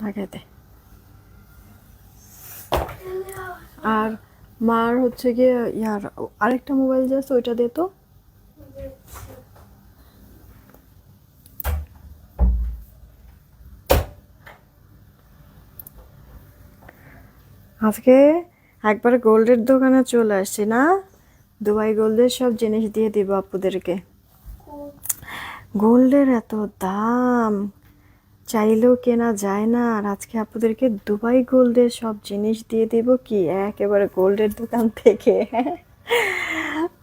লাগাইতে। আর মার হচ্ছে গিয়ে ইয়ার আরেকটা মোবাইল যে আছে ওইটা দে তো। আজকে একবার গোল্ডের দোকানে চলে আসছি না, দুবাই গোল্ডের সব জিনিস দিয়ে দিব আপুদেরকে। গোল্ডের এত দাম, চাইলেও কেনা যায় না, আর আজকে আপুদেরকে দুবাই গোল্ডের সব জিনিস দিয়ে দিব কি একেবারে গোল্ডের দোকান থেকে।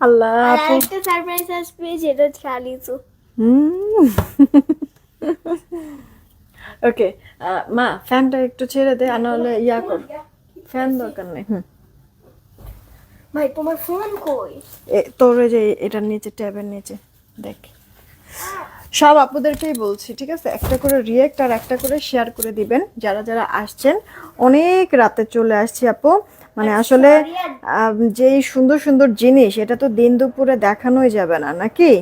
আল্লাহ আর আপু। একটা সারপ্রাইজ আসবে যেটা চালিয়েছো। ওকে মা ফ্যানটা একটু ছেড়ে দে, আর নাহলে ইয়া কর, ফ্যান দরকার নেই। ভাই তোমার ফোন কই? তোর ওই যে এটার নিচে, ট্যাবের নিচে দেখ। সব আপুদেরকেই বলছি ঠিক আছে, একটা করে রিয়েক্ট আর একটা করে শেয়ার করে দিবেন যারা যারা আসছেন। অনেক রাতে চলে আসছি আপু, মানে আসলে যেই সুন্দর সুন্দর জিনিস এটা তো দিন দুপুরে দেখানোই যাবে না নাকি?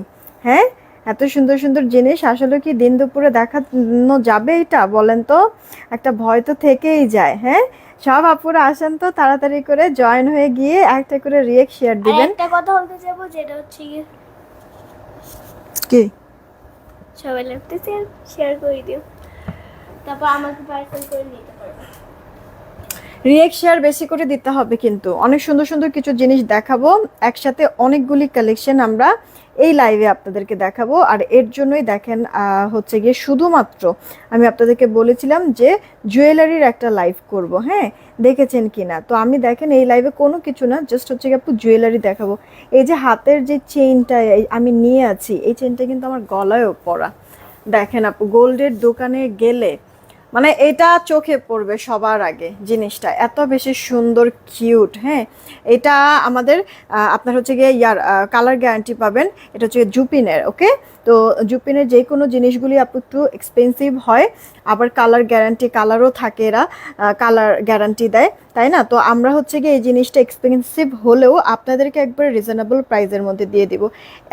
হ্যাঁ, এত সুন্দর সুন্দর জিনিস আসলে কি দিন দুপুরে দেখানো যাবে এটা বলেন তো? একটা ভয় তো থেকেই যায়। হ্যাঁ, সব আপুরা আসেন তো তাড়াতাড়ি করে জয়েন হয়ে গিয়ে একটা করে রিয়েক্ট শেয়ার আর দিবেন। একটা কথা বলতে যাবো যেটা হচ্ছে কি সবাই লাগতেছে শেয়ার করে দিও, তারপর আমাকে পার্সেল করে নিতে পারবে। রিয়েক্ট শেয়ার বেশি করে দিতে হবে, কিন্তু অনেক সুন্দর সুন্দর কিছু জিনিস দেখাবো একসাথে, অনেকগুলি কালেকশন আমরা এই লাইভে আপনাদেরকে দেখাবো। আর এর জন্যই দেখেন হচ্ছে গিয়ে শুধুমাত্র আমি আপনাদেরকে বলেছিলাম যে জুয়েলারির একটা লাইভ করব। হ্যাঁ, দেখেছেন কিনা? তো আমি দেখেন এই লাইভে কোনো কিছু না, জাস্ট হচ্ছে গিয়ে আপু জুয়েলারি দেখাবো। এই যে হাতের যে চেইনটা আমি নিয়ে আছি, এই চেইনটা কিন্তু আমার গলায়ও পরা। দেখেন আপু, গোল্ডের দোকানে গেলে মানে এটা চোখে পড়বে সবার আগে, জিনিসটা এত বেশি সুন্দর কিউট। হ্যাঁ, এটা আমাদের আপনার হচ্ছে গিয়ে ইয়ার কালার গ্যারান্টি পাবেন। এটা হচ্ছে জুপিনের। ওকে, তো জুপিনের যে কোনো জিনিসগুলি আপু একটু এক্সপেন্সিভ হয়, আবার কালার গ্যারান্টি, কালারও থাকে, এরা কালার গ্যারান্টি দেয়, তাই না? তো আমরা হচ্ছে গিয়ে এই জিনিসটা এক্সপেন্সিভ হলেও আপনাদেরকে একবার রিজনেবল প্রাইসের মধ্যে দিয়ে দিব।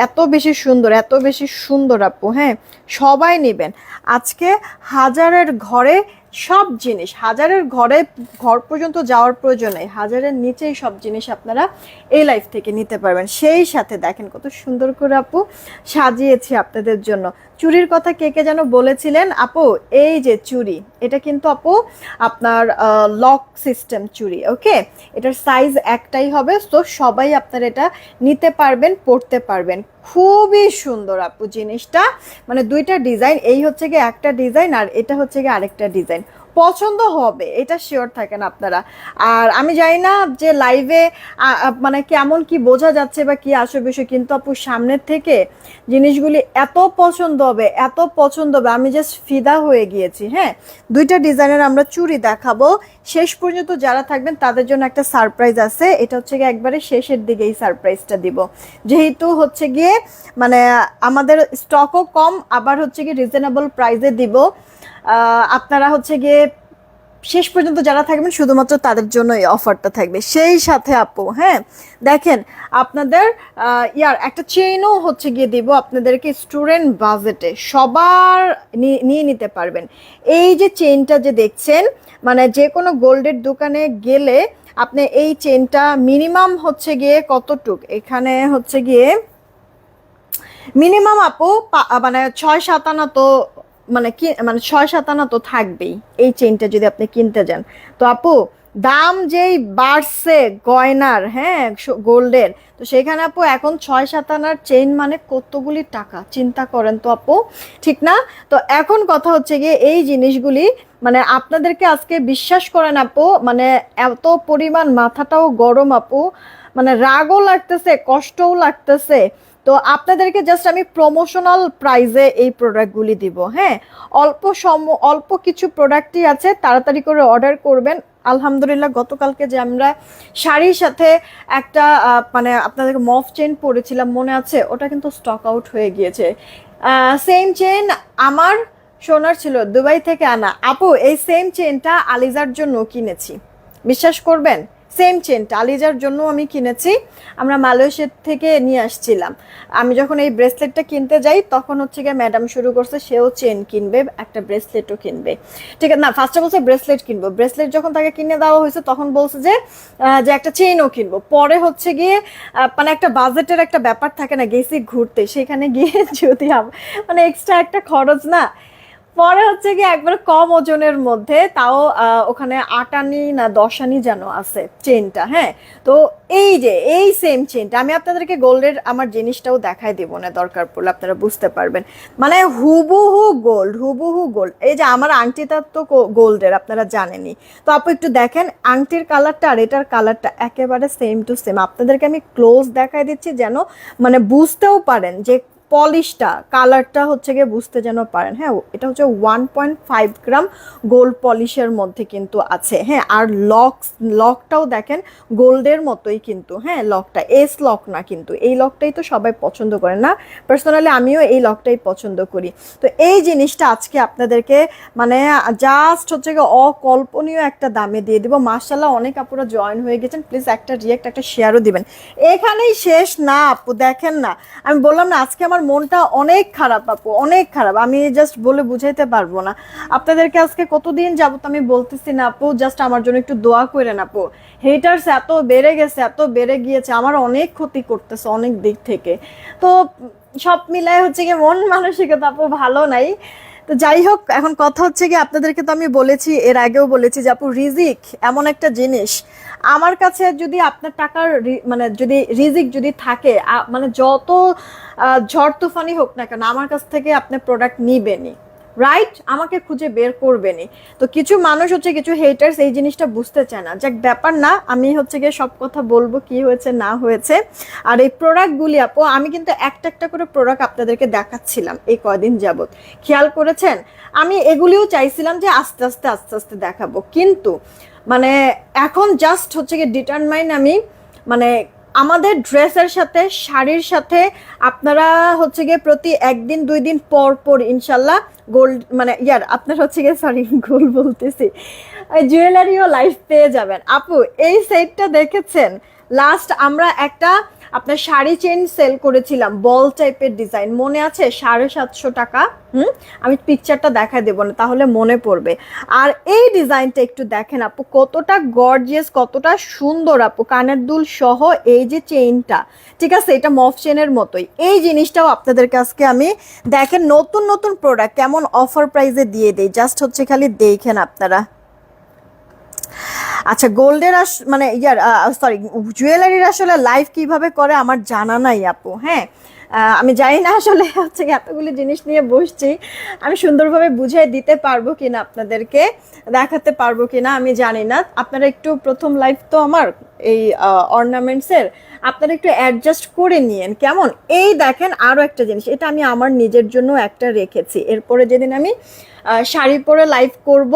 এত বেশি সুন্দর, এত বেশি সুন্দর আপু। হ্যাঁ, সবাই নেবেন আজকে। হাজারের ঘরে সব জিনিস, হাজারের ঘরে ঘর পর্যন্ত যাওয়ার প্রয়োজন নেই, হাজারের নিচেই সব জিনিস আপনারা এই লাইফ থেকে নিতে পারবেন। সেই সাথে দেখেন কত সুন্দর করে আপু সাজিয়েছি আপনাদের জন্য। চুড়ির কথা কে কে যেন বলেছিলেন আপু, এই যে চুড়ি, এটা কিন্তু আপু আপনার লক সিস্টেম চুড়ি। ওকে, এটার সাইজ একটাই হবে, তো সবাই আপনারা এটা নিতে পারবেন, পরতে পারবেন। খুবই সুন্দর আপু জিনিসটা, মানে দুইটা ডিজাইন, এই হচ্ছে গিয়ে একটা ডিজাইন আর এটা হচ্ছে গিয়ে আরেকটা ডিজাইন। পছন্দ হবে এটা শিওর থাকেন আপনারা। আর আমি জানি না যে লাইভে মানে কেমন কি বোঝা যাচ্ছে বা কি আসবে বিষয়, কিন্তু আপু সামনের থেকে জিনিসগুলি এত পছন্দ হবে, এত পছন্দ হবে, আমি জাস্ট ফিদা হয়ে গিয়েছি। হ্যাঁ, দুইটা ডিজাইনের আমরা চুড়ি দেখাবো। শেষ পর্যন্ত যারা থাকবেন তাদের জন্য একটা সারপ্রাইজ আছে, এটা হচ্ছে গিয়ে একবারে শেষের দিকে এই সারপ্রাইজটা দিব, যেহেতু হচ্ছে গিয়ে মানে আমাদের স্টকও কম, আবার হচ্ছে গিয়ে রিজনেবল প্রাইসে দিব। আপনারা হচ্ছে গিয়ে শেষ পর্যন্ত যারা থাকবেন শুধুমাত্র তাদের জন্য এই অফারটা থাকবে। সেই সাথে আপু হ্যাঁ দেখেন আপনাদের ইয়ার একটা চেইনও হচ্ছে গিয়ে দিব আপনাদেরকে, স্টুডেন্ট বাজেটে সবার নিয়ে নিতে পারবেন। এই যে চেইনটা যে দেখছেন, মানে যে কোনো গোল্ডের দোকানে গেলে আপনি এই চেইনটা মিনিমাম হচ্ছে গিয়ে কতটুক, এখানে হচ্ছে গিয়ে মিনিমাম আপু মানে 6-7 আনা তো, মানে কি মানে 6-7 আনা তো থাকবেই এই চেইনটা যদি আপনি কিনতে যান। তো আপু দাম যেই বাড়ছে গয়নার, হ্যাঁ গোল্ডের, তো সেখানে আপু এখন 6-7 আনার চেইন মানে কতগুলি টাকা চিন্তা করেন তো আপু, ঠিক না? তো এখন কথা হচ্ছে গিয়ে এই জিনিসগুলি মানে আপনাদেরকে আজকে বিশ্বাস করেন আপু, মানে এত পরিমাণ মাথাটাও গরম আপু, মানে রাগও লাগতেছে, কষ্টও লাগতেছে। তো আপনাদেরকে জাস্ট আমি প্রমোশনাল প্রাইজে এই প্রোডাক্টগুলি দিব। হ্যাঁ, অল্প কিছু প্রোডাক্টই আছে, তাড়াতাড়ি করে অর্ডার করবেন। আলহামদুলিল্লাহ গতকালকে যে আমরা শাড়ির সাথে একটা মানে আপনাদেরকে মফ চেন পরেছিলাম মনে আছে, ওটা কিন্তু স্টক আউট হয়ে গিয়েছে। সেম চেন আমার সোনার ছিল, দুবাই থেকে আনা আপু, এই সেম চেনটা আলিজার জন্য কিনেছি, বিশ্বাস করবেন? সেম চেনটা আলিজার জন্য আমি কিনেছি, আমরা মালয়েশিয়া থেকে নিয়ে আসছিলাম। আমি যখন এই ব্রেসলেটটা কিনতে যাই তখন হচ্ছে গিয়ে ম্যাডাম শুরু করছে সেও চেন কিনবে, একটা ব্রেসলেটও কিনবে। ঠিক আছে, না ফার্স্টে বলছে ব্রেসলেট কিনবো, ব্রেসলেট যখন তাকে কিনে দেওয়া হয়েছে তখন বলছে যে যে একটা চেইনও কিনবো। পরে হচ্ছে গিয়ে মানে একটা বাজেটের একটা ব্যাপার থাকে না, গেছি ঘুরতে, সেখানে গিয়ে যদি মানে এক্সট্রা একটা খরচ না, পরে হচ্ছে কি একবার কম ওজনের মধ্যে, তাও ওখানে 8 আনি না 10 আনি যেন আছে চেনটা। হ্যাঁ, তো এই যে এই সেম চেনটা আমি আপনাদেরকে গোল্ডের আমার জিনিসটাও দেখাই দেবো না, দরকার পড়লে আপনারা বুঝতে পারবেন। মানে হুবহু গোল্ড, হুবহু গোল্ড। এই যে আমার আংটিটা তো গোল্ডের, আপনারা জানেনই। তো আপু একটু দেখেন আংটির কালারটা আর এটার কালারটা একেবারে সেম টু সেম। আপনাদেরকে আমি ক্লোজ দেখাই দিচ্ছি যেন মানে বুঝতেও পারেন যে পলিশটা, কালারটা হচ্ছে গিয়ে বুঝতে যেন পারেন। হ্যাঁ, এটা হচ্ছে 1.5 গ্রাম গোল্ড পলিশের মধ্যে কিন্তু আছে। হ্যাঁ, আর লকটাও দেখেন গোল্ডের মতোই কিন্তু। হ্যাঁ, লকটা এস লক না কিন্তু, এই লকটাই তো সবাই পছন্দ করে না, পার্সোনালি আমিও এই লকটাই পছন্দ করি। তো এই জিনিসটা আজকে আপনাদেরকে মানে জাস্ট হচ্ছে গিয়ে অকল্পনীয় একটা দামে দিয়ে দিব। মাশাআল্লাহ অনেক আপুরা জয়েন হয়ে গেছেন, প্লিজ একটা রিয়েক্ট একটা শেয়ারও দিবেন। এখানেই শেষ না আপু, দেখেন না, আমি বললাম না আজকে আমার মনটা অনেক খারাপ আপু, অনেক খারাপ, আমি জাস্ট বলে বুঝাইতে পারবো না আপনাদেরকে। আজকে কতদিন যাবত আমি বলতেছি না আপু, জাস্ট আমার জন্য একটু দোয়া করেন আপু। হেটার্স এত বেড়ে গেছে, এত বেড়ে গিয়েছে, আমার অনেক ক্ষতি করতেছে অনেক দিক থেকে। তো সব মিলায় হচ্ছে কি মন মানসিকতা আপু ভালো নাই। তো যাই হোক, এখন কথা হচ্ছে কি আপনাদেরকে তো আমি বলেছি, এর আগেও বলেছি যে আপু রিজিক এমন একটা জিনিস, আমার কাছে যদি আপনার টাকার মানে যদি রিজিক যদি থাকে মানে যত ঝড় তুফানি হোক না কেন আমার কাছ থেকে আপনি প্রোডাক্ট নিবেনই, রাইট, আমাকে খুঁজে বের করবেনই। তো কিছু মানুষ হচ্ছে, কিছু হেটার্স এই জিনিসটা বুঝতে চায় না। যাক ব্যাপার না, আমি হচ্ছে গিয়ে সব কথা বলবো কি হয়েছে না হয়েছে। আর এই প্রোডাক্টগুলি আপু আমি কিন্তু একটা একটা করে প্রোডাক্ট আপনাদেরকে দেখাচ্ছিলাম এই কয়দিন যাবত, খেয়াল করেছেন? আমি এগুলিও চাইছিলাম যে আস্তে আস্তে আস্তে আস্তে দেখাবো, কিন্তু মানে এখন জাস্ট হচ্ছে গিয়ে ডিটারমাইন আমি, মানে আমাদের ড্রেসের সাথে শাড়ির সাথে আপনারা হচ্ছে গিয়ে প্রতি একদিন 2 দিন পর পর ইনশাল্লাহ গোল্ড মানে আপনার হচ্ছে গিয়ে সরি গোল্ড বলতেছি, জুয়েলারিও লাইফ পেয়ে যাবেন আপু। এই সেটটা দেখেছেন? লাস্ট আমরা একটা আপনার শাড়ি চেন সেল করেছিলাম, বল টাইপের ডিজাইন, মনে আছে? 750 টাকা। আমি পিকচারটা দেখায় দেবো না, তাহলে মনে পড়বে। আর এই ডিজাইনটা একটু দেখেন আপু, কতটা গর্জিয়াস, কতটা সুন্দর আপু, কানের দুল সহ এই যে চেইনটা, ঠিক আছে, এটা মফ চেনের মতোই। এই জিনিসটাও আপনাদের কাছকে আমি দেখেন নতুন নতুন প্রোডাক্ট কেমন অফার প্রাইসে দিয়ে দেই, জাস্ট হচ্ছে খালি দেখেন আপনারা। আচ্ছা, গোল্ডের মানে সরি জুয়েলারির আসলে লাইভ কিভাবে করে আমার জানা নাই আপু। হ্যাঁ, আমি জানি না আসলে হচ্ছে এতগুলি জিনিস নিয়ে বসছি, আমি সুন্দরভাবে বুঝিয়ে দিতে পারবো কিনা, আপনাদেরকে দেখাতে পারবো কিনা আমি জানি না। আপনারা একটু প্রথম লাইভ তো আমার এই অর্নামেন্টসের, আপনারা একটু অ্যাডজাস্ট করে নিয়েন কেমন। এই দেখেন আরও একটা জিনিস, এটা আমি আমার নিজের জন্য একটা রেখেছি, এরপরে যেদিন আমি শাড়ি পরে লাইভ করব,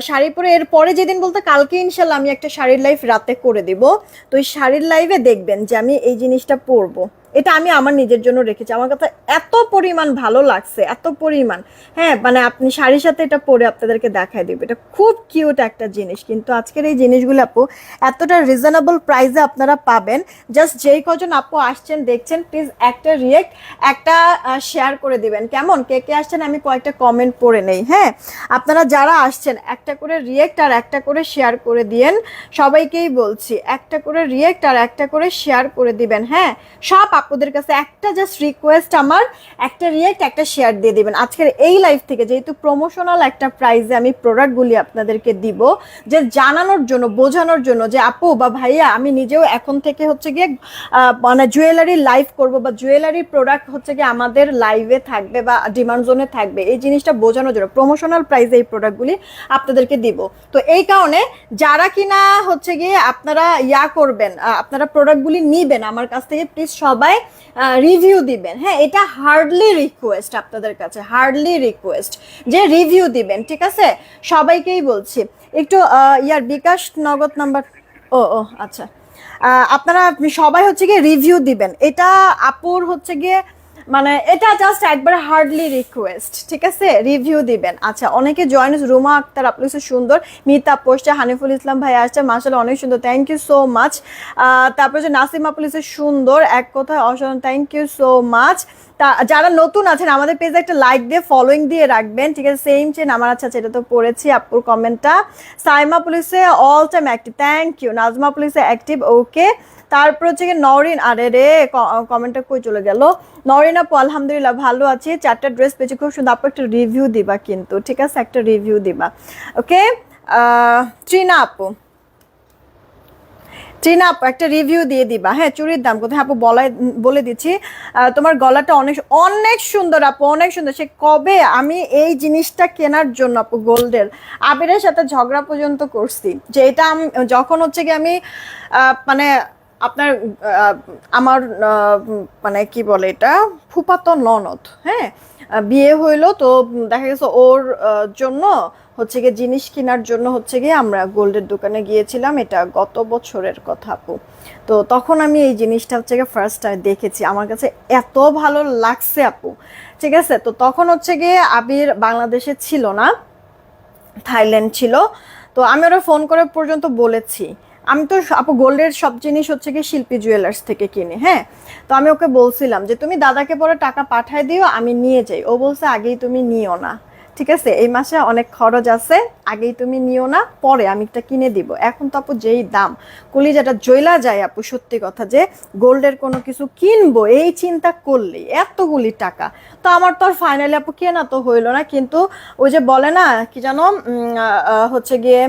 শাড়ি পরে এরপরে যেদিন বলতে কালকে ইনশাল্লাহ আমি একটা শাড়ির লাইভ রাতে করে দেব। তো ওই শাড়ির লাইভে দেখবেন যে আমি এই জিনিসটা পরবো, এটা আমি আমার নিজের জন্য রেখেছি, আমার কাছে এত পরিমাণ ভালো লাগছে, এত পরিমাণ। হ্যাঁ, মানে আপনি শাড়ির সাথে এটা পরে আপনাদেরকে দেখায় দেবে, এটা খুব কিউট একটা জিনিস। কিন্তু আজকের এই জিনিসগুলো আপু এতটা রিজনেবল প্রাইসে আপনারা পাবেন। জাস্ট যেই কজন আপু আসছেন দেখছেন, প্লিজ একটা রিয়েক্ট একটা শেয়ার করে দিবেন কেমন। কে কে আসছেন আমি কয়েকটা কমেন্ট পড়ে নেই। হ্যাঁ, আপনারা যারা আসছেন একটা করে রিয়েক্ট আর একটা করে শেয়ার করে দিয়েন, সবাইকেই বলছি একটা করে রিয়েক্ট আর একটা করে শেয়ার করে দিবেন। হ্যাঁ, সব আপুদের কাছে একটা জাস্ট রিকোয়েস্ট আমার, একটা রিয়েক্ট একটা শেয়ার দিয়ে দিবেন। আজকের এই লাইভ থেকে যেহেতু প্রমোশনাল একটা প্রাইজে আমি প্রোডাক্টগুলি আপনাদেরকে দিব, যে জানানোর জন্য, বোঝানোর জন্য যে আপু বা ভাইয়া আমি নিজেও এখন থেকে হচ্ছে গিয়ে মানে জুয়েলারি লাইভ করব বা জুয়েলারি প্রোডাক্ট হচ্ছে গিয়ে আমাদের লাইভে থাকবে বা ডিমান্ড জোনে থাকবে, এই জিনিসটা বোঝানোর জন্য প্রমোশনাল প্রাইজে এই প্রোডাক্টগুলি আপনাদেরকে দিব। তো এই কারণে যারা কিনা হচ্ছে গিয়ে আপনারা করবেন, আপনারা প্রোডাক্টগুলি নিবেন আমার কাছ থেকে, প্লিজ সবাই রিভিউ দিবেন। হ্যাঁ, এটা হার্ডলি রিকোয়েস্ট আপনাদের কাছে, হার্ডলি রিকোয়েস্ট যে রিভিউ দিবেন, ঠিক আছে? সবাইকেই বলছি একটু বিকাশ নগদ নাম্বার, ও ও আচ্ছা, আপনারা সবাই হচ্ছে গিয়ে রিভিউ দিবেন। এটা আপুর হচ্ছে গিয়ে মানে এটা জাস্ট একবার হার্ডলি রিকোয়েস্ট, ঠিক আছে, রিভিউ দিবেন। আচ্ছা, অনেকে জয়েন, রুমা আক্তার আপু লিখছে সুন্দর, মিতা পোস্টে, হানিফুল ইসলাম ভাই আসছে, মাশাআল্লাহ অনেক সুন্দর, থ্যাংক ইউ সো মাচ। তারপরে যে নাসিম আপু লিখছে সুন্দর, এক কথায় অসাধারণ, থ্যাংক ইউ সো মাচ। যারা নতুন আছেন আমাদের পেজে একটা লাইক দিয়ে ফলোইং দিয়ে রাখবেন, ঠিক আছে। সেম চেন আমার, আচ্ছা এটা তো পড়েছি আপুর কমেন্টটা। সাইমা পুলিশে all time active, thank you. Nazma পুলিশে অ্যাক্টিভ, ওকে। তারপর হচ্ছে কি নরিন, আরে রে কমেন্টটা কই চলে গেল। নরিন আপু আলহামদুলিল্লাহ ভালো আছি, 4টা ড্রেস পেয়েছি খুব সুন্দর আপু, একটা রিভিউ দিবা কিন্তু, ঠিক আছে, একটা রিভিউ দিবা, ওকে। ট্রিনা আপু, ট্রিনা আপু একটা রিভিউ দিয়ে দিবা, হ্যাঁ। চুড়ির দাম কোথায় আপু বলে দিচ্ছি। তোমার গলাটা অনেক অনেক সুন্দর আপু, অনেক সুন্দর। সে কবে আমি এই জিনিসটা কেনার জন্য আপু গোল্ডের আবিরের সাথে ঝগড়া পর্যন্ত করছি, যে এটা আমি যখন হচ্ছে কি আমি মানে আপনার আমার মানে কি বলে এটা, ফুফাতো ননদ, হ্যাঁ, বিয়ে হইলো, তো দেখা গেছে ওর জন্য হচ্ছে গিয়ে জিনিস কেনার জন্য হচ্ছে গিয়ে আমরা গোল্ডের দোকানে গিয়েছিলাম, এটা গত বছরের কথা আপু। তো তখন আমি এই জিনিসটা হচ্ছে গিয়ে ফার্স্ট টাইম দেখেছি, আমার কাছে এত ভালো লাগছে আপু, ঠিক আছে। তো তখন হচ্ছে গিয়ে আবির বাংলাদেশে ছিল না, থাইল্যান্ড ছিল। তো আমি ওরা ফোন করে পর্যন্ত বলেছি, আমি তো আপু গোল্ডের সব জিনিস হচ্ছে কি শিল্পী জুয়েলার্স থেকে কিনি, হ্যাঁ। তো আমি ওকে বলছিলাম যে তুমি দাদাকে পরে টাকা পাঠায় দিও, আমি নিয়ে যাই। ও বলছে আগেই তুমি নিও না, ঠিক আছে, এই মাসে অনেক খরচ আছে, আগেই তুমি নিও না, পরে আমি একটা কিনে দিব। এখন তো আপু যেই দাম, কলিজাটা জ্বলা যায় আপু, সত্যি কথা, যে গোল্ডের কোনো কিছু কিনবো এই চিন্তা করলেই এতগুলি টাকা। তো আমার তো আর ফাইনালি আপু কেনা তো হইলো না, কিন্তু ওই যে বলে না কি জানো, হচ্ছে গিয়ে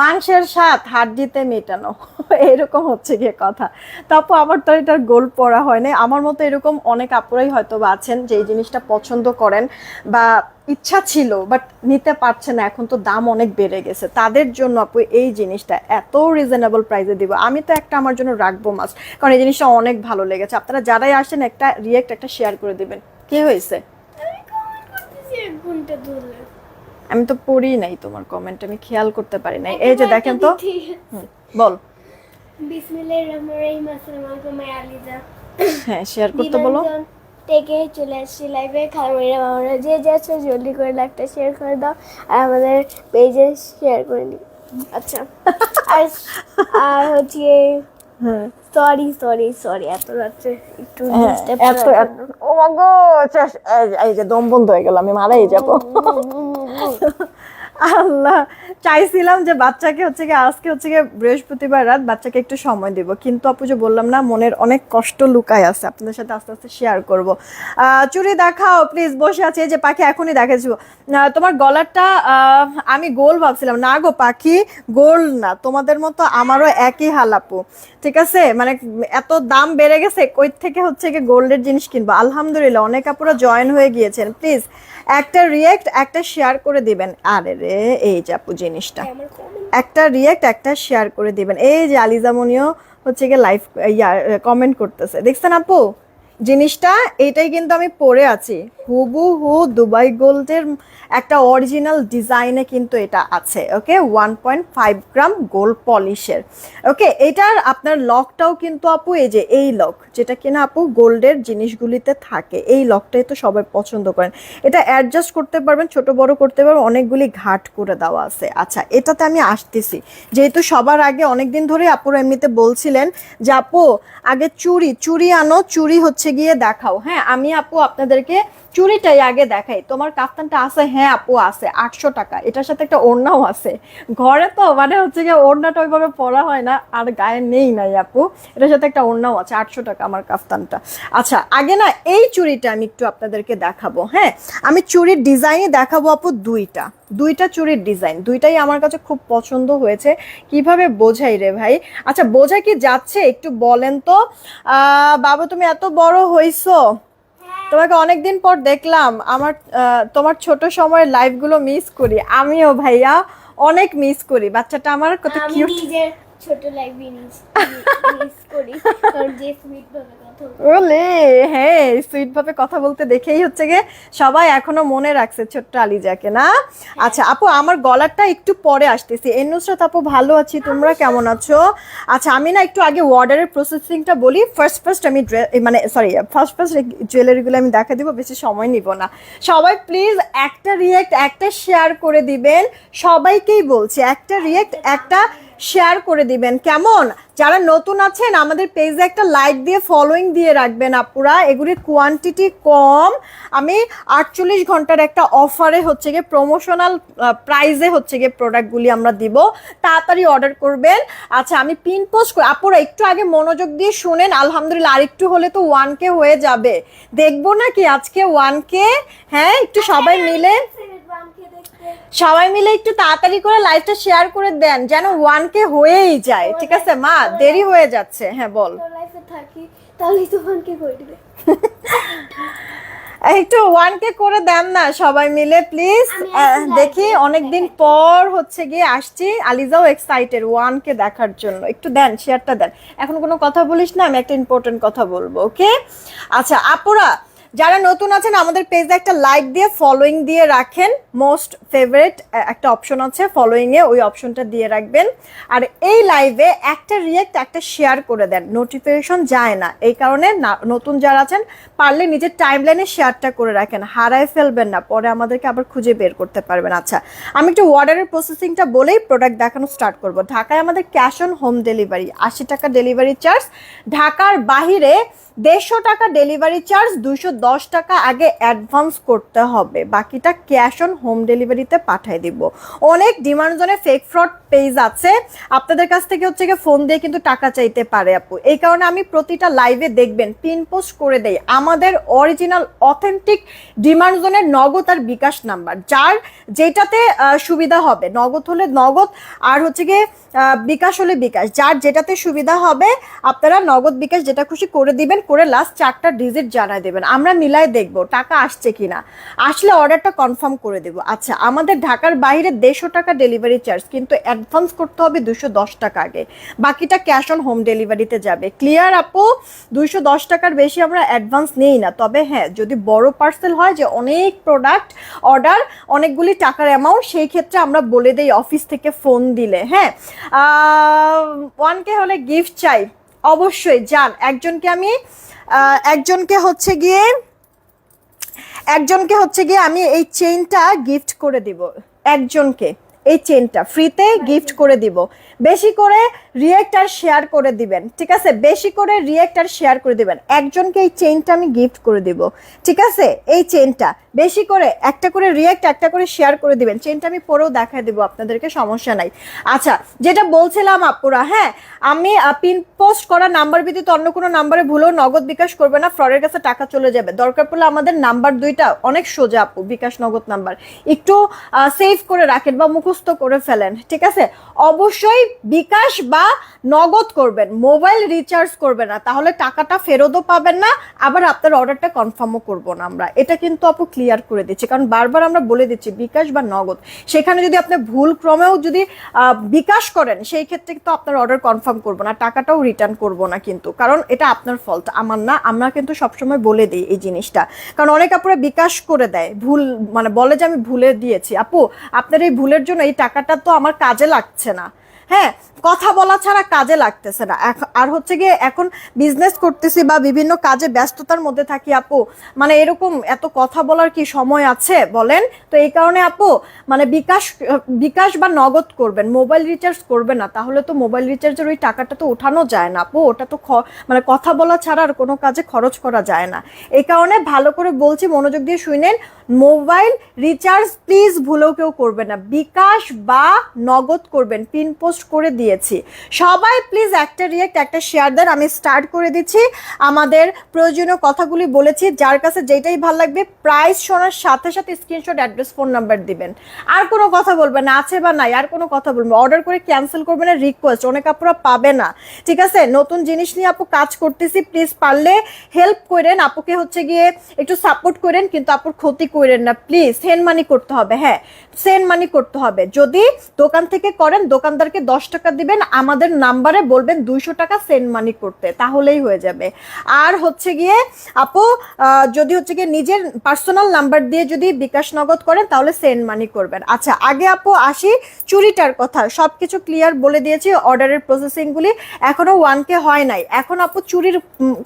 মাংসের স্বাদ হাড্ডিতে মেটানো, এরকম হচ্ছে গিয়ে কথা। তো আপু আমার তো এটার গোল পড়া হয় না, আমার মতো এরকম অনেক আপুরাই হয়তো বা আছেন যে এই জিনিসটা পছন্দ করেন বা ইচ্ছা ছিল বাট নিতে পারছে না, এখন তো দাম অনেক বেড়ে গেছে, তাদের জন্য আপু এই জিনিসটা এত রিজনেবল প্রাইসে দিব। আমি তো একটা আমার জন্য রাখবো মাস্ট, কারণ এই জিনিসটা অনেক ভালো লেগেছে। আপনারা যারাই আসেন একটা রিয়েক্ট একটা শেয়ার করে দিবেন। কি হয়েছে? আমি কমেন্ট করতেছি 1 ঘন্টা ধরে। আমি তো পড়ি নাই তোমার কমেন্ট, আমি খেয়াল করতে পারি নাই। এই যে দেখেন তো, বল। বিসমিল্লাহির রহমানির রহিম, আসসালামু আলাইকুম আলিজা। হ্যাঁ, শেয়ার করতে বলো। থেকে চলে আসছি লাইভে। খালামিরা মামারা যে যাচ্ছে জলদি করে লাইভটা শেয়ার করে দাও আর আমাদের পেজে শেয়ার করে দিও। আচ্ছা, আর আর হচ্ছে সরি সরি সরি এত রাত্রে একটু এত ও মা গো, এই যে দম বন্ধ হয়ে গেল, আমি মারাই যাবো। আল্লাহ, চাইছিলাম যে বাচ্চাকে হচ্ছে গিয়ে আজকে হচ্ছে গিয়ে বৃহস্পতিবার রাত বাচ্চাকে একটু সময় দিব, কিন্তু আপু যে বললাম না, মনের অনেক কষ্ট লুকায় আছে, আপনাদের সাথে আস্তে আস্তে শেয়ার করব। চুড়ি দেখাও প্লিজ, বসে আছে এই যে পাখি, এখনই দেখাচ্ছি। তোমার গলারটা আমি গোল ভাবছিলাম, না গো পাখি, গোল না, তোমাদের মতো আমারও একই হাল আপু, ঠিক আছে। মানে এত দাম বেড়ে গেছে, কই থেকে হচ্ছে গিয়ে গোল্ডের জিনিস কিনবো। আলহামদুলিল্লাহ অনেক আপুরা জয়েন হয়ে গিয়েছেন, প্লিজ একটা রিয়েক্ট একটা শেয়ার করে দিবেন। আরে রে, এই যে আপু জিনিসটা, একটা রিয়েক্ট একটা শেয়ার করে দিবেন। এই যে আলিজামনিও হচ্ছে গিয়ে লাইভ কমেন্ট করতেছে, দেখছেন আপু জিনিসটা, এইটাই কিন্তু আমি পরে আছি হুবহু দুবাই গোল্ডের একটা অরিজিনাল ডিজাইনে কিন্তু এটা আছে, ওকে। 1.5 গ্রাম গোল্ড পলিশের, ওকে। এটার আপনার লকটাও কিন্তু আপু এই যে এই লক, যেটা কিনা আপু গোল্ডের জিনিসগুলিতে থাকে, এই লকটাই তো সবাই পছন্দ করেন। এটা অ্যাডজাস্ট করতে পারবেন, ছোট বড় করতে পারবেন, অনেকগুলি ঘাট করে দেওয়া আছে। আচ্ছা, এটাতে আমি আসতেছি, যেহেতু সবার আগে অনেকদিন ধরে আপুরা এমনিতে বলছিলেন যে আপু আগে চুড়ি আনো, চুড়ি হচ্ছে গিয়ে দেখাও। হ্যাঁ, আমি আপু আপনাদেরকে চুড়িটাই আগে দেখাই। তোমার কাফতানটা আছে? হ্যাঁ আপু আছে, 800 টাকা, এটার সাথে একটা ওড়নাও আছে ঘরে, তো মানে হচ্ছে গিয়ে ওড়নাটা ওইভাবে পরা হয় না, আর গায়ে নেই নাই আপু, এটার সাথে একটা ওড়নাও আছে, 800 টাকা আমার কাফতানটা। আচ্ছা, আগে না এই চুড়িটা আমি একটু আপনাদেরকে দেখাবো, হ্যাঁ। আমি চুড়ির ডিজাইনই দেখাবো আপু, দুইটা চুড়ির ডিজাইন, দুইটাই আমার কাছে খুব পছন্দ হয়েছে। কিভাবে বোঝাই রে ভাই? আচ্ছা, বোঝা কি যাচ্ছে একটু বলেন তো। বাবু তুমি এত বড় হইছো, তোমাকে অনেকদিন পর দেখলাম। আমার তোমার ছোট সময়ের লাইভগুলো মিস করি, আমিও ভাইয়া অনেক মিস করি। বাচ্চাটা আমার কত কিউট, নিজের ছোট লাইভ মিস করি, কারণ যে সুইট ভাবে কথা প্রথম। ওলে হ্যাঁ, সুইট ভাবে কথা বলতে দেখেই হচ্ছে গিয়ে সবাই এখনো মনে রাখছে ছোট্ট আলিজাকে না। আচ্ছা আপু, আমার গলাটা একটু পরে আসতেছি। নুসরাত আপু ভালো আছি, তোমরা কেমন আছো? আচ্ছা আমি না একটু আগে অর্ডারের প্রসেসিংটা বলি। ফার্স্ট আমি মানে সরি ফার্স্ট জুয়েলারিগুলো আমি দেখা দিব, বেশি সময় নিব না। সবাই প্লিজ একটা রিয়েক্ট একটা শেয়ার করে দিবেন, সবাইকেই বলছি একটা রিয়েক্ট একটা শেয়ার করে দিবেন কেমন? যারা নতুন আছেন আমাদের পেজে একটা লাইক দিয়ে ফলোইং দিয়ে রাখবেন আপুরা। এগুলির কোয়ান্টিটি কম, আমি 48 ঘন্টার একটা অফারে হচ্ছে গিয়ে প্রমোশনাল প্রাইজে হচ্ছে গিয়ে প্রোডাক্টগুলি আমরা দিব, তাড়াতাড়ি অর্ডার করবেন। আচ্ছা আমি পিন পোস্ট করি, আপুরা একটু আগে মনোযোগ দিয়ে শুনেন। আলহামদুলিল্লাহ আরেকটু হলে তো 1K হয়ে যাবে, দেখবো নাকি আজকে 1K? হ্যাঁ একটু সবাই মিলে একটু তাড়াতাড়ি করে লাইভটা শেয়ার করে দেন যেন 1K হয়েই যায়, ঠিক আছে মা? দেরি হয়ে যাচ্ছে। হ্যাঁ বল। লাইফে থাকি তাহলেই তো 1K করে দিবে। একটু 1K করে দেন না সবাই মিলে প্লিজ। দেখি অনেকদিন পর হচ্ছে গিয়ে আসছি, আলিজাও এক্সাইটেড 1K দেখার জন্য। একটু দেন, শেয়ারটা দেন। এখন কোনো কথা বলিস না, আমি একটা ইম্পর্টেন্ট কথা বলবো, ওকে? আচ্ছা আপুরা যারা নতুন আছেন আমাদের পেজে একটা লাইক দিয়ে ফলোইং দিয়ে রাখেন। মোস্ট ফেভারিট একটা অপশন আছে ফলোইং এ, ওই অপশনটা দিয়ে রাখবেন। আর এই লাইভে একটা রিয়েক্ট একটা শেয়ার করে দেন, নোটিফিকেশন যায় না, এই কারণে নতুন যারা আছেন পারলে নিজের টাইমলাইনে শেয়ারটা করে রাখেন, হারায় ফেলবেন না, পরে আমাদেরকে আবার খুঁজে বের করতে পারবেন। আচ্ছা আমি একটু অর্ডারের প্রসেসিংটা বলেই প্রোডাক্ট দেখানো স্টার্ট করব। ঢাকায় আমাদের ক্যাশ অন হোম ডেলিভারি, 80 টাকা ডেলিভারি চার্জ। ঢাকার বাহিরে 150 টাকা ডেলিভারি চার্জ, 210 টাকা আগে অ্যাডভান্স করতে হবে, বাকিটা ক্যাশ অন হোম ডেলিভারিতে পাঠিয়ে দিব। অনেক ডিমান্ড জোনে ফেক ফ্রড পেজ আছে, আপনাদের কাছ থেকে হচ্ছে গিয়ে ফোন দিয়ে কিন্তু টাকা চাইতে পারে আপু। এই কারণে আমি প্রতিটা লাইভে দেখবেন পিন পোস্ট করে দেই আমাদের অরিজিনাল অথেন্টিক ডিমান্ড জোনের নগদ আর বিকাশ নাম্বার, যার যেটাতে সুবিধা হবে। নগদ হলে নগদ, আর হচ্ছে গিয়ে বিকাশ হলে বিকাশ, যার যেটাতে সুবিধা হবে আপনারা নগদ বিকাশ যেটা খুশি করে দিবেন, করে লাস্ট 4টা ডিজিট জানাই দেবেন, আমরা মিলাই দেখব টাকা আসছে কিনা। আসলে অর্ডারটা কনফার্ম করে দেব। আচ্ছা আমাদের ঢাকার বাইরে 150 টাকা ডেলিভারি চার্জ, কিন্তু অ্যাডভান্স করতে হবে 210 টাকা আগে, বাকিটা ক্যাশ অন হোম ডেলিভারিতে যাবে। ক্লিয়ার আপু? 210 টাকার বেশি আমরা অ্যাডভান্স নেই না, তবে হ্যাঁ যদি বড় পার্সেল হয় যে অনেক প্রোডাক্ট অর্ডার, অনেকগুলি টাকার অ্যামাউন্ট, সেই ক্ষেত্রে আমরা বলে দেই অফিস থেকে ফোন দিলে। হ্যাঁ 1K হলে গিফট চাই অবশ্যই। যান একজনকে হচ্ছে গিয়ে আমি এই চেইনটা গিফট করে দিব, একজনকে এই চেইনটা ফ্রিতে গিফট করে দিব। বেশি করে রিয়েক্ট আর শেয়ার করে দিবেন, ঠিক আছে? বেশি করে রিয়েক্ট আর শেয়ার করে দিবেন, একজনকে এই চেইনটা আমি গিফট করে দিব, ঠিক আছে? এই চেইনটা বেশি করে একটা করে রিয়েক্ট একটা করে শেয়ার করে দিবেন, চেইনটা আমি পরেও দেখায় দেবো আপনাদেরকে, সমস্যা নাই। আচ্ছা যেটা বলছিলাম আপুরা, হ্যাঁ আমি পিন পোস্ট করা নাম্বার ব্যতীত অন্য কোনো নাম্বারে ভুলেও নগদ বিকাশ করবে না, ফ্রডের কাছে টাকা চলে যাবে। দরকার পড়লে আমাদের নাম্বার দুইটা অনেক সোজা আপু, বিকাশ নগদ নাম্বার, একটু সেভ করে রাখেন বা মুখস্থ করে ফেলেন, ঠিক আছে? অবশ্যই বিকাশ বা নগদ করবেন, মোবাইল রিচার্জ করবেন না, তাহলে টাকাটা ফেরতও পাবেন না, আবার আপনার অর্ডারটা কনফার্মও করবো না আমরা। এটা কিন্তু আপু ক্লিয়ার করে দিচ্ছি, কারণ বারবার আমরা বলে দিচ্ছি বিকাশ বা নগদ, সেখানে যদি আপনি ভুল ক্রমেও যদি বিকাশ করেন সেই ক্ষেত্রে কিন্তু আপনার অর্ডার কনফার্ম করবো না, টাকাটাও রিটার্ন করবো না কিন্তু, কারণ এটা আপনার ফল্ট, আমার না। আমরা কিন্তু সবসময় বলে দিই এই জিনিসটা, কারণ অনেক আপুরা বিকাশ করে দেয় ভুল, মানে বলে যে আমি ভুলে দিয়েছি। আপু আপনার এই ভুলের জন্য এই টাকাটা তো আমার কাজে লাগছে না, হ্যাঁ কথা বলা ছাড়া কাজে লাগতেছে না। আর হচ্ছে গিয়ে এখন বিজনেস করতেছি বা বিভিন্ন কাজে ব্যস্ততার মধ্যে থাকি আপু, মানে এরকম এত কথা বলার কি সময় আছে বলেন? তো এই কারণে আপু মানে বিকাশ বা নগদ করবেন, মোবাইল রিচার্জ করবেন না, তাহলে তো মোবাইল রিচার্জের ওই টাকাটা তো ওঠানো যায় না আপু, ওটা তো মানে কথা বলা ছাড়া আর কোনো কাজে খরচ করা যায় না। এই কারণে ভালো করে বলছি, মনোযোগ দিয়ে শুনেন, মোবাইল রিচার্জ প্লিজ ভুলেও কেউ করবে না, বিকাশ বা নগদ করবেন। পিন পোস্ট করে দিয়েছি, সবাই প্লিজ একটা রিয়েক্ট একটা শেয়ার দেন। আমি স্টার্ট করে দিচ্ছি, আমাদের প্রয়োজনীয় কথাগুলি বলেছি, যার কাছে যেটাই ভালো লাগবে প্রাইস শোনার সাথে সাথে স্ক্রিনশট, অ্যাড্রেস, ফোন নাম্বার দিবেন, আর কোনো কথা বলবেন না, আছে বা নাই আর কোনো কথা বলবেন। অর্ডার করে ক্যান্সেল করবেন না, রিকোয়েস্ট, অনেক আপুরা পাবে না, ঠিক আছে? নতুন জিনিস নিয়ে আপু কাজ করতেছি, প্লিজ পারলে হেল্প করেন, আপুকে হচ্ছে গিয়ে একটু সাপোর্ট করেন, কিন্তু আপুর ক্ষতি করেন না প্লিজ। সেন্ড মানি করতে হবে, হ্যাঁ সেন্ড মানি করতে হবে, যদি দোকান থেকে করেন দোকানদারকে 10 টাকা দিবেন, আমাদের নাম্বারে বলবেন 200 টাকা সেন্ড মানি করতে, তাহলেই হয়ে যাবে। আর হচ্ছে গিয়ে আপু যদি হচ্ছে গিয়ে নিজের পার্সোনাল নাম্বার দিয়ে যদি বিকাশ নগদ করেন তাহলে সেন্ড মানি করবেন। আচ্ছা আগে আপু আসি চুরিটার কথা, সবকিছু ক্লিয়ার বলে দিয়েছি, অর্ডারের প্রসেসিংগুলি এখনো 1K হয় নাই। এখন আপু চুরির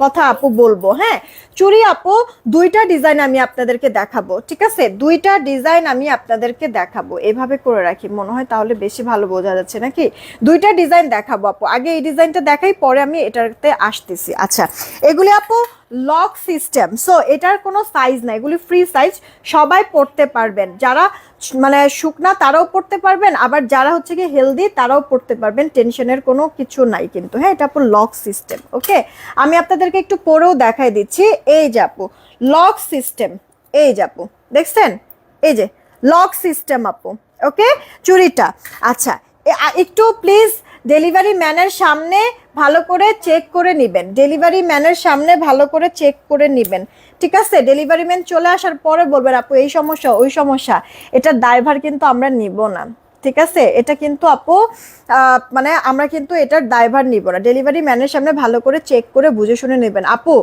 কথা আপু বলবো। হ্যাঁ চুরি আপু দুইটা ডিজাইন আমি আপনাদেরকে দেখাবো, ঠিক আছে? দুইটা ডিজাইন আমি আপনাদেরকে দেখাবো, এভাবে করে রাখি মনে হয় তাহলে বেশি ভালো বোঝা যাচ্ছে নাকি। দুইটা ডিজাইন দেখাবো আপু, আগে এই ডিজাইনটা দেখাই পরে আমি এটাতে আসতেছি। আচ্ছা এগুলি আপু লক সিস্টেম, সো এটার কোনো সাইজ নাই, এগুলি ফ্রি সাইজ, সবাই পড়তে পারবেন, যারা মানে শুকনা তারাও পড়তে পারবেন, আবার যারা হচ্ছে কি হেলদি তারাও পড়তে পারবেন, টেনশনের কোনো কিছু নাই কিন্তু। হ্যাঁ এটা আপু লক সিস্টেম। ওকে আমি আপনাদেরকে একটু পরেও দেখাই দিচ্ছি। এই যে আপু লক সিস্টেম, এই যে আপু দেখছেন, এই যে লক সিস্টেম আপু। ওকে চুড়িটা আচ্ছা একটু প্লিজ ডেলিভারি ম্যানের সামনে ভালো করে চেক করে নেবেন, ডেলিভারি ম্যানের সামনে ভালো করে চেক করে নেবেন, ঠিক আছে? ডেলিভারি ম্যান চলে আসার পরে বলবেন আপু এই সমস্যা ওই সমস্যা, এটার দায়ভার কিন্তু আমরা নিব না, ঠিক আছে? এটা কিন্তু আপু মানে আমরা কিন্তু এটার দায়ভার নিব না, ডেলিভারি ম্যানের সামনে ভালো করে চেক করে বুঝে শুনে নেবেন। আপু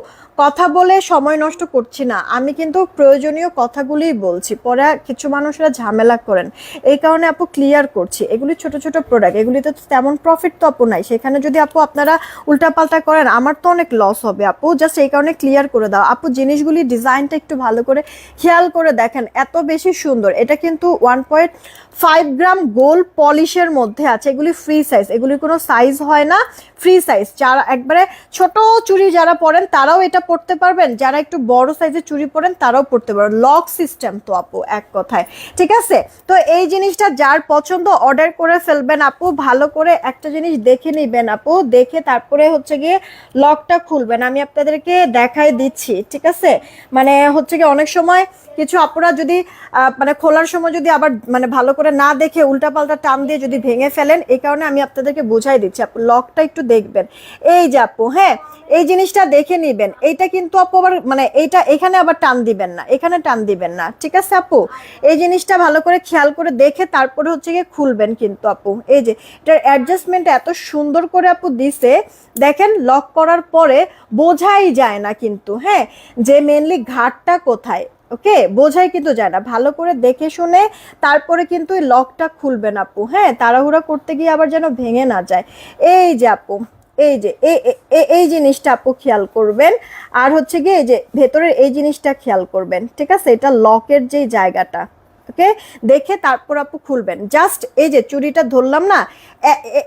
কথা বলে সময় নষ্ট করছি না, আমি কিন্তু প্রয়োজনীয় কথাগুলিই বলছি, পরে কিছু মানুষরা ঝামেলা করেন, এই কারণে আপু ক্লিয়ার করছি। এগুলি ছোট ছোট প্রোডাক্ট, এগুলিতে তো তেমন প্রফিট তো আপু নাই, সেখানে যদি আপু আপনারা উল্টাপাল্টা করেন আমার তো অনেক লস হবে আপু, জাস্ট এই কারণে ক্লিয়ার করে দাও। আপু জিনিসগুলি ডিজাইনটা একটু ভালো করে খেয়াল করে দেখেন, এত বেশি সুন্দর। এটা কিন্তু 1.5 গ্রাম গোল্ড পলিশের মধ্যে আছে, এগুলি ফ্রি সাইজ, এগুলি কোনো সাইজ হয় না, ফ্রি সাইজ। যারা একবারে ছোট চুড়ি যারা পরেন তারাও এটা পড়তে পারবেন, যারা একটু বড় সাইজের চুড়ি পরেন তারাও পড়তে পারবেন, লক সিস্টেম তো আপু এক কথায়, ঠিক আছে? তো এই জিনিসটা যার পছন্দ অর্ডার করে ফেলবেন আপু, ভালো করে একটা জিনিস দেখে নেবেন আপু, দেখে তারপরে হচ্ছে গিয়ে লকটা খুলবেন, আমি আপনাদেরকে দেখাই দিচ্ছি, ঠিক আছে? মানে হচ্ছে গিয়ে অনেক সময় কিছু আপুরা যদি মানে খোলার সময় যদি আবার মানে ভালো করে না দেখে উল্টাপাল্টা টান দিয়ে যদি ভেঙে ফেলেন, এই কারণে আমি আপনাদেরকে বোঝাই দিচ্ছি আপু, লকটা একটু দেখবেন। এই যে আপু হ্যাঁ এই জিনিসটা দেখে নিবেন, এইটা কিন্তু আপু আবার মানে এইটা এখানে আবার টান দিবেন না, এখানে টান দিবেন না, ঠিক আছে আপু? এই জিনিসটা ভালো করে খেয়াল করে দেখে তারপরে হচ্ছে গিয়ে খুলবেন কিন্তু আপু। এই যে এটার অ্যাডজাস্টমেন্ট এত সুন্দর করে আপু দিছে, দেখেন লক করার পরে বোঝাই যায় না কিন্তু, হ্যাঁ যে মেনলি ঘাটটা কোথায়, ওকে বোঝাই কিন্তু যায় না, ভালো করে দেখে শুনে তারপরে কিন্তু এই লকটা খুলবেন আপু। হ্যাঁ তাড়াহুড়া করতে গিয়ে আবার যেন ভেঙে না যায়। এই যে আপু এই যে এই জিনিসটা আপু খেয়াল করবেন, আর হচ্ছে গিয়ে এই যে ভেতরের এই জিনিসটা খেয়াল করবেন, ঠিক আছে? এটা লকের যে জায়গাটা, ওকে দেখে তারপর আপু খুলবেন। জাস্ট এই যে চুড়িটা ধরলাম না,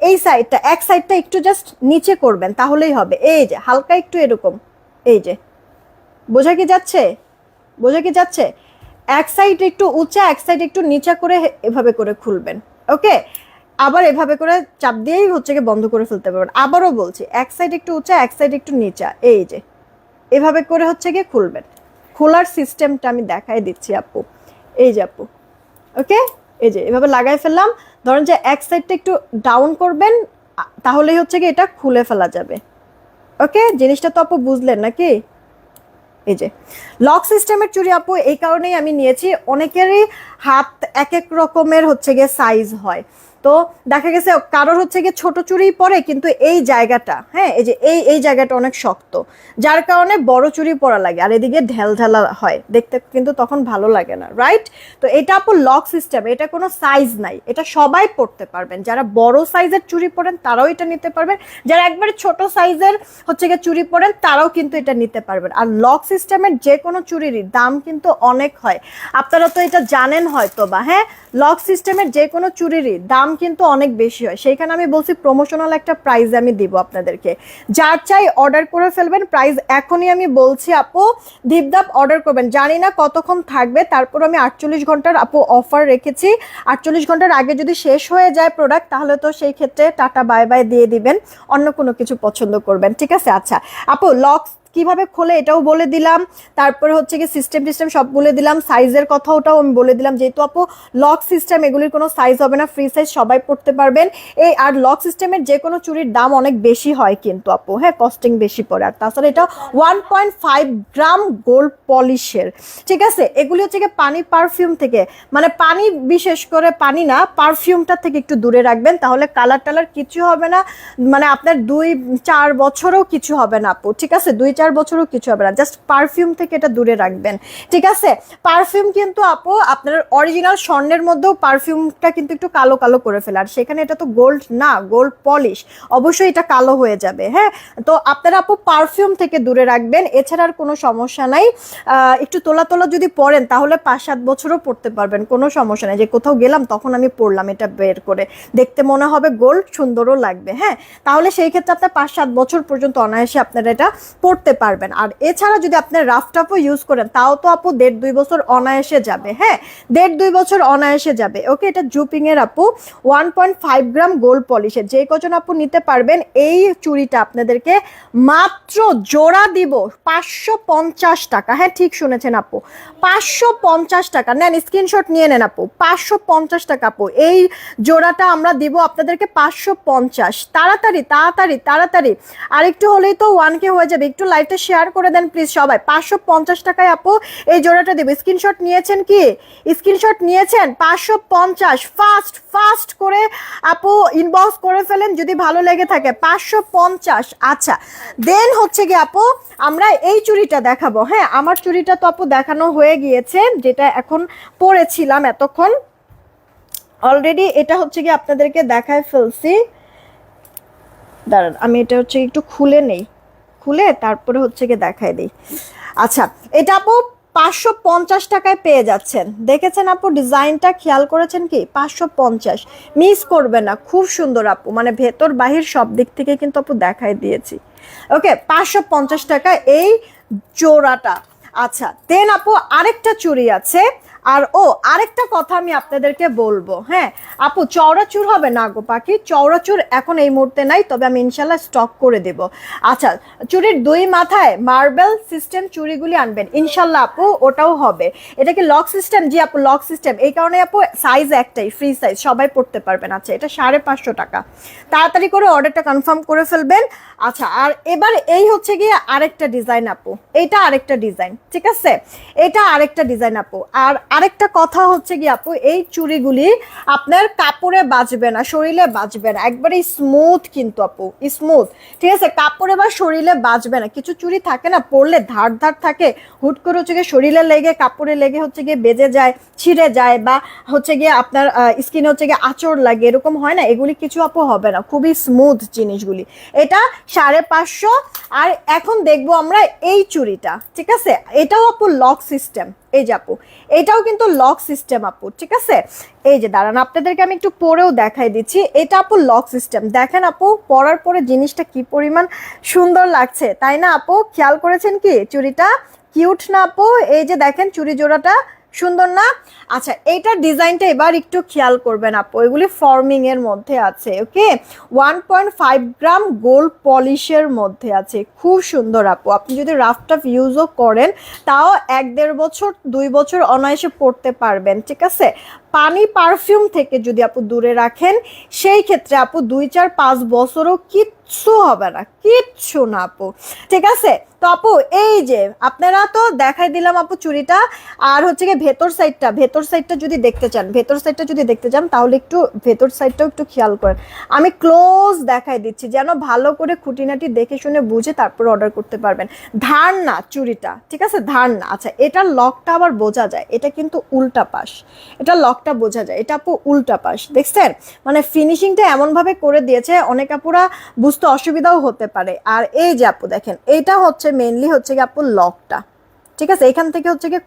এই সাইডটা এক সাইডটা একটু জাস্ট নিচে করবেন তাহলেই হবে, এই যে হালকা একটু এরকম, এই যে বোঝা কি যাচ্ছে, বোঝা কি যাচ্ছে? এক সাইড একটু উঁচা এক সাইড একটু নিচা করে এভাবে করে খুলবেন, ওকে? আবার এভাবে করে চাপ দিয়েই হচ্ছে গিয়ে বন্ধ করে ফেলতে পারবেন। আবারও বলছি এক সাইড একটু উঁচা এক সাইড একটু নিচা, এই যে এভাবে করে হচ্ছে গিয়ে খুলবেন। খোলার সিস্টেমটা আমি দেখাই দিচ্ছি আপু, এই যে আপু, ওকে এই যে এভাবে লাগাই ফেললাম, ধরেন যে এক সাইডটা একটু ডাউন করবেন তাহলেই হচ্ছে গিয়ে এটা খুলে ফেলা যাবে, ওকে? জিনিসটা তো আপু বুঝলেন নাকি? এই যে লক সিস্টেমের চুড়ি আপু এই কারণেই আমি নিয়েছি, অনেকেরই হাত এক এক রকমের হচ্ছে গিয়ে সাইজ হয়, তো দেখা গেছে কারোর হচ্ছে গিয়ে ছোট চুড়ি পরে কিন্তু এই জায়গাটা, হ্যাঁ এই যে এই জায়গাটা অনেক শক্ত, যার কারণে বড় চুড়ি পরা লাগে, আর এদিকে ঢেলঢালা হয় দেখতে কিন্তু তখন ভালো লাগে না, রাইট? তো এটা আপু লক সিস্টেম, এটা কোনো সাইজ নাই, এটা সবাই পরতে পারবেন, যারা বড় সাইজের চুড়ি পরেন তারাও এটা নিতে পারবেন, যারা একবারে ছোট সাইজের হচ্ছে গিয়ে চুড়ি পরেন তারাও কিন্তু এটা নিতে পারবেন। আর লক সিস্টেমের যে কোনো চুড়িরই দাম কিন্তু অনেক হয়, আপনারা তো এটা জানেন হয়তো বা, হ্যাঁ লক সিস্টেমের যে কোনো চুড়িরই দাম কিন্তু অনেক বেশি হয়, সেইখানে আমি বলছি প্রমোশনাল একটা প্রাইস আমি দিব আপনাদেরকে, যার চাই অর্ডার করে ফেলবেন, প্রাইস এখনই আমি বলছি আপু, ধিপধাপ অর্ডার করবেন, জানি না কতক্ষণ থাকবে, তারপর আমি 48 ঘন্টার আপু অফার রেখেছি, 48 ঘন্টার আগে যদি শেষ হয়ে যায় প্রোডাক্ট তাহলে তো সেই ক্ষেত্রে টাটা বাই বাই দিয়ে দিবেন, অন্য কোনো কিছু পছন্দ করবেন, ঠিক আছে? আচ্ছা আপু লক কিভাবে খোলে এটাও বলে দিলাম, তারপরে হচ্ছে কি সিস্টেম সব বলে দিলাম, সাইজের কথাটাও আমি বলে দিলাম, যেহেতু আপু লক সিস্টেম এগুলির কোনো সাইজ হবে না, ফ্রি সাইজ সবাই পড়তে পারবেন। এই আর লক সিস্টেমের যে কোনো চুড়ির দাম অনেক বেশি হয় কিন্তু আপু, হ্যাঁ কস্টিং বেশি পড়ে। আর তাছাড়া এটা 1.5 গ্রাম গোল্ড পলিশের, ঠিক আছে। এগুলি হচ্ছে কি পানি পারফিউম থেকে, মানে পানি বিশেষ করে পানি না, পারফিউমটা থেকে একটু দূরে রাখবেন, তাহলে কালার টালার কিছু হবে না, মানে আপনার 2-4 বছরও কিছু হবে না আপু, ঠিক আছে, 2-4 বছরও কিছু হবে না, জাস্ট পারফিউম থেকে এটা দূরে রাখবেন, ঠিক আছে। পারফিউম কিন্তু আপু আপনার অরিজিনাল স্বর্ণের মধ্যেও পারফিউমটা কিন্তু একটু কালো কালো করে ফেলে, আর সেখানে এটা তো গোল্ড না, গোল্ড পলিশ, অবশ্যই এটা কালো হয়ে যাবে, হ্যাঁ। তো আপনারা আপু পারফিউম থেকে দূরে রাখবেন, এছাড়া আর কোনো সমস্যা নাই। একটু তোলা তোলা যদি পরেন তাহলে 5-7 বছরও পড়তে পারবেন, কোনো সমস্যা নাই, যে কোথাও গেলাম তখন আমি পরলাম এটা বের করে, দেখতে মনে হবে গোল্ড, সুন্দরও লাগবে, হ্যাঁ। তাহলে সেই ক্ষেত্রে আপনার 5-7 বছর পর্যন্ত অনায়াসে আপনারা এটা পড়তে পারবেন। আর এছাড়া যদি আপনার রাফ টাফও ইউজ করেন তাও তো আপু 1.5-2 বছর অনায়াসে যাবে, হ্যাঁ 1.5-2 বছর অনায়াসে যাবে। ওকে, এটা জুপিং এর আপু 1.5 গ্রাম গোল্ড পলিশের, যে কজন আপু নিতে পারবেন এই চুড়িটা আপনাদেরকে মাত্র জোড়া দিব 550 টাকা, হ্যাঁ ঠিক শুনেছেন আপু, 550 টাকা। নেন স্ক্রিনশট নিয়ে নেন আপু, 550 টাকা আপু, এই জোড়াটা আমরা দিব আপনাদেরকে 550। তাড়াতাড়ি তাড়াতাড়ি তাড়াতাড়ি, আর একটু হলেই তো 1K হয়ে যাবে, একটু লাইভটা শেয়ার করে দেন প্লিজ সবাই। 550 টাকায় আপু এই জোড়াটা দেব। স্ক্রিনশট নিয়েছেন কি? স্ক্রিনশট নিয়েছেন? 550, ফাস্ট ফাস্ট করে আপু ইনবক্স করে ফেলেন যদি ভালো লেগে থাকে। 550। আচ্ছা, দেন হচ্ছে কি আপু আমরা এই চুড়িটা দেখাবো, হ্যাঁ আমার চুড়িটা তো আপু দেখানো হয়ে গিয়েছে, যেটা এখন পরেছিলাম এতক্ষণ অলরেডি, এটা হচ্ছে কি আপনাদেরকে দেখায় ফেলছি, দাঁড়ান আমি এটা হচ্ছে একটু খুলে নেই, খুলে তারপরে হচ্ছে কি দেখায় দিই। আচ্ছা, এটা আপু 550 টাকায় পেয়ে যাচ্ছেন, দেখেছেন আপু ডিজাইনটা, খেয়াল করেছেন কি? 550, মিস করবে না, খুব সুন্দর আপু, মানে ভেতর বাহির সব দিক থেকে কিন্তু আপু দেখায় দিয়েছি। ওকে, 550 টাকা এই জোড়াটা। আচ্ছা, দেন আপু আরেকটা চুড়ি আছে, আর আরেকটা কথা আমি আপনাদেরকে বলবো, হ্যাঁ আপু চওড়াচুর হবে না গো পাখি, চওড়াচুর এখন এই মুহূর্তে নাই, তবে আমি ইনশাল্লাহ স্টক করে দেব। আচ্ছা, চুড়ির 2 মাথায় মার্বেল সিস্টেম চুড়িগুলি আনবেন ইনশাল্লাহ আপু, ওটাও হবে। এটা কি লক সিস্টেম? জি আপু লক সিস্টেম, এই কারণে আপু সাইজ একটাই, ফ্রি সাইজ, সবাই পড়তে পারবেন। আচ্ছা, এটা 550 টাকা, তাড়াতাড়ি করে অর্ডারটা কনফার্ম করে ফেলবেন। আচ্ছা, আর এবার এই হচ্ছে গিয়ে আরেকটা ডিজাইন আপু, এইটা আরেকটা ডিজাইন, ঠিক আছে, এটা আরেকটা ডিজাইন আপু। আর আরেকটা কথা হচ্ছে কি আপু, এই চুড়িগুলি আপনার কাপড়ে বাজবে না, শরীরে বাজবে না, একবারে স্মুথ কিন্তু আপু, স্মুথ, ঠিক আছে, কাপড়ে বা শরীরে বাজবে না। কিছু চুড়ি থাকে না পরলে ধার ধার থাকে, হুট করে হচ্ছে গিয়ে শরীরে লেগে কাপড়ে লেগে হচ্ছে গিয়ে বেজে যায়, ছিঁড়ে যায়, বা হচ্ছে গিয়ে আপনার স্কিনে হচ্ছে গিয়ে আঁচড় লাগে, এরকম হয় না, এগুলি কিছু আপু হবে না, খুবই স্মুথ জিনিসগুলি। এটা 550। আর এখন দেখবো আমরা এই চুড়িটা, ঠিক আছে, এটাও আপু লক সিস্টেম, এই যে আপু এটাও কিন্তু লক সিস্টেম আপু, ঠিক আছে। এই যে দাঁড়ান আপনাদেরকে আমি একটু পরেও দেখাই দিচ্ছি, এটা আপু লক সিস্টেম, দেখেন আপু পরার পরে জিনিসটা কি পরিমাণ সুন্দর লাগছে, তাই না আপু? খেয়াল করেছেন কি চুড়িটা কিউট না আপু? এই যে দেখেন চুড়ি জোড়াটা সুন্দর না? আচ্ছা, এইটার ডিজাইনটা এবার একটু খেয়াল করবেন আপু, এগুলি ফর্মিং এর মধ্যে আছে, ওকে 1.5 গ্রাম গোল্ড পলিশের মধ্যে আছে, খুব সুন্দর আপু। আপনি যদি রাফ টাফ ইউজও করেন তাও 1-1.5 বছর 2 বছর অনায়াসে পড়তে পারবেন, ঠিক আছে। পানি পারফিউম থেকে যদি আপু দূরে রাখেন সেই ক্ষেত্রে আপু 2-4-5 বছরও কিচ্ছু হবে না, কিচ্ছু না আপু, ঠিক আছে। তো আপু এই যে আপনারা তো দেখাই দিলাম আপু চুড়িটা, আর হচ্ছে গিয়ে ভেতর সাইডটা যদি দেখতে চান, ভেতর সাইডটা যদি দেখতে চান তাহলে একটু ভেতর সাইডটাও একটু খেয়াল করেন, আমি ক্লোজ দেখাই দিচ্ছি যেন ভালো করে খুঁটিনাটি দেখে শুনে বুঝে তারপর অর্ডার করতে পারবেন। ধার না চুড়িটা, ঠিক আছে, ধার না। আচ্ছা, এটার লকটা আবার বোঝা যায়, এটা কিন্তু উল্টা পাশ, এটা লকটা বোঝা যায়, এটা আপু উল্টা পাশ, দেখছেন, মানে ফিনিশিংটা এমন ভাবে করে দিয়েছে অনেক আপুরা বুঝতে অসুবিধাও হতে পারে। আর এই যে আপু দেখেন, এটা হচ্ছে মেইনলি হচ্ছে কি আপু লকটা, ঠিক আছে, এখান থেকে হচ্ছে কি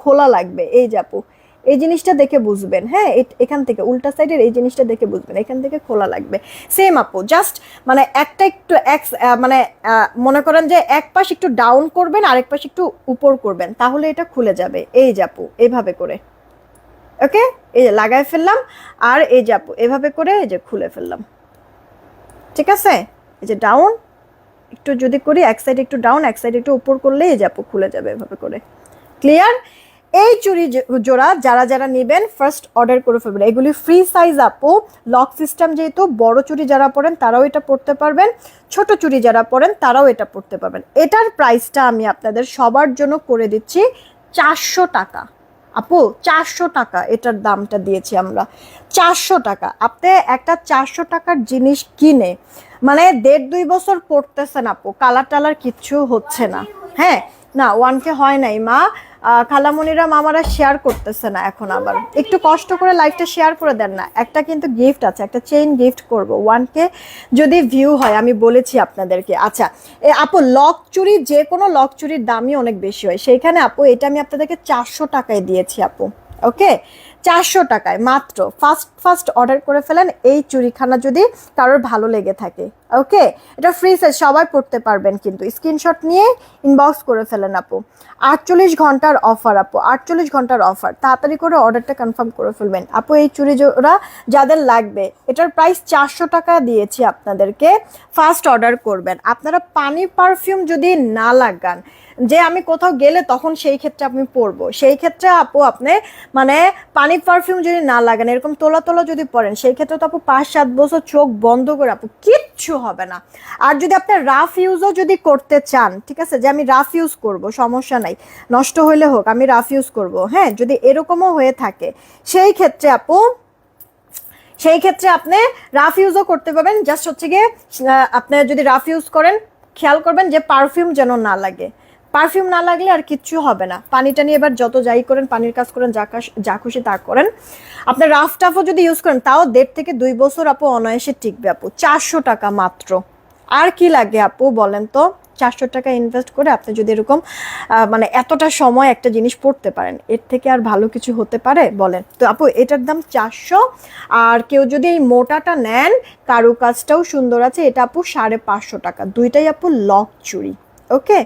খোলা লাগবে, এই যে আপু এই জিনিসটা দেখে বুঝবেন, হ্যাঁ এখান থেকে উল্টা সাইডের এই জিনিসটা দেখে বুঝবেন, এখান থেকে খোলা লাগবে, সেম আপু, জাস্ট মানে একটা একটু মানে মনে করেন যে এক পাশ একটু ডাউন করবেন আর এক পাশ একটু উপর করবেন, তাহলে এটা খুলে যাবে, এই যে আপু এইভাবে করে, ওকে এই যে লাগাই ফেললাম, আর এই যে আপু এভাবে করে এই যে খুলে ফেললাম, ঠিক আছে, এই যে ডাউন একটু যদি করি এক সাইড একটু ডাউন এক সাইড একটু উপর করলেই এই যে আপু খুলে যাবে এভাবে করে। ক্লিয়ার? এই চুড়ি জোড়া যারা যারা নেবেন ফার্স্ট অর্ডার করে ফেলবেন। এগুলি ফ্রি সাইজ আপু, লক সিস্টেম, যেহেতু বড় চুড়ি যারা পরেন তারাও এটা পরতে পারবেন, ছোট চুড়ি যারা পরেন তারাও এটা পরতে পারবেন। এটার প্রাইসটা আমি আপনাদের সবার জন্য করে দিচ্ছি 400 টাকা আপু, 400 টাকা এটার দামটা দিয়েছি আমরা, 400 টাকা। আপনি একটা 400 টাকার জিনিস কিনে মানে 1.5-2 বছর পরতেছেন আপু, কালার টালার কিচ্ছু হচ্ছে না। হ্যাঁ না 1K হয় নাই মা, খালামণিরা মামারা শেয়ার করতেছে না এখন, আবার একটু কষ্ট করে লাইভটা শেয়ার করে দেন না। একটা কিন্তু গিফট আছে, একটা চেইন গিফট করব 1K যদি ভিউ হয়, আমি বলেছি আপনাদেরকে। আচ্ছা আপু লক চুরি, যে কোনো লক চুরির দামই অনেক বেশি হয়, সেইখানে আপু এটা আমি আপনাদেরকে 400 টাকায় দিয়েছি আপু। ওকে 400 টাকায় মাত্র। ফার্স্ট অর্ডার করে ফেলেন এই চুড়িখানা যদি কারোর ভালো লেগে থাকে। ওকে এটা ফ্রি সাইজ, সবাই পড়তে পারবেন কিন্তু। স্ক্রিনশট নিয়ে ইনবক্স করে ফেলেন আপু। 48 ঘন্টার অফার আপু, 48 ঘন্টার অফার, তাড়াতাড়ি করে অর্ডারটা কনফার্ম করে ফেলবেন আপু। এই চুড়ি জোড়া যাদের লাগবে, এটার প্রাইস 400 টাকা দিয়েছি আপনাদেরকে, ফার্স্ট অর্ডার করবেন। আপনারা পানি পারফিউম যদি না লাগান, যে আমি কোথাও গেলে তখন সেই ক্ষেত্রে আপনি পরবো, সেই ক্ষেত্রে আপু আপনি মানে পানি পারফিউম যদি না লাগান, এরকম তোলা তোলা যদি পরেন, সেই ক্ষেত্রে তো আপু 5-7 বছর চোখ বন্ধ করে আপু কিচ্ছু হবে না। আর যদি আপনি রাফ ইউজও যদি করতে চান, ঠিক আছে, যে আমি রাফ ইউজ করব সমস্যা নাই, নষ্ট হইলে হোক আমি রাফ ইউজ করব, হ্যাঁ যদি এরকমও হয়ে থাকে সেই ক্ষেত্রে আপু, সেই ক্ষেত্রে আপনি রাফ ইউজও করতে পারবেন। জাস্ট হচ্ছে গিয়ে আপনি যদি রাফ ইউজ করেন খেয়াল করবেন যে পারফিউম যেন না লাগে, পারফিউম না লাগলে আর কিচ্ছু হবে না। পানিটা নিয়ে এবার যত যাই করেন, পানির কাজ করেন, যা খুশি তা করেন, আপনার রাফ টাফও যদি ইউজ করেন তাও 1.5 থেকে 2 বছর আপু অনায়াসে টিকবে আপু। 400 টাকা মাত্র, আর কি লাগে আপু বলেন তো? 400 টাকা ইনভেস্ট করে আপনি যদি এরকম মানে এতটা সময় একটা জিনিস পড়তে পারেন, এর থেকে আর ভালো কিছু হতে পারে বলেন? তো আপু এটার দাম 400। আর কেউ যদি এই মোটাটা নেন, কারুকাজটাও সুন্দর আছে, এটা আপু 550 টাকা। দুইটাই আপু লক চুড়ি। ওকে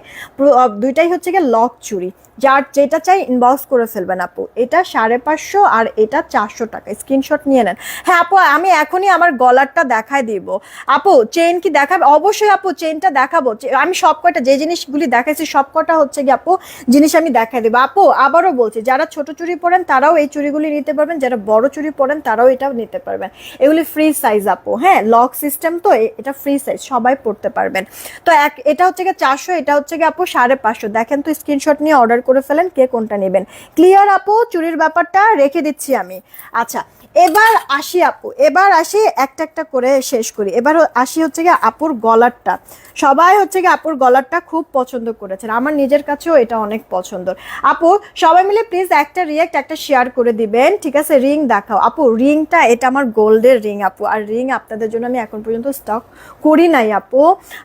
দুইটাই হচ্ছে গিয়ে লক চুড়ি, যার যেটা চাই ইনবক্স করে ফেলবেন আপু। এটা 550 আর এটা 400 টাকা, স্ক্রিনশট নিয়ে নেন। হ্যাঁ আপু আমি এখনই আমার গলারটা দেখাই দিব আপু। চেইন কি দেখাবে? অবশ্যই আপু চেইনটা দেখাবো। আমি সব কয়টা যে জিনিসগুলি দেখাইছি সব কটা হচ্ছে কি আপু জিনিস আমি দেখাই দেবো আপু। আবারও বলছি, যারা ছোট চুড়ি পরেন তারাও এই চুড়িগুলি নিতে পারবেন, যারা বড় চুড়ি পরেন তারাও এটাও নিতে পারবেন। এগুলি ফ্রি সাইজ আপু, হ্যাঁ লক সিস্টেম, তো এটা ফ্রি সাইজ, সবাই পড়তে পারবেন। তো এটা হচ্ছে গিয়ে 400, এটা হচ্ছে গিয়ে আপু 550। দেখেন তো স্ক্রিনশট নিয়ে অর্ডার করে ফেলেন কে কোনটা নেবেন। ক্লিয়ার আপু? চুরির ব্যাপারটা রেখে দিচ্ছি আমি। আচ্ছা এবার আসি আপু, এবার আসি একটা একটা করে শেষ করি। এবার আসি হচ্ছে গিয়ে আপুর গলারটা। সবাই হচ্ছে গিয়ে আপুর গলারটা খুব পছন্দ করেছেন, আমার নিজের কাছেও এটা অনেক পছন্দ। আপু সবাই মিলে প্লিজ একটা রিয়েক্ট একটা শেয়ার করে দিবেন, ঠিক আছে? রিং দেখাও আপু। রিংটা এটা আমার গোল্ডের রিং আপু, আর রিং আপনাদের জন্য আমি এখন পর্যন্ত স্টক করি নাই আপু।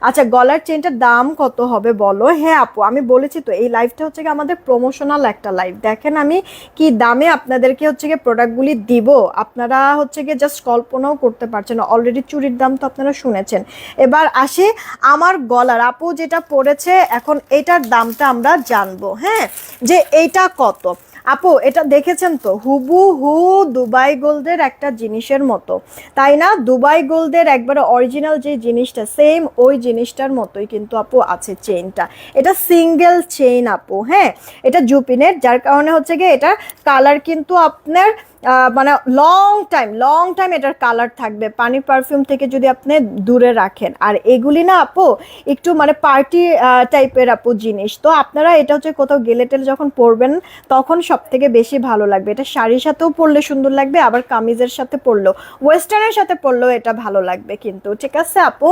আচ্ছা গলার চেনটার দাম কত হবে বলো? হ্যাঁ আপু আমি বলেছি তো, এই লাইভটা হচ্ছে গিয়ে আমাদের প্রমোশনাল একটা লাইভ। দেখেন আমি কি দামে আপনাদেরকে হচ্ছে গিয়ে প্রোডাক্টগুলি দিব, আপনারা হচ্ছে গিয়ে জাস্ট কল্পনাও করতে পারছেন। অলরেডি চুরির দাম তো আপনারা শুনেছেন। এবার আসি আমার গলার, আপু যেটা পড়েছে এখন এটার দামটা আমরা জানবো, হ্যাঁ যে এইটা কত। আপু এটা দেখেছেন তো হুবহু দুবাই গোল্ডের একটা জিনিসের মতো, তাই না? দুবাই গোল্ডের একবারে অরিজিনাল যে জিনিসটা সেম ওই জিনিসটার মতোই কিন্তু আপু আছে চেইনটা। এটা সিঙ্গেল চেইন আপু, হ্যাঁ এটা জুপিনের, যার কারণে হচ্ছে গিয়ে এটার কালার কিন্তু আপনার মানে লং টাইম এটার কালার থাকবে, পানি পারফিউম থেকে যদি আপনি দূরে রাখেন। আর এগুলি না আপু একটু মানে পার্টি টাইপের আপু জিনিস, তো আপনারা এটা হচ্ছে কোথাও গেলে টেলে যখন পরবেন তখন সব থেকে বেশি ভালো লাগবে। এটা শাড়ির সাথেও পরলে সুন্দর লাগবে, আবার কামিজের সাথে পরলেও, ওয়েস্টার্নের সাথে পরলেও এটা ভালো লাগবে কিন্তু, ঠিক আছে আপু?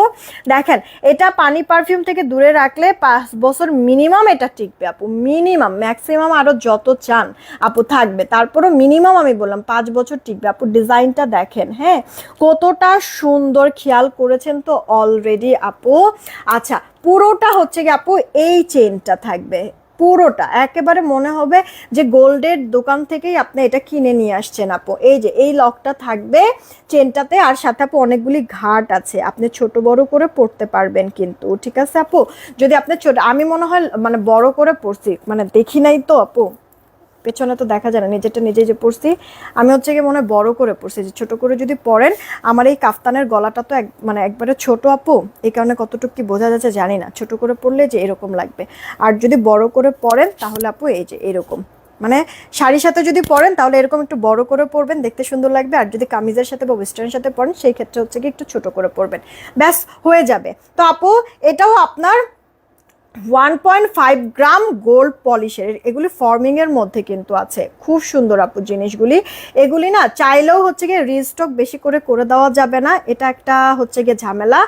দেখেন এটা পানি পারফিউম থেকে দূরে রাখলে 5 বছর মিনিমাম এটা টিকবে আপু, মিনিমাম, ম্যাক্সিমাম আরো যত চান আপু থাকবে, তারপরও মিনিমাম আমি বললাম 5 বছর টিকবে আপু। ডিজাইনটা দেখেন হ্যাঁ কতটা সুন্দর, খেয়াল করেছেন তো অলরেডি আপু? আচ্ছা পুরোটা হচ্ছে কি আপু এই চেনটা থাকবে, পুরোটা একেবারে মনে হবে যে গোল্ডের দোকান থেকেই আপনি এটা কিনে নিয়ে আসছেন আপু। এই যে এই লকটা থাকবে চেনটাতে, আর সাথে আপু অনেকগুলি ঘাট আছে, আপনি ছোট বড় করে পড়তে পারবেন কিন্তু, ঠিক আছে আপু? যদি আপনি ছোট, আমি মনে হয় মানে বড় করে পড়ছি, মানে দেখি নাই তো আপু, পেছনে তো দেখা যায় না, নিজেরটা নিজেই যে পরছি আমি হচ্ছে গিয়ে মনে হয় বড় করে পরছি, যে ছোট করে যদি পরেন আমার এই কাফতানের গলাটা তো মানে একবারে ছোট আপু, এই কারণে কতটুকু কি বোঝা যাচ্ছে জানি না, ছোট করে পরলে যে এরকম লাগবে, আর যদি বড় করে পরেন তাহলে আপু এই যে এরকম, মানে শাড়ির সাথে যদি পরেন তাহলে এরকম একটু বড় করে পরবেন, দেখতে সুন্দর লাগবে, আর যদি কামিজের সাথে বা ওয়েস্টার্নের সাথে পরেন সেই ক্ষেত্রে হচ্ছে কি একটু ছোট করে পরবেন, ব্যাস হয়ে যাবে। তো আপু এটাও আপনার 1.5 গ্রাম গোল্ড পলিশের, এগুলি ফর্মিং এর মধ্যে কিন্তু আছে, খুব সুন্দর আপু জিনিসগুলি, এগুলি না চাইলেও হচ্ছে গিয়ে রিস্টক বেশি করে দেওয়া যাবে না, এটা একটা হচ্ছে গিয়ে ঝামেলা,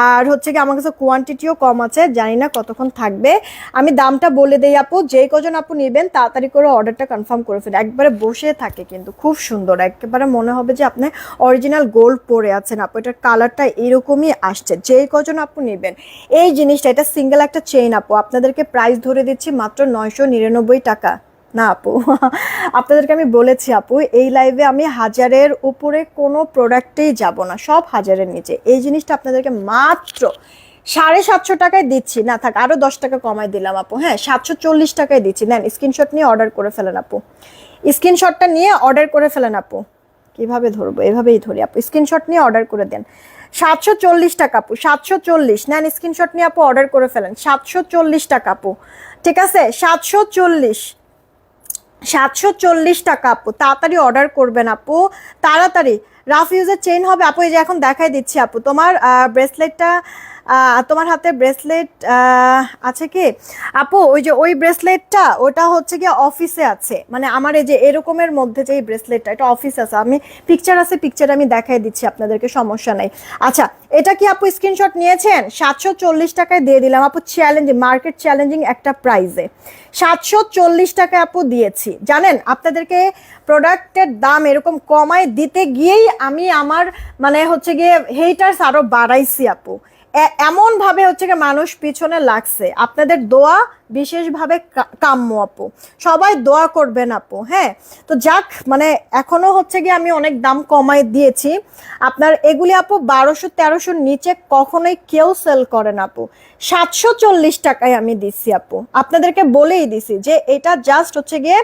আর হচ্ছে গিয়ে আমার কাছে কোয়ান্টিটিও কম আছে, জানি না কতক্ষণ থাকবে, আমি দামটা বলে দেই আপু, যেই কজন আপু নেবেন তাড়াতাড়ি করে অর্ডারটা কনফার্ম করে ফেলে, একবারে বসে থাকে কিন্তু খুব সুন্দর, একেবারে মনে হবে যে আপনি অরিজিনাল গোল্ড পরে আছেন আপু, এটার কালারটা এরকমই আসছে, যেই কজন আপু নেবেন এই জিনিসটা, এটা সিঙ্গেল একটা চেইন আপু, আপনাদেরকে প্রাইস ধরে দিচ্ছি মাত্র 999 টাকা, না আপু আপনাদেরকে আমি বলেছি আপু এই লাইভে আমি 1000-এর উপরে কোনো প্রোডাক্টেই যাব না, সব 1000-এর নিচে, এই জিনিসটা আপনাদেরকে মাত্র 750 টাকায় দিচ্ছি, না থাক আরো 10 টাকা কমাই দিলাম আপু, হ্যাঁ 740 টাকায় দিচ্ছি, নেন স্ক্রিনশট নিয়ে অর্ডার করে ফেলেন আপু, স্ক্রিনশটটা নিয়ে অর্ডার করে ফেলেন আপু, কিভাবে ধরবো, এভাবেই ধরি আপু, স্ক্রিনশট নিয়ে অর্ডার করে দেন, 740 টাকা আপু, 740, নেন স্ক্রিনশট নিয়ে আপু অর্ডার করে ফেলেন, 740 টাকা আপু, ঠিক আছে 740 টাকা আপু, তাড়াতাড়ি অর্ডার করবেন আপু, তাড়াতাড়ি, রাফ ইউজের চেইন হবে আপু, এই যে এখন দেখাই দিচ্ছি আপু, তোমার ব্রেসলেটটা, তোমার হাতে ব্রেসলেট আছে কি আপু, ওই যে ওই ব্রেসলেটটা ওটা হচ্ছে গিয়ে অফিসে আছে, মানে আমার এই যে এরকমের মধ্যে যে এই ব্রেসলেটটা এটা অফিসে আছে, আমি পিকচার আছে, পিকচার আমি দেখাই দিচ্ছি আপনাদেরকে, সমস্যা নাই। আচ্ছা এটা কি আপু স্ক্রিনশট নিয়েছেন, 740 টাকায় দিয়ে দিলাম আপু, চ্যালেঞ্জিং, মার্কেট চ্যালেঞ্জিং একটা প্রাইসে 740 টাকায় আপু দিয়েছি, জানেন আপনাদেরকে প্রোডাক্টের দাম এরকম কমায় দিতে গিয়েই আমি আমার মানে হচ্ছে গিয়ে হেটার্স আরো বাড়াইছি আপু, এমন ভাবে হচ্ছে গিয়ে মানুষ পিছনে লাগছে, আপনাদের দোয়া বিশেষভাবে কাম্য আপু, সবাই দোয়া করবেন আপু, হ্যাঁ তো যাক, মানে এখনো হচ্ছে গিয়ে আমি অনেক দাম কমাই দিয়েছি, আপনার এগুলি আপু 1200-1300 নিচে কখনোই কেউ সেল করেন আপু, 740 টাকায় আমি দিচ্ছি আপু, আপনাদেরকে বলেই দিছি যে এটা জাস্ট হচ্ছে গিয়ে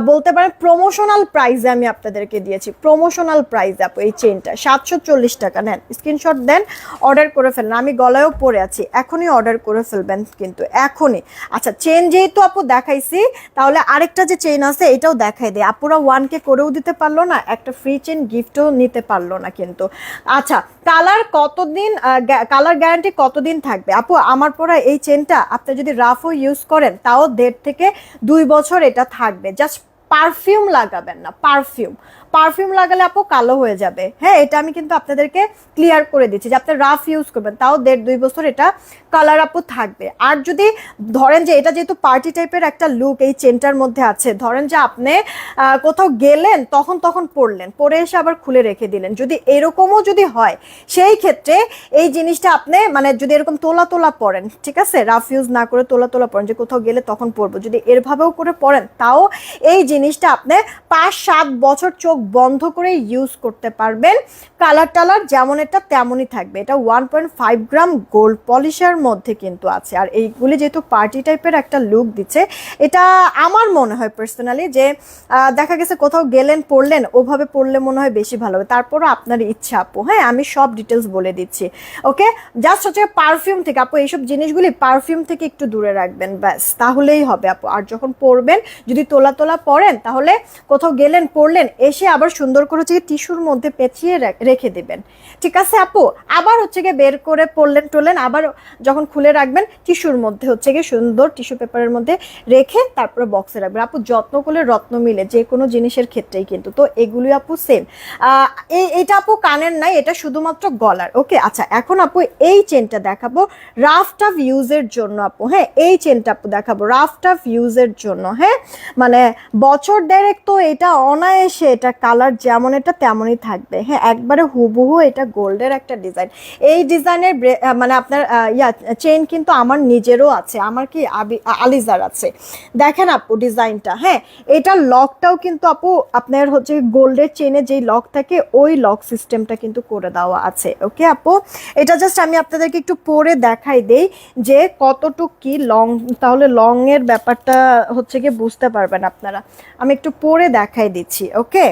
বলতে পারেন প্রমোশনাল প্রাইসে আমি আপনাদেরকে দিয়েছি, প্রমোশনাল প্রাইস আপু, এই চেইনটা 740 টাকা, নেন স্ক্রিনশট দেন অর্ডার করে ফেলেন, আমি গলায়ও পরে আছি, এখনই অর্ডার করে ফেলবেন কিন্তু এখনই। আচ্ছা চেইন যেহেতু আপু দেখাইছি তাহলে আরেকটা যে চেইন আছে এটাও দেখাই দেয়, আপুরা 1K করেও দিতে পারলো না, একটা ফ্রি চেইন গিফটও নিতে পারলো না কিন্তু। আচ্ছা কালার কতদিন, কালার গ্যারান্টি কতদিন থাকবে আপু, আমার পরা এই চেইনটা আপনি যদি রাফও ইউজ করেন তাও 1.5 থেকে 2 বছর এটা থাকবে, জাস্ট পারফিউম লাগাবেন না, পারফিউম লাগালে আপু কালো হয়ে যাবে, হ্যাঁ এটা আমি কিন্তু আপনাদেরকে ক্লিয়ার করে দিচ্ছি, যে আপনি রাফ ইউজ করবেন তাও 1.5-2 বছর এটা কালার আপু থাকবে। আর যদি ধরেন যে এটা যেহেতু পার্টি টাইপের একটা লুক এই চেনটার মধ্যে আছে, ধরেন যে আপনি কোথাও গেলেন তখন পরলেন, পরে এসে আবার খুলে রেখে দিলেন, যদি এরকমও যদি হয় সেই ক্ষেত্রে এই জিনিসটা আপনি মানে যদি এরকম তোলা পরেন, ঠিক আছে রাফ ইউজ না করে তোলা পরেন, যে কোথাও গেলে তখন পরবো, যদি এরভাবেও করে পরেন তাও এই জিনিসটা আপনি 5-7 বছর চোখ বন্ধ করে ইউজ করতে পারবেন, কালার টালার যেমন এটা তেমনই থাকবে, এটা 1.5 গ্রাম গোল্ড পলিশের মধ্যে কিন্তু আছে, আর এইগুলি যেহেতু পার্টি টাইপের একটা লুক দিচ্ছে, এটা আমার মনে হয় পার্সোনালি যে দেখা গেছে কোথাও গেলেন পরলেন, ওভাবে পরলে মনে হয় বেশি ভালো হবে, তারপরও আপনার ইচ্ছা আপু, হ্যাঁ আমি সব ডিটেলস বলে দিচ্ছি, ওকে জাস্ট হচ্ছে পারফিউম থেকে আপু, এইসব জিনিসগুলি পারফিউম থেকে একটু দূরে রাখবেন, ব্যাস তাহলেই হবে আপু, আর যখন পরবেন যদি তোলা পরেন তাহলে কোথাও গেলেন পরলেন এসে আবার সুন্দর করে হচ্ছে টিস্যুর মধ্যে পেঁচিয়ে রেখে দিবেন, ঠিক আছে আপু, আবার হচ্ছে গিয়ে বের করে পরলেন আবার যখন খুলে রাখবেন টিস্যুর মধ্যে হচ্ছে গিয়ে সুন্দর টিস্যু পেপারের মধ্যে রেখে তারপরে বক্সে রাখবেন আপু, যত্ন করলে রত্ন মিলে যে কোনো জিনিসের ক্ষেত্রেই কিন্তু, তো এগুলি আপু সেম, এটা আপু কানের নাই, এটা শুধুমাত্র গলার, ওকে। আচ্ছা এখন আপু এই চেনটা দেখাবো রাফ টাফ ইউজের জন্য আপু, হ্যাঁ এই চেনটা আপু দেখাবো রাফ টাফ ইউজের জন্য, হ্যাঁ মানে বছর দেড়েক তো এটা অনায়াসে এটা কালার যেমন এটা তেমনই থাকবে। হ্যাঁ, একবারে হুবহু এটা গোল্ডের একটা ডিজাইন। এই ডিজাইনের মানে আপনার চেইন কিন্তু আমার নিজেরও আছে, আমার কি আলিজার আছে। দেখেন আপু ডিজাইনটা, হ্যাঁ এটা লকটাও কিন্তু আপু আপনার হচ্ছে গোল্ডের চেইনে যেই লক থাকে ওই লক সিস্টেমটা কিন্তু করে দেওয়া আছে। ওকে আপু, এটা জাস্ট আমি আপনাদেরকে একটু পরে দেখাই দেই যে কতটুক কি লং, তাহলে লং এর ব্যাপারটা হচ্ছে গিয়ে বুঝতে পারবেন আপনারা। আমি একটু পরে দেখাই দিচ্ছি। ওকে,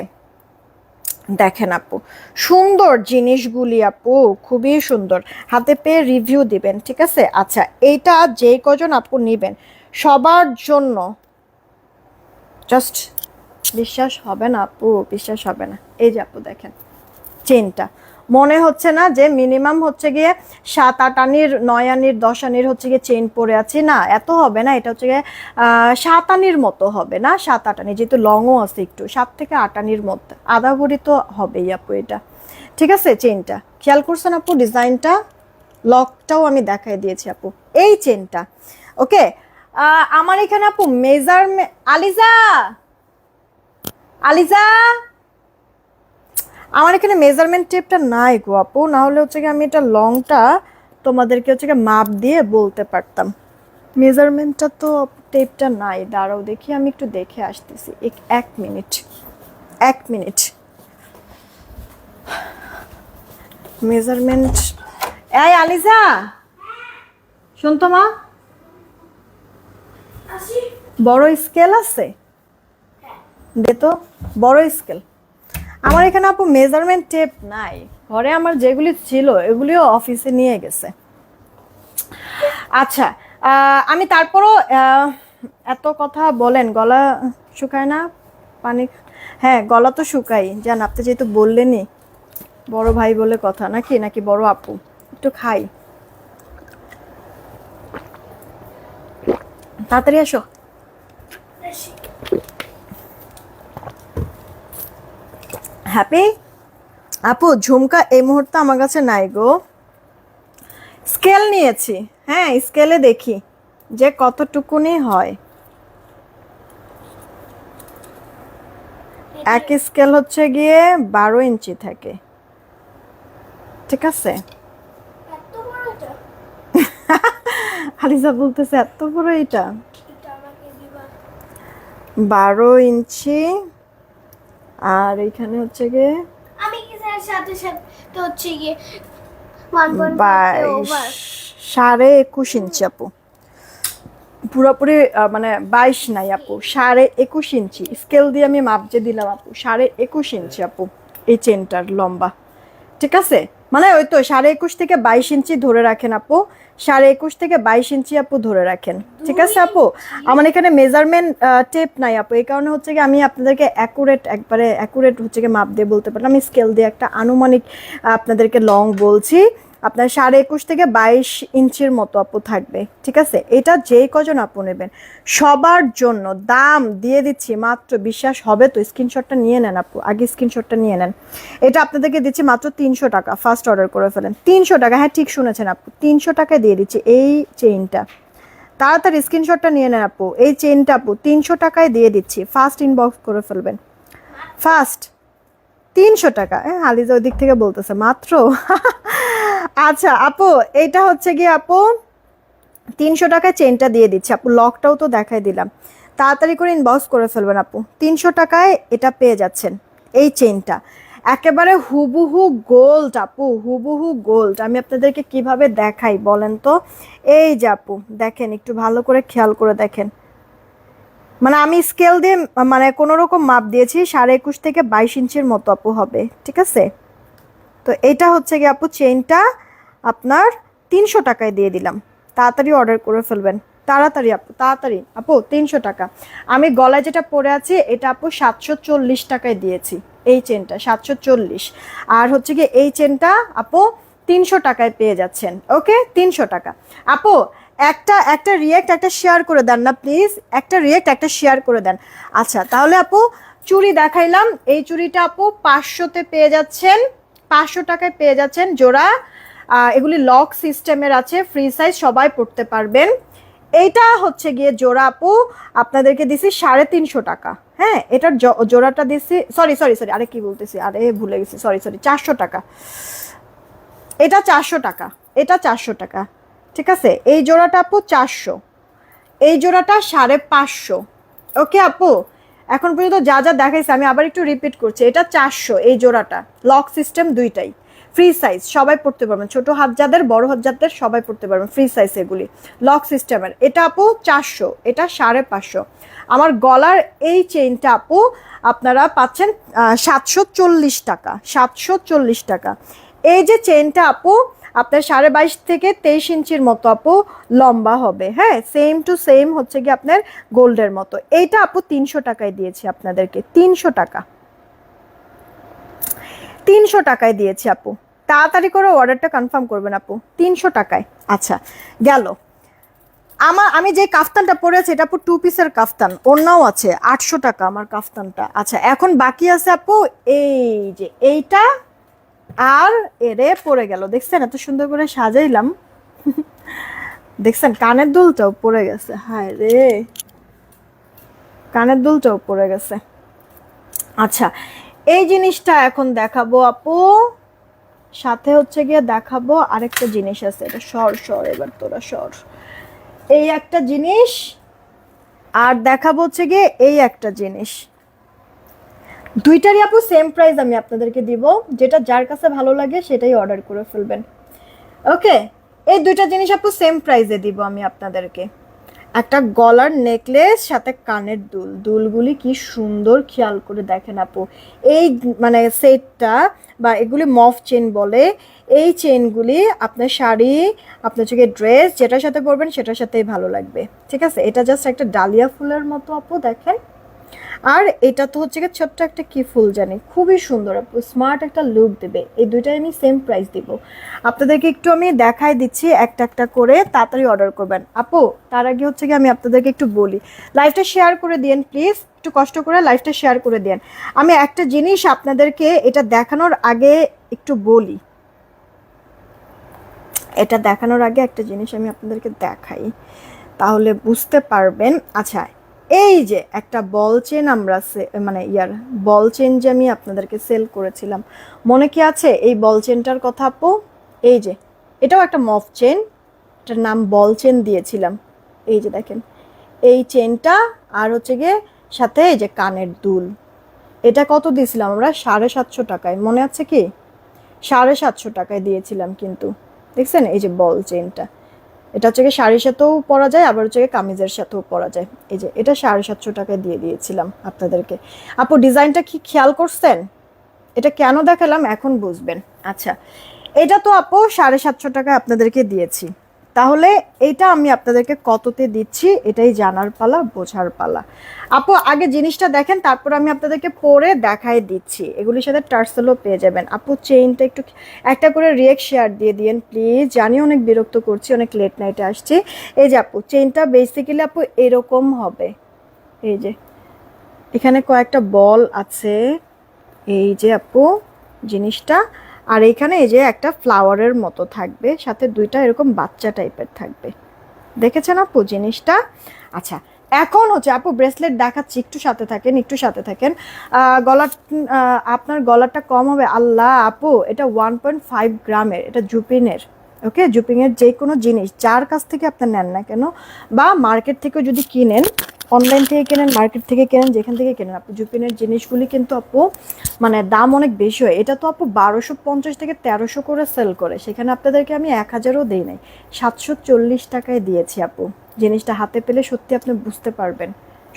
দেখেন আপু সুন্দর জিনিসগুলি আপু, খুবই সুন্দর, হাতে পেয়ে রিভিউ দিবেন, ঠিক আছে। আচ্ছা, এইটা যে কজন আপু নেবেন সবার জন্য জাস্ট বিশ্বাস হবে না আপু, বিশ্বাস হবে না। এই যে আপু দেখেন চেনটা, মনে হচ্ছে না যে মিনিমাম হচ্ছে গিয়ে 7-8 আনির 9 আনির 10 আনির হচ্ছে গিয়ে চেন পরে আছি, না এত হবে না। এটা হচ্ছে গিয়ে 7 আনির মতো হবে না, 7-8 আনি, যেহেতু লংও আছে একটু, 7 থেকে 8 আনির মধ্যে, আধা ভরি তো হবেই আপু এটা, ঠিক আছে। চেনটা খেয়াল করছেন আপু, ডিজাইনটা, লকটাও আমি দেখাই দিয়েছি আপু, এই চেনটা। ওকে, আমার এখানে আপু মেজারমেন্ট, আলিজা আলিজা আমার এখানে মেজারমেন্ট টেপটা নাই গো আপু, না হলে হচ্ছে কি আমি এটা লংটা তোমাদেরকে হচ্ছে কি মাপ দিয়ে বলতে পারতাম। মেজারমেন্টটা তো টেপটা নাই, দাঁড়াও দেখি আমি একটু দেখে আসতেছি, এক মিনিট, এক মিনিট। মেজারমেন্ট, এই আলিজা শোন তো মা, বড় স্কেল আছে দে তো, বড় স্কেল। আমার এখানে আপু মেজারমেন্ট টেপ নাই ঘরে, আমার যেগুলি ছিল এগুলিও অফিসে নিয়ে গেছে। আচ্ছা, আমি তারপরও এত কথা বলেন, গলা শুকায় না পানি? হ্যাঁ গলা তো শুকাই, জান আপনি যেহেতু বললেনই বড় ভাই বলে কথা, নাকি নাকি বড় আপু, একটু খাই, তাড়াতাড়ি আসো। হ্যাপি আপু, ঝুমকা এই মুহূর্তে আমার কাছে নাই গো, স্কেল নিয়েছি, হ্যাঁ স্কেলে দেখি যে কতটুকুনি হয়। এক স্কেল হচ্ছে গিয়ে 12 ইঞ্চি থাকে, ঠিক আছে। আলিজা বলতেছে এত বড় এটা, 12 ইঞ্চি, আর এখানে হচ্ছে গিয়ে আমি কি সাথে সাথে তো হচ্ছে গিয়ে 22.5 ইঞ্চি আপু, পুরোপুরি মানে 22 নাই আপু, 21.5 ইঞ্চি স্কেল দিয়ে আমি মাপ যে দিলাম আপু, 21.5 ইঞ্চি আপু এই চেনটার লম্বা, ঠিক আছে। মানে ওই তো 21.5 থেকে 22 ইঞ্চি ধরে রাখেন আপু, 21.5 থেকে 22 ইঞ্চি আপু ধরে রাখেন, ঠিক আছে আপু। আমার এখানে মেজারমেন্ট টেপ নাই আপু, এই কারণে হচ্ছে কি আমি আপনাদেরকে অ্যাকুরেট, একবারে অ্যাকুরেট হচ্ছে কি মাপ দিয়ে বলতে পারলাম, আমি স্কেল দিয়ে একটা আনুমানিক আপনাদেরকে লং বলছি। আপনার 21.5 থেকে 22 ইঞ্চির মতো আপু থাকবে, ঠিক আছে। এটা যেই কজন আপু নেবেন সবার জন্য দাম দিয়ে দিচ্ছি মাত্র, বিশ্বাস হবে তো, স্ক্রিনশটটা নিয়ে নেন আপু, আগে স্ক্রিনশটটা নিয়ে নেন। এটা আপনাদেরকে দিচ্ছি মাত্র 300 টাকা, ফার্স্ট অর্ডার করে ফেলেন 300 টাকা, হ্যাঁ ঠিক শুনেছেন আপু, 300 টাকায় দিয়ে দিচ্ছি এই চেইনটা। তাড়াতাড়ি স্ক্রিনশটটা নিয়ে নেন আপু, এই চেইনটা আপু 300 টাকায় দিয়ে দিচ্ছি, ফার্স্ট ইনবক্স করে ফেলবেন, ফার্স্ট 300 টাকা। হ্যাঁ আলিজা ওই দিক থেকে বলতেছে মাত্র। আচ্ছা আপু, এইটা হচ্ছে গিয়ে আপু 300 টাকায় চেনটা দিয়ে দিচ্ছি আপু, লকটাও তো দেখাই দিলাম, তাড়াতাড়ি করে ইনবক্স করে ফেলবেন আপু, 300 টাকায় এটা পেয়ে যাচ্ছেন এই চেনটা, একেবারে হুবহু গোল্ড আপু, হুবহু গোল্ড। আমি আপনাদেরকে কিভাবে দেখাই বলেন তো, এই যে আপু দেখেন, একটু ভালো করে খেয়াল করে দেখেন, মানে আমি স্কেল দিয়ে মানে কোনো রকম মাপ দিয়েছি, 21.5 থেকে 22 ইঞ্চির মতো আপু হবে, ঠিক আছে। তো এটা হচ্ছে গিয়ে আপু চেইনটা আপনার 300 টাকায় দিয়ে দিলাম, তাড়াতাড়ি অর্ডার করে ফেলবেন, তাড়াতাড়ি আপু, তাড়াতাড়ি আপু 300 টাকা। আমি গলায় যেটা পরে আছি এটা আপু 740 টাকায় দিয়েছি, এই চেনটা 740, আর হচ্ছে গিয়ে এই চেনটা আপু 300 টাকায় পেয়ে যাচ্ছেন। ওকে 300 টাকা আপু, একটা রিয়েক্ট একটা শেয়ার করে দেন না প্লিজ, একটা রিয়েক্ট একটা শেয়ার করে দেন। আচ্ছা তাহলে আপু চুড়ি দেখাইলাম, এই চুড়িটা আপু 500-তে পেয়ে যাচ্ছেন, 500 টাকায় পেয়ে যাচ্ছেন জোড়া। এগুলি লক সিস্টেমের আছে, ফ্রি সাইজ, সবাই পড়তে পারবেন। এইটা হচ্ছে গিয়ে জোড়া আপু আপনাদেরকে দিছি 350 টাকা, হ্যাঁ, এটার জোড়াটা দিচ্ছি, সরি সরি সরি, আরে কি বলতেছি, আরে ভুলে গেছি, সরি সরি, 400 টাকা। এটা 400 টাকা, এটা 400 টাকা, ঠিক আছে। এই জোড়াটা আপু 400, এই জোড়াটা 550। ওকে আপু, এখন পর্যন্ত যা যা দেখাইছে আমি আবার একটু রিপিট করছি। এটা 400, এই জোড়াটা লক সিস্টেম দুইটাই, ফ্রি সাইজ, সবাই পড়তে পারবেন, ছোট হাত যাদের বড় হাত যাদের সবাই পড়তে পারবেন, ফ্রি সাইজ এগুলি লক সিস্টেমের। এটা আপু 400, এটা 550। আমার গলার এই চেইনটা আপু আপনারা পাচ্ছেন 740 টাকা, 740 টাকা। এই যে চেইনটা আপু আপনার 22.5 থেকে 23 ইঞ্চির মতো আপু লম্বা হবে, হ্যাঁ, সেম টু সেম হচ্ছে কি আপনার গোল্ডের মতো। এইটা আপু 300 টাকায় দিয়েছি আপনাদেরকে, 300 টাকা, 300 টাকায় দিয়েছি আপু। তাড়াতাড়ি করে অর্ডারটা কনফার্ম করবেন আপু, 300 টাকায়। আচ্ছা গেল। আমি যে কাফতানটা পরেছি এটা আপু 2 পিসের কাফতান, ওড়নাও আছে, 800 টাকা আমার কাফতানটা। আচ্ছা এখন বাকি আছে আপু এই যে এইটা আর এরে পড়ে গেল, দেখছেন এত সুন্দর করে সাজাইলাম, দেখছেন কানের দুলটাও পড়ে গেছে, হায় রে কানের দুলটাও পড়ে গেছে। আচ্ছা এই জিনিসটা এখন দেখাবো আপু, সাথে হচ্ছে গিয়ে দেখাবো আরেকটা জিনিস আছে, এটা সর সর, এবার তোরা সর, এই একটা জিনিস, আর দেখাবো হচ্ছে গিয়ে এই একটা জিনিস। দুইটারই আপু সেম প্রাইস আমি আপনাদেরকে দিব, যেটা যার কাছে ভালো লাগে সেটাই অর্ডার করে ফেলবেন। ওকে, এই দুইটা জিনিস আপু সেম প্রাইসে দিব আমি আপনাদেরকে। একটা গলার নেকলেস, সাথে কানের দুল, দুলগুলি কি সুন্দর, খেয়াল করে দেখেন আপু। এই মানে সেটটা বা এগুলি মফ চেন বলে, এই চেনগুলি আপনার শাড়ি, আপনার হচ্ছে ড্রেস যেটার সাথে পরবেন সেটার সাথেই ভালো লাগবে, ঠিক আছে। এটা জাস্ট একটা ডালিয়া ফুলের মতো আপু দেখেন, আর এটা তো হচ্ছে গিয়ে ছোট্ট একটা কি ফুল জানি, খুবই সুন্দর আপু, স্মার্ট একটা লুক দেবে। এই দুইটাই আমি সেম প্রাইস দিব আপনাদেরকে। একটু আমি দেখাই দিচ্ছি একটা একটা করে, তাড়াতাড়ি অর্ডার করবেন আপু। তার আগে হচ্ছে গিয়ে আমি আপনাদেরকে একটু বলি, লাইভটা শেয়ার করে দিন প্লিজ, একটু কষ্ট করে লাইভটা শেয়ার করে দিন। আমি একটা জিনিস আপনাদেরকে এটা দেখানোর আগে একটু বলি, এটা দেখানোর আগে একটা জিনিস আমি আপনাদেরকে দেখাই, তাহলে বুঝতে পারবেন। আচ্ছা এই যে একটা বল চেন আমরা মানে বল চেন যে আমি আপনাদেরকে সেল করেছিলাম, মনে কি আছে এই বল চেনটার কথা আপু? এই যে এটাও একটা মফ চেন, এটার নাম বল চেন দিয়েছিলাম। এই যে দেখেন এই চেনটা, আর হচ্ছে গিয়ে সাথে এই যে কানের দুল, এটা কত দিয়েছিলাম আমরা? 750 টাকায়, মনে আছে কি? 750 টাকায় দিয়েছিলাম কিন্তু, দেখছেন এই যে বল চেনটা, এটা হচ্ছে শাড়ির সাথেও পরা যায়, আবার হচ্ছে কামিজের সাথেও পরা যায়। এই যে এটা 750 টাকায় দিয়ে দিয়েছিলাম আপনাদেরকে আপু। ডিজাইনটা কি খেয়াল করছেন? এটা কেন দেখালাম এখন বুঝবেন। আচ্ছা এটা তো আপু 750 টাকায় আপনাদেরকে দিয়েছি, তাহলে এটা আমি আপনাদেরকে কততে দিচ্ছি এটাই জানার পালা, বোঝার পালা। আপু আগে জিনিসটা দেখেন, তারপর আমি আপনাদেরকে পরে দেখাই দিচ্ছি। এগুলির সাথে টার্সেলও পেয়ে যাবেন আপু। চেইনটা একটু একটা করে রিয়েক্ট শেয়ার দিয়ে দিয়েন প্লিজ, জানি অনেক বিরক্ত করছি, অনেক লেট নাইটে আসছি। এই যে আপু চেইনটা বেসিক্যালি আপু এরকম হবে, এই যে এখানে কয়েকটা বল আছে, এই যে আপু জিনিসটা, আর এইখানে এই যে একটা ফ্লাওয়ারের মতো থাকবে, সাথে দুইটা এরকম বাচ্চা টাইপের থাকবে, দেখেছেন আপু জিনিসটা? আচ্ছা এখন হচ্ছে আপু ব্রেসলেট দেখাচ্ছি, একটু সাথে থাকেন, একটু সাথে থাকেন। গলা আপনার গলাটা কম হবে আল্লাহ আপু, এটা 1.5 গ্রামের, এটা জুপিনের। ওকে, জুপিংয়ের যে কোনো জিনিস যার কাছ থেকে আপনার নেন না কেন, বা মার্কেট থেকেও যদি কিনেন, অনলাইন থেকে কেনেন, মার্কেট থেকে কেনেন, যেখান থেকে কেনেন আপু, জুপিনের জিনিসগুলি কিন্তু আপু মানে দাম অনেক বেশি হয়। এটা তো আপু 1250 থেকে 1300 করে সেল করে, সেখানে আপনাদেরকে আমি 1000ও দিই নাই, 740 টাকায় দিয়েছি আপু। জিনিসটা হাতে পেলে সত্যি আপনি বুঝতে পারবেন,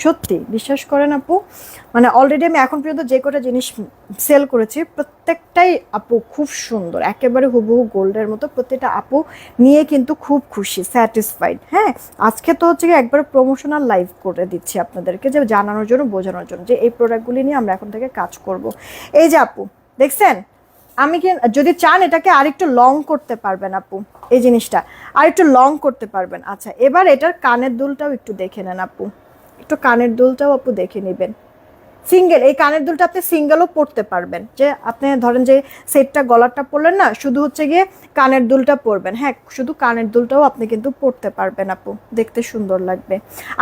সত্যি বিশ্বাস করেন আপু। মানে অলরেডি আমি এখন পর্যন্ত যে কটা জিনিস সেল করেছি প্রত্যেকটাই আপু খুব সুন্দর, একেবারে হুবহু গোল্ডের মতো। প্রত্যেকটা আপু নিয়ে কিন্তু খুব খুশি, স্যাটিসফাইড। হ্যাঁ আজকে তো হচ্ছে একবার প্রমোশনাল লাইভ করে দিচ্ছি আপনাদেরকে, যে জানানোর জন্য, বোঝানোর জন্য যে এই প্রোডাক্টগুলি নিয়ে আমরা এখন থেকে কাজ করব। এই যে আপু দেখছেন, আমি কি যদি চান এটাকে আরেকটু লং করতে পারবেন আপু, এই জিনিসটা আরেকটু লং করতে পারবেন। আচ্ছা এবার এটার কানের দুলটাও একটু দেখে নেন আপু, একটু কানের দুলটাও আপু দেখে নেবেন, সিঙ্গেল এই কানের দুলটা আপনি সিঙ্গেলও পরতে পারবেন, যে আপনি ধরেন যে সেটটা গলারটা পরলেন না, শুধু হচ্ছে গিয়ে কানের দুলটা পরবেন। হ্যাঁ, শুধু কানের দুলটাও আপনি কিন্তু পরতে পারবেন আপু, দেখতে সুন্দর লাগবে।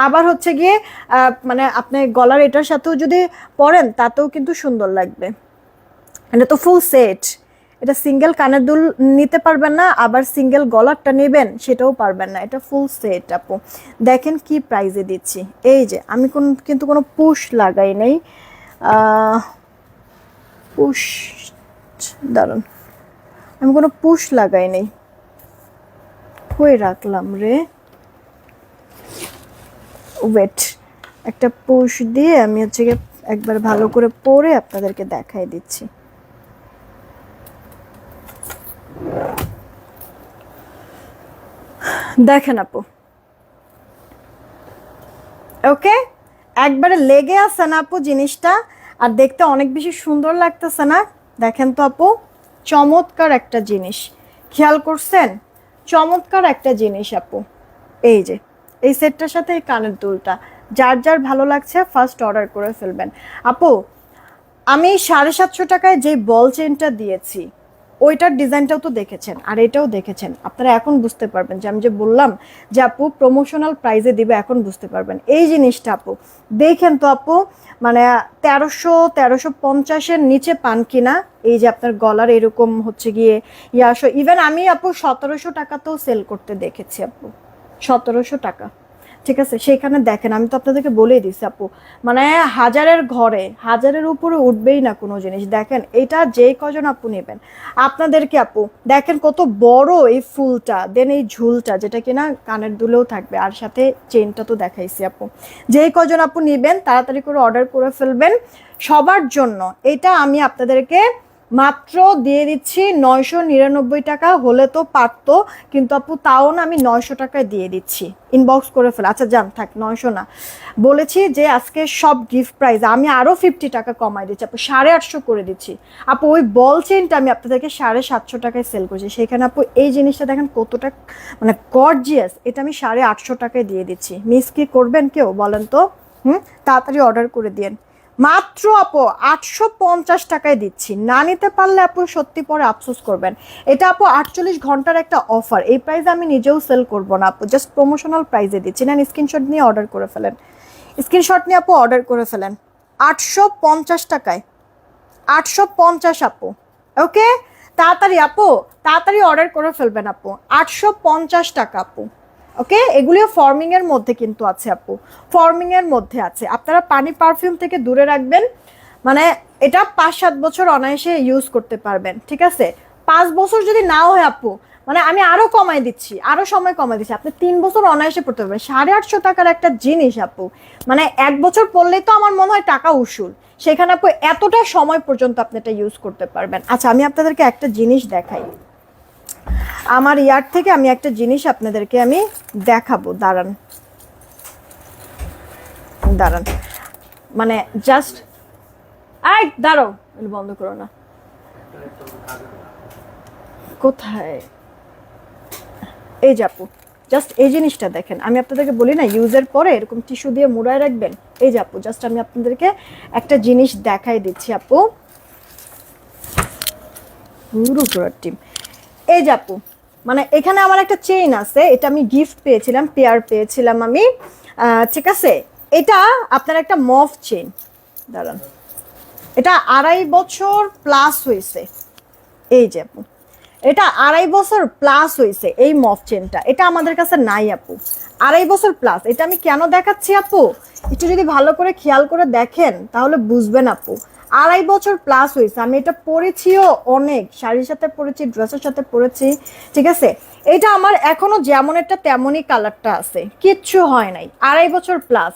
আবার হচ্ছে গিয়ে মানে আপনি গলার এটার সাথেও যদি পরেন তাতেও কিন্তু সুন্দর লাগবে। এটা তো ফুল সেট, এটা সিঙ্গেল কানের দুল নিতে পারবেন না, আবার সিঙ্গেল গলারটা নেবেন সেটাও পারবেন না, এটা ফুল সেট আপু। দেখেন কি প্রাইজে দিচ্ছি। এই যে আমি কিন্তু কোনো পুশ লাগাই নেই, পুশ, দাঁড়ান, আমি কোনো পুশ লাগাই নেই, কই রাখলাম রে, ওয়েট, একটা পুশ দিয়ে আমি হচ্ছে গিয়ে একবার ভালো করে পরে আপনাদেরকে দেখাই দিচ্ছি। দেখেন আপু, ওকে, একবারে লেগে আছে না আপু জিনিসটা, আর দেখতে অনেক বেশি সুন্দর লাগতেছে না? দেখেন তো আপু, চমৎকার একটা জিনিস, খেয়াল করছেন? চমৎকার একটা জিনিস আপু। এই যে এই সেটটার সাথে এই কানের দুলটা, যার যার ভালো লাগছে ফার্স্ট অর্ডার করে ফেলবেন আপু। আমি 750 টাকায় যে বল চেনটা দিয়েছি ওইটার ডিজাইনটাও তো দেখেছেন, আর এটাও দেখেছেন, আপনারা এখন বুঝতে পারবেন যে আমি যে বললাম যে আপু প্রমোশনাল প্রাইজে দিবে, এখন বুঝতে পারবেন এই জিনিসটা আপু। দেখেন তো আপু, মানে 1350-1350-এর নিচে পান কিনা। এই যে আপনার গলার এরকম হচ্ছে গিয়ে ইয়াশো, ইভেন আমি আপু 1700 টাকাতেও সেল করতে দেখেছি আপু, 1700 টাকা। ঠিক আছে, সেখানে দেখেন আমি তো আপনাদেরকে বলেই দিচ্ছি আপু, মানে হাজারের ঘরে হাজারের উপরে উঠবেই না কোনো জিনিস। দেখেন এটা যেই কজন আপু নেবেন আপনাদেরকে আপু, দেখেন কত বড় এই ফুলটা, দেন এই ঝুলটা যেটা কিনা কানের দুলেও থাকবে, আর সাথে চেনটা তো দেখাইছি আপু। যেই কজন আপু নেবেন তাড়াতাড়ি করে অর্ডার করে ফেলবেন সবার জন্য। এটা আমি আপনাদেরকে মাত্র দিয়ে দিচ্ছি 999 টাকা, হলে তো পারতো, কিন্তু আপু তাও না, আমি 900 টাকায় দিয়ে দিচ্ছি, ইনবক্স করে ফেলে। আচ্ছা যান থাক, 900 না, বলেছি যে আজকে সব গিফট প্রাইস আমি আরও 50 টাকা কমাই দিচ্ছি আপু, 850 করে দিচ্ছি আপু। ওই বল চেনটা আমি আপনাদেরকে 750 টাকায় সেল করছি, সেখানে আপু এই জিনিসটা দেখেন কতটা মানে গর্জিয়াস, এটা আমি 850 টাকায় দিয়ে দিচ্ছি। মিস কি করবেন কেউ বলেন তো? তাড়াতাড়ি অর্ডার করে দিন, মাত্র আপু 850 টাকায় দিচ্ছি। না নিতে পারলে আপু সত্যি পরে আফসোস করবেন। এটা আপু 48 ঘন্টার একটা অফার, এই প্রাইসে আমি নিজেও সেল করব না আপু, জাস্ট প্রমোশনাল প্রাইসে দিচ্ছি। নেন স্ক্রিনশট নিয়ে অর্ডার করে ফেলেন, স্ক্রিনশট নিয়ে আপু অর্ডার করে ফেলেন 850 টাকায়, 850 আপু। ওকে, তাড়াতাড়ি আপু, তাড়াতাড়ি অর্ডার করে ফেলবেন আপু, 850 টাকা আপু। ওকে, এগুলিও ফর্মিং এর মধ্যে কিন্তু আছে আপু, ফর্মিং এর মধ্যে আছে। আপনারা পানি পারফিউম থেকে দূরে রাখবেন, মানে এটা 5-7 বছর অনায়াসে ইউজ করতে পারবেন। ঠিক আছে, 5 বছর যদি নাও হয় আপু, মানে আমি আরো কমাই দিচ্ছি, আরো সময় কমাই দিচ্ছি, আপনি 3 বছর অনায়াসে পড়তে পারবেন। 850 টাকার একটা জিনিস আপু, মানে 1 বছর পড়লেই তো আমার মনে হয় টাকা উসুল, সেখানে আপু এতটা সময় পর্যন্ত আপনি এটা ইউজ করতে পারবেন। আচ্ছা আমি আপনাদেরকে একটা জিনিস দেখাই, আমার ইয়ার থেকে আমি একটা জিনিস আপনাদেরকে আমি দেখাবো, দাঁড়ান দাঁড়ান, মানে জাস্ট দাঁড়াও, বন্ধ করো না, কোথায়, এই যে আপু জাস্ট এই জিনিসটা দেখেন, আমি আপনাদেরকে বলি না ইউজের পরে এরকম টিস্যু দিয়ে মুড়ায় রাখবেন। এই যে আপু জাস্ট আমি আপনাদেরকে একটা জিনিস দেখাই দিচ্ছি আপু, পুরো টিম। এই যে আপু, মানে এখানে আমার একটা চেইন আছে, এটা আমি গিফট পেয়েছিলাম, পেয়ার পেয়েছিলাম আমি, ঠিক আছে। এটা আপনার একটা মফ চেইন, দাঁড়ান, এটা 2.5 বছর প্লাস হয়েছে। এই যে আপু, এটা 2.5 বছর প্লাস হয়েছে এই মফ চেনটা, এটা আমাদের কাছে নাই আপু, 2.5 বছর প্লাস। এটা আমি কেন দেখাচ্ছি আপু, একটু যদি ভালো করে খেয়াল করে দেখেন তাহলে বুঝবেন আপু, 2.5 বছর প্লাস হয়েছে। আমি এটা পরেছিও অনেক, শাড়ির সাথে পরেছি, ড্রেসের সাথে পরেছি, ঠিক আছে। এটা আমার এখনো যেমন একটা তেমনই কালারটা আছে, কিচ্ছু হয় নাই, 2.5 বছর প্লাস।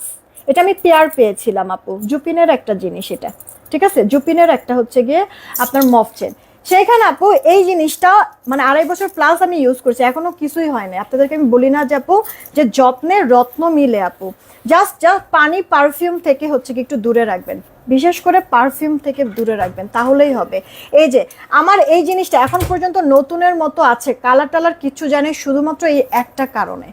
এটা আমি পেয়ার পেয়েছিলাম আপু, জুপিনের একটা জিনিস এটা, ঠিক আছে, জুপিনের একটা হচ্ছে গিয়ে আপনার মফ চেন। সেইখানে আপু এই জিনিসটা মানে 2.5 বছর প্লাস আমি ইউজ করছি, এখনো কিছুই হয় না। আপনাদেরকে আমি বলি না যে আপু যে যত্নের রত্ন মিলে আপু, জাস্ট পানি পারফিউম থেকে হচ্ছে কি একটু দূরে রাখবেন, বিশেষ করে পারফিউম থেকে দূরে রাখবেন, তাহলেই হবে। এই যে আমার এই জিনিসটা এখন পর্যন্ত নতুনের মতো আছে, কালার টালার কিচ্ছু জানে, শুধুমাত্র এই একটা কারণে,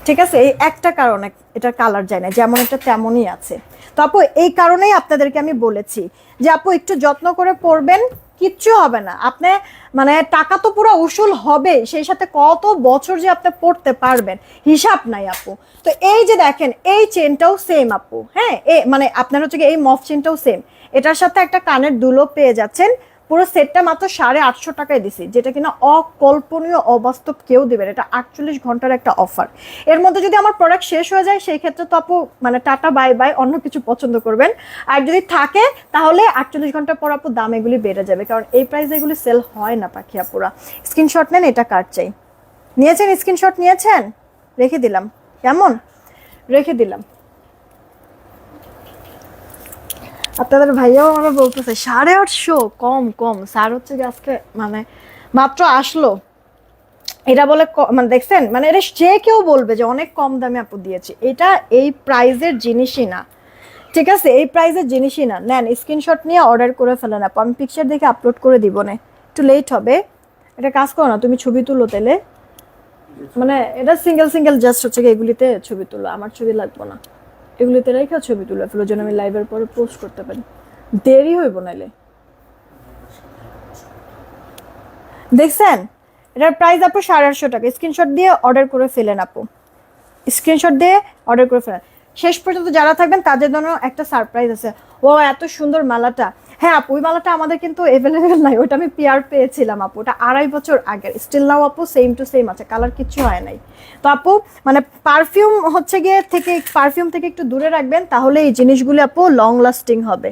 ঠিক আছে, এই একটা কারণে এটা কালার যায় না, যেমন এটা তেমনই আছে। তো আপু এই কারণেই আপনাদেরকে আমি বলেছি যে আপু একটু যত্ন করে পরবেন, কিচ্ছু হবে না। আপনি মানে টাকা তো পুরো উসুল হবে, সেই সাথে কত বছর যে আপনি পড়তে পারবেন হিসাব নাই আপু। তো এই যে দেখেন এই চেনটাও সেম আপু, হ্যাঁ মানে আপনার হচ্ছে কি এই মফ চেনটাও সেম, এটার সাথে একটা কানের দুলো পেয়ে যাচ্ছেন। পুরো সেটটা মাত্র 850 টাকায় দিছি, যেটা কিনা অকল্পনীয়, অবাস্তব, কেউ দিবেন। এটা 48 ঘন্টার একটা অফার। এর মধ্যে যদি আমার প্রোডাক্ট শেষ হয়ে যায় সেই ক্ষেত্রে তো আপু মানে টাটা বাই বাই, অন্য কিছু পছন্দ করবেন। আর যদি থাকে তাহলে 48 ঘন্টা পর আপু দাম এগুলি বেড়ে যাবে, কারণ এই প্রাইসে এগুলি সেল হয় না পাখি আপুরা। স্ক্রিনশট নেন, এটা কার চাই? নিয়েছেন? স্ক্রিনশট নিয়েছেন? রেখে দিলাম, কেমন? রেখে দিলাম। আপনাদের ভাইয়াও আমরা বলতেছে 850, কম কম স্যার হচ্ছে যে আজকে মানে মাত্র আসলো, এটা বলে মানে দেখছেন, মানে এটা যে কেউ বলবে যে অনেক কম দামে আপু দিয়েছি। এটা এই প্রাইজের জিনিসই না, ঠিক আছে, এই প্রাইজের জিনিসই না। নেন স্ক্রিনশট নিয়ে অর্ডার করে ফেলেন আপু, আমি পিকচার দেখে আপলোড করে দিব না, একটু লেট হবে। এটা কাজ করো না, তুমি ছবি তুলো তেলে, মানে এটা সিঙ্গেল সিঙ্গেল জাস্ট হচ্ছে এগুলিতে ছবি তুলো, আমার ছবি লাগবে না, এগুলিতে রেখে ছবি তুলে ফেলো যেন আমি লাইভের পরে পোস্ট করতে পারি, দেরি হইব নাইলে। দেখছেন এটার প্রাইস আপু 850 টাকা। স্ক্রিনশট দিয়ে অর্ডার করে ফেলেন আপু, স্ক্রিনশট দিয়ে অর্ডার করে ফেলেন। শেষ পর্যন্ত যারা থাকবেন তাদের জন্য একটা সারপ্রাইজ আছে। ও এত সুন্দর মালাটা, হ্যাঁ আপু ওই মালাটা আমাদের কিন্তু অ্যাভেলেবেল নাই, ওটা আমি পিআর পেয়েছিলাম আপু, ওটা 2.5 বছর আগের, স্টিল নাও আপু সেম টু সেম আছে, কালার কিচ্ছু হয় নাই। তো আপু মানে পারফিউম হচ্ছে গিয়ে থেকে, পারফিউম থেকে একটু দূরে রাখবেন, তাহলে এই জিনিসগুলো আপু লং লাস্টিং হবে।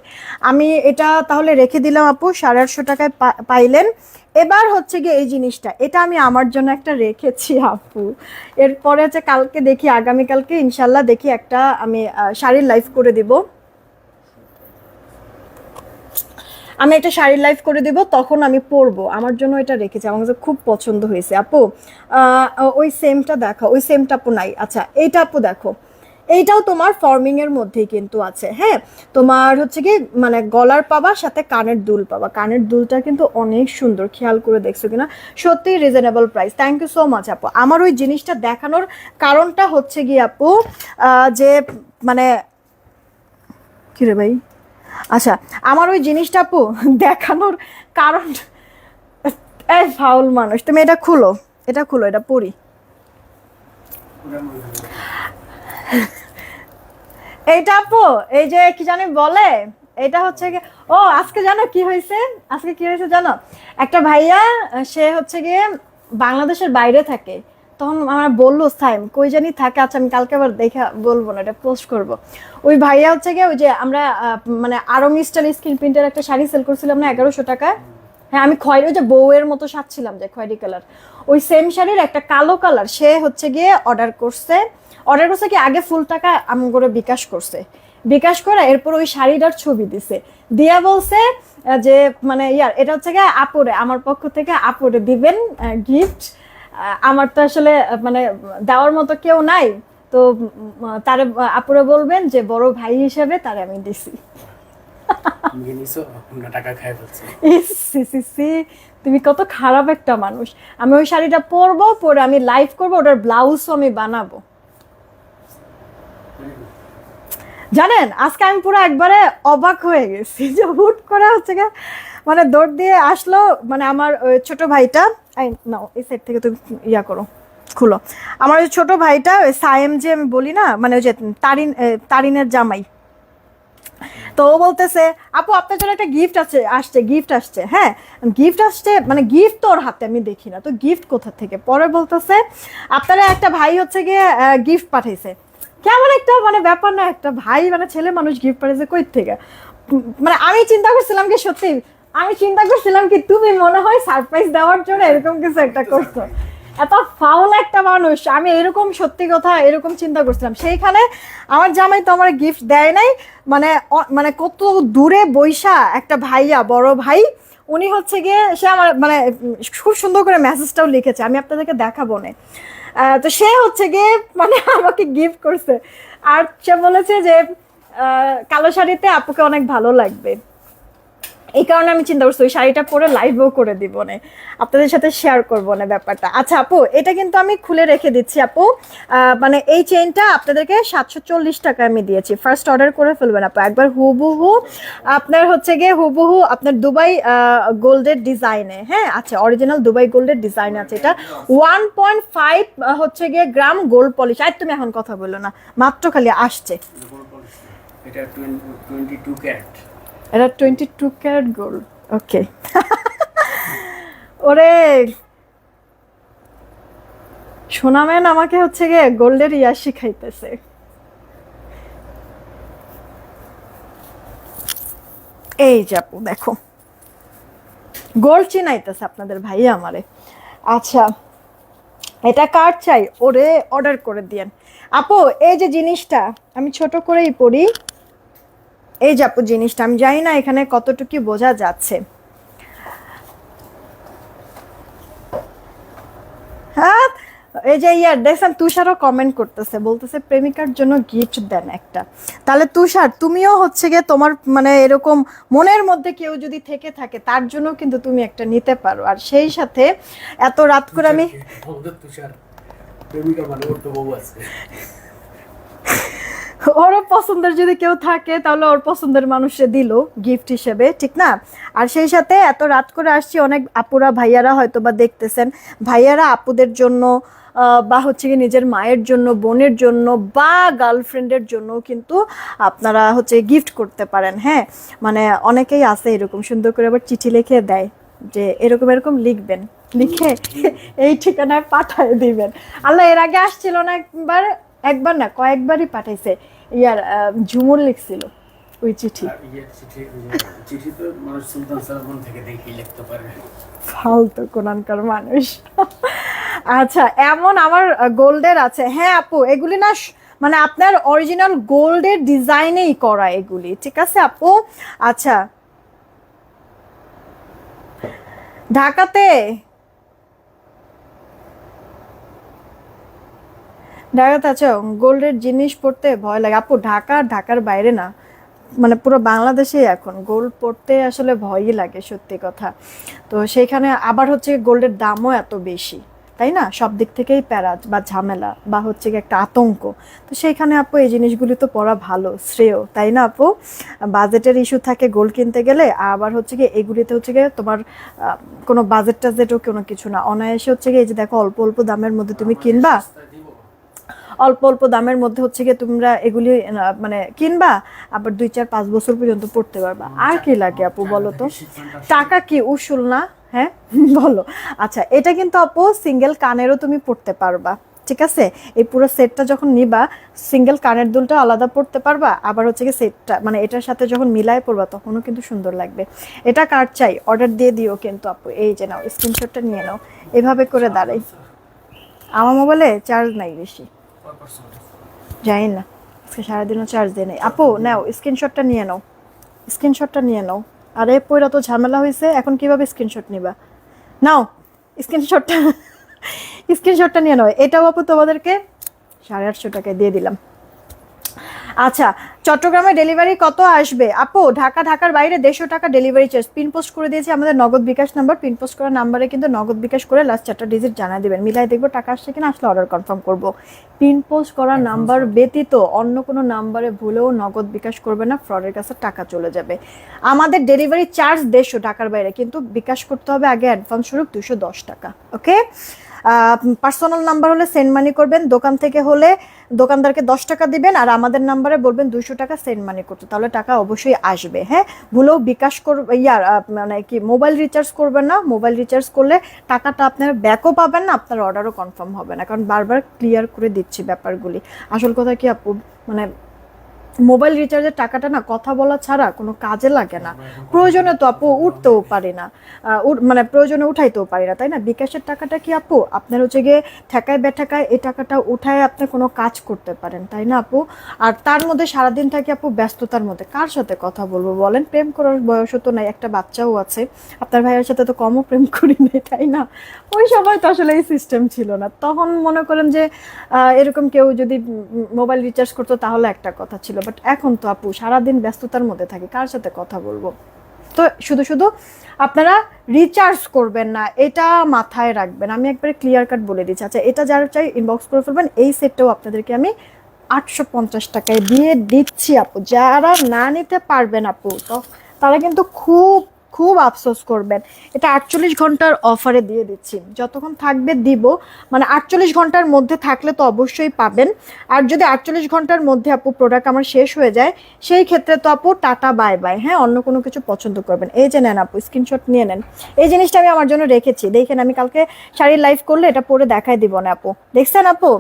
আমি এটা তাহলে রেখে দিলাম আপু, 850 টাকায় পাইলেন। এবার হচ্ছে গিয়ে এই জিনিসটা, এটা আমি আমার জন্য একটা রেখেছি আপু। এরপরে হচ্ছে কালকে দেখি, আগামীকালকে ইনশাল্লাহ দেখি একটা আমি শাড়ির লাইভ করে দিব, আমি একটা শাড়ির লাইভ করে দিব, তখন আমি পরবো। আমার জন্য এটা রেখেছি, আমার কাছে খুব পছন্দ হয়েছে আপু। ওই সেমটা দেখো, ওই সেমটা আপু নাই। আচ্ছা এইটা আপু দেখো, এইটাও তোমার ফর্মিং এর মধ্যেই কিন্তু আছে, হ্যাঁ তোমার হচ্ছে কি মানে গলার পাবা, সাথে কানের দুল পাবা। কানের দুলটা কিন্তু অনেক সুন্দর, খেয়াল করে দেখছো কিনা, সত্যি reasonable price. Thank you so much আপু। আমার ওই জিনিসটা দেখানোর কারণটা হচ্ছে কি আপু, যে মানে কি রে ভাই, আচ্ছা আমার ওই জিনিসটা আপু দেখানোর কারণ, এই ফাউল মানুষ, তুমি এটা খুলো, এটা খুলো, এটা পড়ি। এইটা আপু এই যে কি জানি বলে, এটা হচ্ছে ও আজকে জানো কি হয়েছে, আজকে কি হয়েছে জানো, একটা ভাইয়া সে হচ্ছে গিয়ে বাংলাদেশের বাইরে থাকে, তখন আমার বললো সাইম কই জানি থাকে, আচ্ছা আমি কালকে আবার দেখে বলবো না, এটা পোস্ট করব। ওই ভাইয়া হচ্ছে গিয়ে ওই যে আমরা মানে আরং স্টাইল স্ক্রিন প্রিন্টের একটা শাড়ি সেল করছিলাম না 1100 টাকায়, হ্যাঁ আমি খয়েরি, ওই যে বউয়ের মতো সাজছিলাম যে খয়েরি কালার, ওই সেম শাড়ির একটা কালো কালার সে হচ্ছে গিয়ে অর্ডার করছে। অর্ডার করছে কি আগে ফুল টাকা আমি করে বিকাশ করছে, বিকাশ করে এরপর ওই শাড়িটার ছবি দিছে, দিয়া বলছে যে মানে ইয়ার এটা হচ্ছে গিয়ে আপুরে, আমার পক্ষ থেকে আপুরে দিবেন গিফট। আমার তো আসলে মানে দেওয়ার মতো কেউ নাই, তো তারে আপুরে বলবেন যে বড় ভাই হিসেবে তারে আমি দিছি। তুমি কত খারাপ একটা মানুষ। আমি ওই শাড়িটা পরবো, পরে আমি লাইভ করবো, ওটার ব্লাউজও আমি বানাবো। জানেন আজকে আমি পুরো একবারে অবাক হয়ে গেছি যে হুট করে হচ্ছে গিয়ে মানে দৌড় দিয়ে আসলো, মানে আমার ছোট ভাইটা, নাও এই সাইড থেকে তুমি ইয়া করো, খুলো। আমার ওই ছোট ভাইটা ওই সায়েম যে আমি বলি না, মানে ওই যে তারিনের জামাই, তো ও বলতেছে আপু আপনার জন্য একটা গিফট আছে, আসছে গিফট আসছে, হ্যাঁ গিফট আসছে, মানে গিফট তো ওর হাতে আমি দেখি না, তো গিফট কোথা থেকে, পরে বলতেছে আপনারা একটা ভাই হচ্ছে গিয়ে গিফট পাঠাইছে। কেমন একটা মানে ব্যাপার না, একটা ভাই মানে ছেলে মানুষ গিফট পাঠাইছে কই থেকে, মানে আমি চিন্তা করছিলাম কি সত্যি, আমি চিন্তা করছিলাম কি তুমি মনে হয় সারপ্রাইজ দেওয়ার জন্য এরকম কিছু একটা করছো। এত ফাউল একটা মানুষ, আমি এরকম সত্যি কথা এরকম চিন্তা করছিলাম। সেইখানে আমার জামাই তো আমার গিফট দেয় নাই, মানে মানে কত দূরে বৈশা একটা ভাইয়া, বড় ভাই, উনি হচ্ছে গিয়ে সে আমার মানে খুব সুন্দর করে মেসেজটাও লিখেছে, আমি আপনাদেরকে দেখাবো না। তো সে হচ্ছে গিয়ে মানে আমাকে গিফট করছে, আর সে বলেছে যে কালো শাড়িতে আপুকে অনেক ভালো লাগবে। এই কারণে আমি চিন্তা করছি ওই শাড়িটা পরে লাইভও করে দিব না, আপনাদের সাথে শেয়ার করবো না ব্যাপারটা। আচ্ছা আপু, এটা কিন্তু আমি খুলে রেখে দিচ্ছি আপু। মানে এই চেইনটা আপনাদেরকে 740 টাকা আমি দিয়েছি, ফার্স্ট অর্ডার করে ফেলবেন আপু একবার। হুবহু আপনার হচ্ছে গিয়ে হুবহু আপনার দুবাই গোল্ডের ডিজাইনে, হ্যাঁ আচ্ছা অরিজিনাল দুবাই গোল্ডের ডিজাইন আছে। এটা 1.5 হচ্ছে গিয়ে গ্রাম গোল্ড পলিশ। আর তুমি এখন কথা বললো না, মাত্র খালি আসছে। এটা 22 ক্যারেট। এটা 22 ক্যারেট গোল্ড। ওকে ওরে সোনামেন আমাকে হচ্ছে গিয়ে গোল্ডের ইয়া শিখাইতেছে। এই যে আপু দেখো গোল্ড চিনাইতেছে আপনাদের ভাই আমারে। আচ্ছা এটা কার চাই, ওরে অর্ডার করে দিয়েন আপু। এই যে জিনিসটা আমি ছোট করেই পড়ি, এই যে আপু জিনিসটা আমি জানি না এখানে কতটুকু বোঝা যাচ্ছে। হ্যাঁ এই যে ইয়ার দেখছেন তুষারও কমেন্ট করতেছে, বলতেছে প্রেমিকার জন্য গিফট দেন একটা। তাহলে তুষার তুমিও হচ্ছে গিয়ে তোমার মানে এরকম মনের মধ্যে কেউ যদি থেকে থাকে তার জন্য কিন্তু তুমি একটা নিতে পারো। আর সেই সাথে এত রাত করে আমি তুষার প্রেমিকা মানে ওর তো বউ আছে, ওরও পছন্দের যদি কেউ থাকে তাহলে ওর পছন্দের মানুষে দিল গিফট হিসেবে, ঠিক না? আর সেই সাথে এত রাত করে আসছি, অনেক আপুরা ভাইয়ারা হয়তো বা দেখতেছেন, ভাইয়ারা আপুদের জন্য বা হচ্ছে কি নিজের মায়ের জন্য, বোনের জন্য বা গার্লফ্রেন্ডের জন্য কিন্তু আপনারা হচ্ছে গিফট করতে পারেন। হ্যাঁ মানে অনেকেই আছে এরকম সুন্দর করে আবার চিঠি লিখে দেয় যে এরকম এরকম লিখবেন, লিখে এই ঠিকানায় পাঠিয়ে দিবেন। আল্লাহ এর আগে আসছিল না একবার, একবার না কয়েকবারই পাঠাইছে। ইয়ার ঝুমুর লিখছিল ওই চিঠি। চিঠি তো মানুষ সুলতান সালমান থেকে দেখেই লিখতে পারে, ফালতু কোনানকার মানুষ। আচ্ছা এমন আমার গোল্ডের আছে, হ্যাঁ আপু এগুলি না মানে আপনার অরিজিনাল গোল্ডের ডিজাইনেই করা এগুলি, ঠিক আছে আপু। আচ্ছা ঢাকাতে ঢাকাতে আছো গোল্ডের জিনিস পড়তে ভয় লাগে আপু। ঢাকা আর ঢাকার বাইরে না, মানে পুরো বাংলাদেশে এখন গোল্ড পড়তে আসলে ভয়ই লাগে সত্যি কথা। তো সেইখানে আবার হচ্ছে গোল্ডের দামও এত বেশি, তাই না? সব দিক থেকেই প্যারা বা ঝামেলা বা হচ্ছে কি একটা আতঙ্ক। তো সেইখানে আপু এই জিনিসগুলি তো পড়া ভালো, শ্রেয়, তাই না আপু? বাজেটের ইস্যু থাকে গোল্ড কিনতে গেলে, আবার হচ্ছে কি এগুলিতে হচ্ছে গিয়ে তোমার কোনো বাজেট টাজেটও কোনো কিছু না, অনায়াসে হচ্ছে গিয়ে এই যে দেখো অল্প অল্প দামের মধ্যে তুমি কিনবা, অল্প অল্প দামের মধ্যে হচ্ছে গিয়ে তোমরা এগুলি মানে কিনবা, আবার 2 4 5 বছর পর্যন্ত পড়তে পারবা। আর কি লাগে আপু বলো তো? টাকা কি উসুল না? হ্যাঁ বলো। আচ্ছা এটা কিন্তু আপু সিঙ্গেল কানেরও তুমি পড়তে পারবা, ঠিক আছে? এই পুরো সেটটা যখন নিবা সিঙ্গেল কানের দুলটা আলাদা পড়তে পারবা, আবার হচ্ছে কি সেটটা মানে এটার সাথে যখন মিলায় পড়বা তখনও কিন্তু সুন্দর লাগবে। এটা কার চাই অর্ডার দিয়ে দিও কিন্তু আপু। এই যে নাও স্ক্রিনশটটা নিয়ে নাও, এভাবে করে দাঁড়াই। আমার মোবাইলে চার্জ নাই বেশি, জানি না আজকে সারাদিনও চার্জ দিয়ে নেই। আপু নাও স্ক্রিনশটটা নিয়ে নাও, স্ক্রিনশটটা নিয়ে নাও। আরে পয়রা তো ঝামেলা হয়েছে, এখন কিভাবে স্ক্রিনশট নিবা? নাও স্ক্রিনশটটা, স্ক্রিনশটটা নিয়ে নাও। এটাও আপু তোমাদেরকে 850 টাকায় দিয়ে দিলাম। আচ্ছা চট্টগ্রামে ডেলিভারি কত আসবে আপু? ঢাকার বাইরে 150 টাকা ডেলিভারি চার্জ। পিন পোস্ট করে দিয়েছি আমাদের নগদ বিকাশ নাম্বার, পিন পোস্ট করা নাম্বারে কিন্তু নগদ বিকাশ করে লাস্ট 4টা ডিজিট জানাই দিবেন, মিলাই দেখবো টাকা আসছে কিনা, আসলে অর্ডার কনফার্ম করব। পিন পোস্ট করা নাম্বার ব্যতীত অন্য কোনো নাম্বারে ভুলেও নগদ বিকাশ করবে না, ফ্রডের কাছে টাকা চলে যাবে। আমাদের ডেলিভারি চার্জ 150 ঢাকার বাইরে, কিন্তু বিকাশ করতে হবে আগে অ্যাডভান্স স্বরূপ 210 টাকা। ওকে পার্সোনাল নাম্বার হলে সেন্ড মানি করবেন, দোকান থেকে হলে দোকানদারকে 10 টাকা দিবেন, আর আমাদের নাম্বারে বলবেন 200 টাকা সেন্ড মানি করতে, তাহলে টাকা অবশ্যই আসবে। হ্যাঁ ভুলেও বিকাশ করবে ইয়ার মানে কি মোবাইল রিচার্জ করবেন না, মোবাইল রিচার্জ করলে টাকাটা আপনার ব্যাকও পাবেন না, আপনার অর্ডারও কনফার্ম হবে না, কারণ বারবার ক্লিয়ার করে দিচ্ছি ব্যাপারগুলি। আসল কথা কি আপু মানে মোবাইল রিচার্জের টাকাটা না কথা বলা ছাড়া কোনো কাজে লাগে না, প্রয়োজনে তো আপু উঠতেও পারি না, মানে প্রয়োজনে উঠাইতেও পারি না, তাই না? বিকাশের টাকাটা কি আপু আপনার হচ্ছে গিয়ে ঠেকায় বেঠাকায় এই টাকাটা উঠায় আপনি কোনো কাজ করতে পারেন, তাই না আপু? আর তার মধ্যে সারাদিন থাকি আপু ব্যস্ততার মধ্যে, কার সাথে কথা বলবো বলেন? প্রেম করার বয়সও তো নাই, একটা বাচ্চাও আছে, আপনার ভাইয়ের সাথে তো কমও প্রেম করি নাই, তাই না? ওই সময় তো আসলে এই সিস্টেম ছিল না, তখন মনে করেন যে এরকম কেউ যদি মোবাইল রিচার্জ করতো তাহলে একটা কথা ছিল, বাট এখন তো আপু সারাদিন ব্যস্ততার মধ্যে থাকি, কার সাথে কথা বলবো? তো শুধু শুধু আপনারা রিচার্জ করবেন না, এটা মাথায় রাখবেন। আমি একবারে ক্লিয়ার কাট বলে দিচ্ছি। আচ্ছা, এটা যারা চাই ইনবক্স করে ফেলবেন। এই সেটটাও আপনাদেরকে আমি 850 টাকায় দিয়ে দিচ্ছি আপু। যারা না নিতে পারবেন আপু, তো তারা কিন্তু খুব খুব আফসোস করবেন। এটা 48 ঘন্টার অফারে দিয়ে দিচ্ছি, যতক্ষণ থাকবে দিব। মানে 48 ঘন্টার মধ্যে থাকলে তো অবশ্যই পাবেন। আর যদি 48 ঘন্টার মধ্যে আপু প্রোডাক্ট আমার শেষ হয়ে যায়, সেই ক্ষেত্রে তো আপু টাটা বাই বাই। হ্যাঁ, অন্য কোনো কিছু পছন্দ করবেন। এই যে নেন আপু, স্ক্রিনশট নিয়ে নেন। এই জিনিসটা আমি আমার জন্য রেখেছি, দেখেন। আমি কালকে শাড়ির লাইভ করলে এটা পরে দেখাই দিব না আপু। দেখছেন আপু,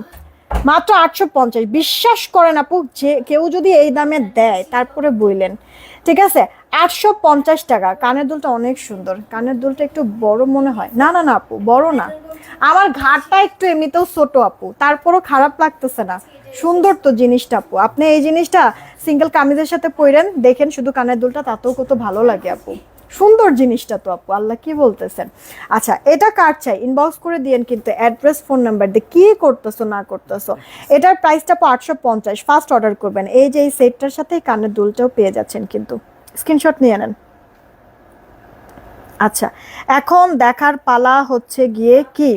মাত্র 850। বিশ্বাস করেন আপু, যে কেউ যদি এই দামে দেয় তারপরে বললেন, ঠিক আছে। 850 টাকা। কানের দুলটা অনেক সুন্দর। কানের দুলটা একটু বড় মনে হয়। না না না আপু, বড় না। আমার ঘাটটা একটু এমনিতেও ছোট আপু, তারপরও খারাপ লাগতেছে না। সুন্দর তো জিনিসটা আপু। আপনি এই জিনিসটা সিঙ্গেল কামিজের সাথে পরেন, দেখেন শুধু কানের দুলটা, তাতেও কত ভালো লাগে আপু। সুন্দর জিনিসটা তো আপু, আল্লাহ কি বলতেছেন। আচ্ছা, এটা কার চাই ইনবক্স করে দিয়েন কিন্তু, অ্যাড্রেস ফোন নাম্বার দিয়ে কি করতেছো না করতেছো। এটার প্রাইসটা 850। ফার্স্ট অর্ডার করবেন। এই যে এই সেটটার সাথে কানের দুলটাও পেয়ে যাচ্ছেন কিন্তু। স্ক্রিনশট নিয়ে নেন। আচ্ছা, এখন দেখার পালা হচ্ছে গিয়ে কি,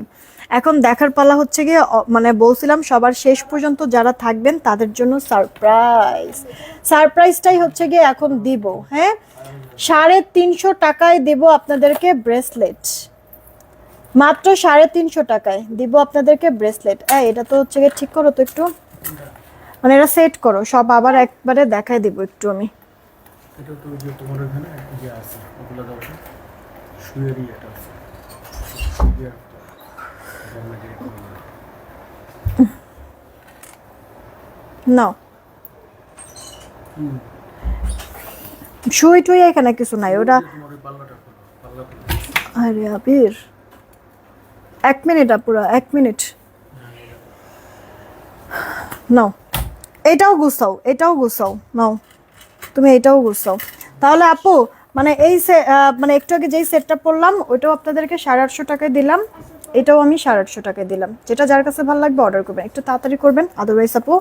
এখন দেখার পালা হচ্ছে গিয়ে মানে বলছিলাম সবার শেষ পর্যন্ত যারা থাকবেন তাদের জন্য সারপ্রাইজ। সারপ্রাইজটাই হচ্ছে গিয়ে এখন দিব। হ্যাঁ, 350 টাকায় দেব আপনাদেরকে ব্রেসলেট। মাত্র 350 টাকায় দিব আপনাদেরকে ব্রেসলেট। এটা তো হচ্ছে গিয়ে ঠিক করো তো একটু, মানে এটা সেট করো সব, আবার একবারে দেখাই দিব একটু আমি। এটা তো যে তোমার এখানে যে আছে ওগুলো দাও তো, শুয়েরই এটা আছে। শুয়ে একটা আমরা যে নাও, শুই টুই এখানে কিছু নাই ওটা। তোমার ওই পাল্লাটা খোলো, পাল্লা খোলো। আরে আবির, 1 মিনিট আপুরা, 1 মিনিট। নাও, এটাও গুছাও, এটাও গুছাও। নাও, তুমি এটাও গুছাও। তাহলে আপু, মানে এই মানে একটু আগে যেই সেটটা পড়লাম ওইটাও আপনাদেরকে 850 টাকায় দিলাম। এটাও আমি 850 টাকায় দিলাম। যেটা যার কাছে ভালো লাগবে অর্ডার করবেন, একটু তাড়াতাড়ি করবেন, আদারওয়াইজ আপু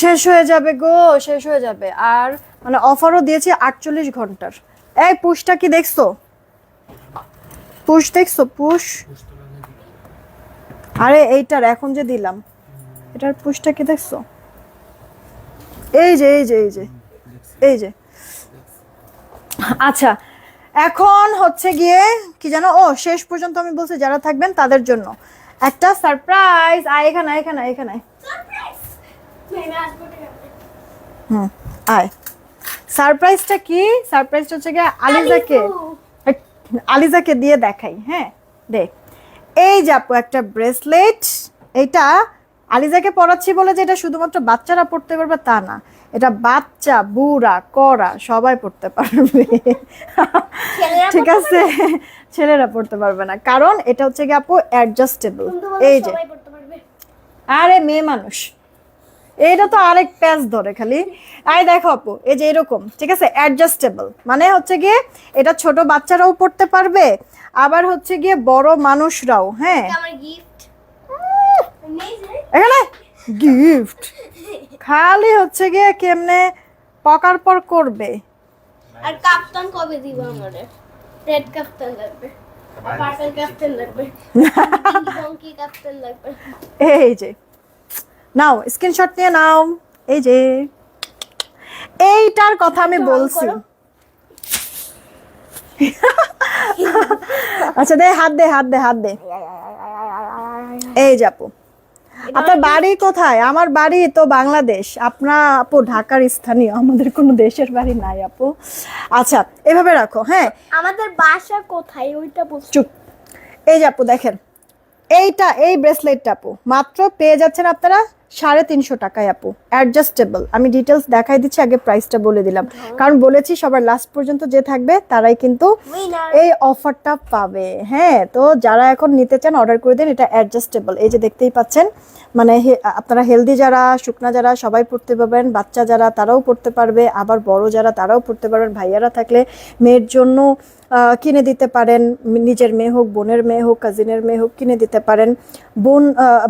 শেষ হয়ে যাবে গো, শেষ হয়ে যাবে। আর মানে অফারও দিয়েছি 48 ঘন্টার। এই পুশটা কি দেখছো? পুশ দেখছো? পুশ, আরে এইটার এখন যে দিলাম এটার পুশটা কি দেখছো? এই যে এই যে এই যে এই যে। আচ্ছা, এখন হচ্ছে গিয়ে কি জানো, ও শেষ পর্যন্ত আমি বলছি যারা থাকবেন তাদের জন্য একটা সারপ্রাইজ। আয় এখানে, এখানে, এখানে। হুম, আয়। সারপ্রাইজটা কি? সারপ্রাইজটা হচ্ছে গিয়ে আলিজাকে দিয়ে দেখাই। হ্যাঁ, দেখ, এই যে আপু একটা ব্রেসলেট। এটা আলিজাকে পরাচ্ছি বলে যে এটা শুধুমাত্র বাচ্চারা পড়তে পারবে তা না, এটা বাচ্চা বুড়া কড়া সবাই পড়তে পারবে। ঠিক আছে, ছেলেরা পড়তে পারবে না, কারণ এটা হচ্ছে কি আপু অ্যাডজাস্টেবল। এই যে, আরে মেয়ে মানুষ, এইটা তো আরেক প্যাচ ধরে খালি। আই দেখো আপু, এই যে এরকম, ঠিক আছে, অ্যাডজাস্টেবল মানে হচ্ছে গিয়ে এটা ছোট বাচ্চারাও পড়তে পারবে, আবার হচ্ছে গিয়ে বড় মানুষরাও। হ্যাঁ, আমার গিফট এখানে গিফট খালি হচ্ছে গিয়ে কেমনে পকার পর করবে। আর কাপ্তান কবে দিব আমারে? রেড কাপ্তান লাগবে, পার্পল কাপ্তান লাগবে, ডঙ্কি কাপ্তান লাগবে। এই যে নাও, স্ক্রিনশট নিয়ে নাও। এই যে এইটার কথা আমি বলছি। আচ্ছা, দে হাত দে, হাত দে, হাত দে। এই যে আপু, আপনার বাড়ি কোথায়? আমার বাড়ি তো বাংলাদেশ। আপনার আপু ঢাকার স্থানীয়, আমাদের কোনো দেশের বাড়ি নাই আপু। আচ্ছা, এভাবে রাখো। হ্যাঁ, আমাদের বাসা কোথায় ওইটা বলছো? চুপ। এই যে আপু দেখেন, এইটা এই ব্রেসলেটটা আপু মাত্র পেয়ে যাচ্ছেন আপনারা 350 টাকায় আপু, অ্যাডজাস্টেবল। আমি ডিটেলস দেখাই দিচ্ছি, আগে প্রাইসটা বলে দিলাম, কারণ বলেছি সবার লাস্ট পর্যন্ত যে থাকবে তারাই কিন্তু এই অফারটা পাবে। হ্যাঁ, তো যারা এখন নিতে চান অর্ডার করে দেন। এটা অ্যাডজাস্টেবল, এই যে দেখতেই পাচ্ছেন। মানে আপনারা হেলদি যারা, শুকনা যারা সবাই পড়তে পারবেন, বাচ্চা যারা তারাও পড়তে পারবে, আবার বড় যারা তারাও পড়তে পারবেন, ভাইয়ারা থাকলে মেয়ের জন্য, কিনে দিতে পারেন, নিজের মেয়ে হোক, বোনের মেয়ে হোক, কাজিনের মেয়ে হোক কিনে দিতে পারেন, বোন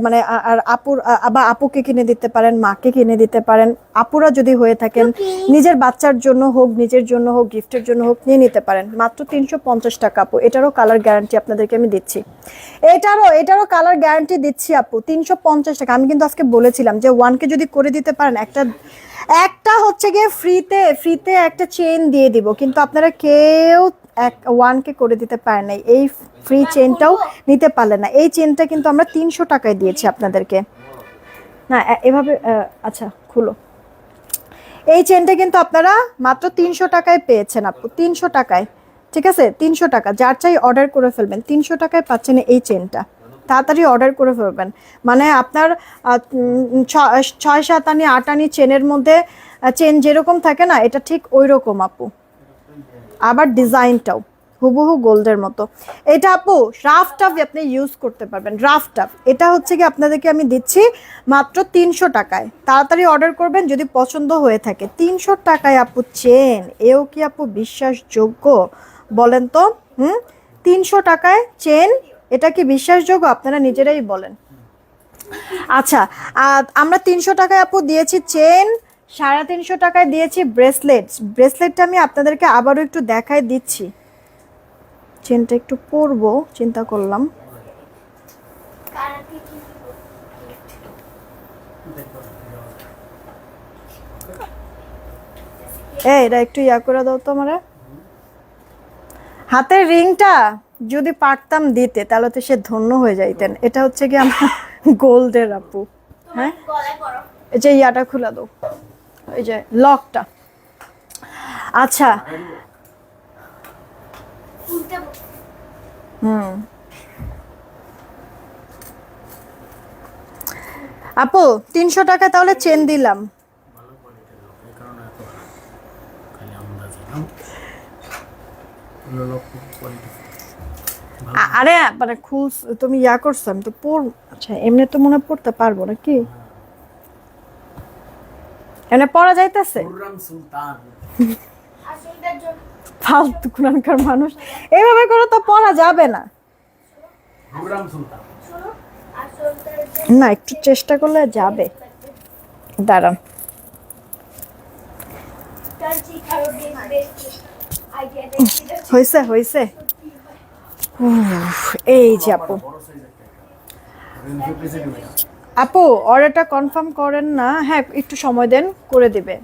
মানে আর আপুর বা আপুকে কিনে দিতে পারেন, মাকে কিনে দিতে পারেন। আপুরা যদি হয়ে থাকেন নিজের বাচ্চার জন্য হোক, নিজের জন্য হোক, গিফটের জন্য হোক নিয়ে নিতে পারেন। মাত্র 350 টাকা আপু। এটারও কালার গ্যারান্টি আপনাদেরকে আমি দিচ্ছি। এটারও কালার গ্যারান্টি দিচ্ছি আপু, 350 টাকা। আমি কিন্তু আজকে বলেছিলাম যে 1K যদি করে দিতে পারেন, একটা হচ্ছে গিয়ে ফ্রিতে একটা চেইন দিয়ে দিব, কিন্তু আপনারা কেউ 1K করে দিতে পারেন নাই, এই ফ্রি চেইনটাও নিতে পারলেন না। এই চেইনটা কিন্তু আমরা 300 টাকায় দিয়েছি আপনাদেরকে। না এভাবে আচ্ছা খুলো। এই চেনটা কিন্তু আপনারা মাত্র 300 টাকায় পেয়েছেন আপু, 300 টাকায়। ঠিক আছে, 300 টাকা। যার চাই অর্ডার করে ফেলবেন, 300 টাকায় পাচ্ছেন এই চেনটা। তাড়াতাড়ি অর্ডার করে ফেলবেন। মানে আপনার 6-7 আনি 8 আনি চেনের মধ্যে চেন যেরকম থাকে না, এটা ঠিক ওই রকম আপু। আবার ডিজাইনটাও হুবহু গোল্ডের মতো। এটা আপু রাফ টাফ আপনি ইউজ করতে পারবেন, রাফ টাফ। এটা হচ্ছে কি আপনাদেরকে আমি দিচ্ছি মাত্র 300 টাকায়। তাড়াতাড়ি অর্ডার করবেন যদি পছন্দ হয়ে থাকে। 300 টাকায় আপু চেন, এও কি আপু বিশ্বাসযোগ্য বলেন তো? 300 টাকায় চেন, এটা কি বিশ্বাসযোগ্য? আপনারা নিজেরাই বলেন। আচ্ছা, আমরা 300 টাকায় আপু দিয়েছি চেন, 350 টাকায় দিয়েছি ব্রেসলেটটা আমি আপনাদেরকে আবারও একটু দেখাই দিচ্ছি। চেনটা একটু পরবো চিন্তা করলাম। এটা একটু ইয়া করে দাও তো আমারে। হাতের রিংটা যদি পারতাম দিতে তাহলে তো সে ধন্য হয়ে যাইতেন। এটা হচ্ছে কি আমার গোল্ডের আপু। হ্যাঁ, এই যে ইয়াটা খুলে দাও, এই যে লকটা। আচ্ছা আপু 300 টাকা তাহলে চেন দিলাম। আরে মানে খুল, তুমি ইয়া করছো, আমি তো আচ্ছা এমনি তো মনে পড়তে পারবো না কি, এমনি পড়া যাইতেছে। ফালতু কুরানকার মানুষ, এইভাবে করে তো পড়া যাবে না। না একটু চেষ্টা করলে যাবে, দাঁড়ান। হয়েছে হয়েছে। এই যে আপু, আপু অর্ডারটা কনফার্ম করেন না? হ্যাঁ একটু সময় দেন, করে দিবে।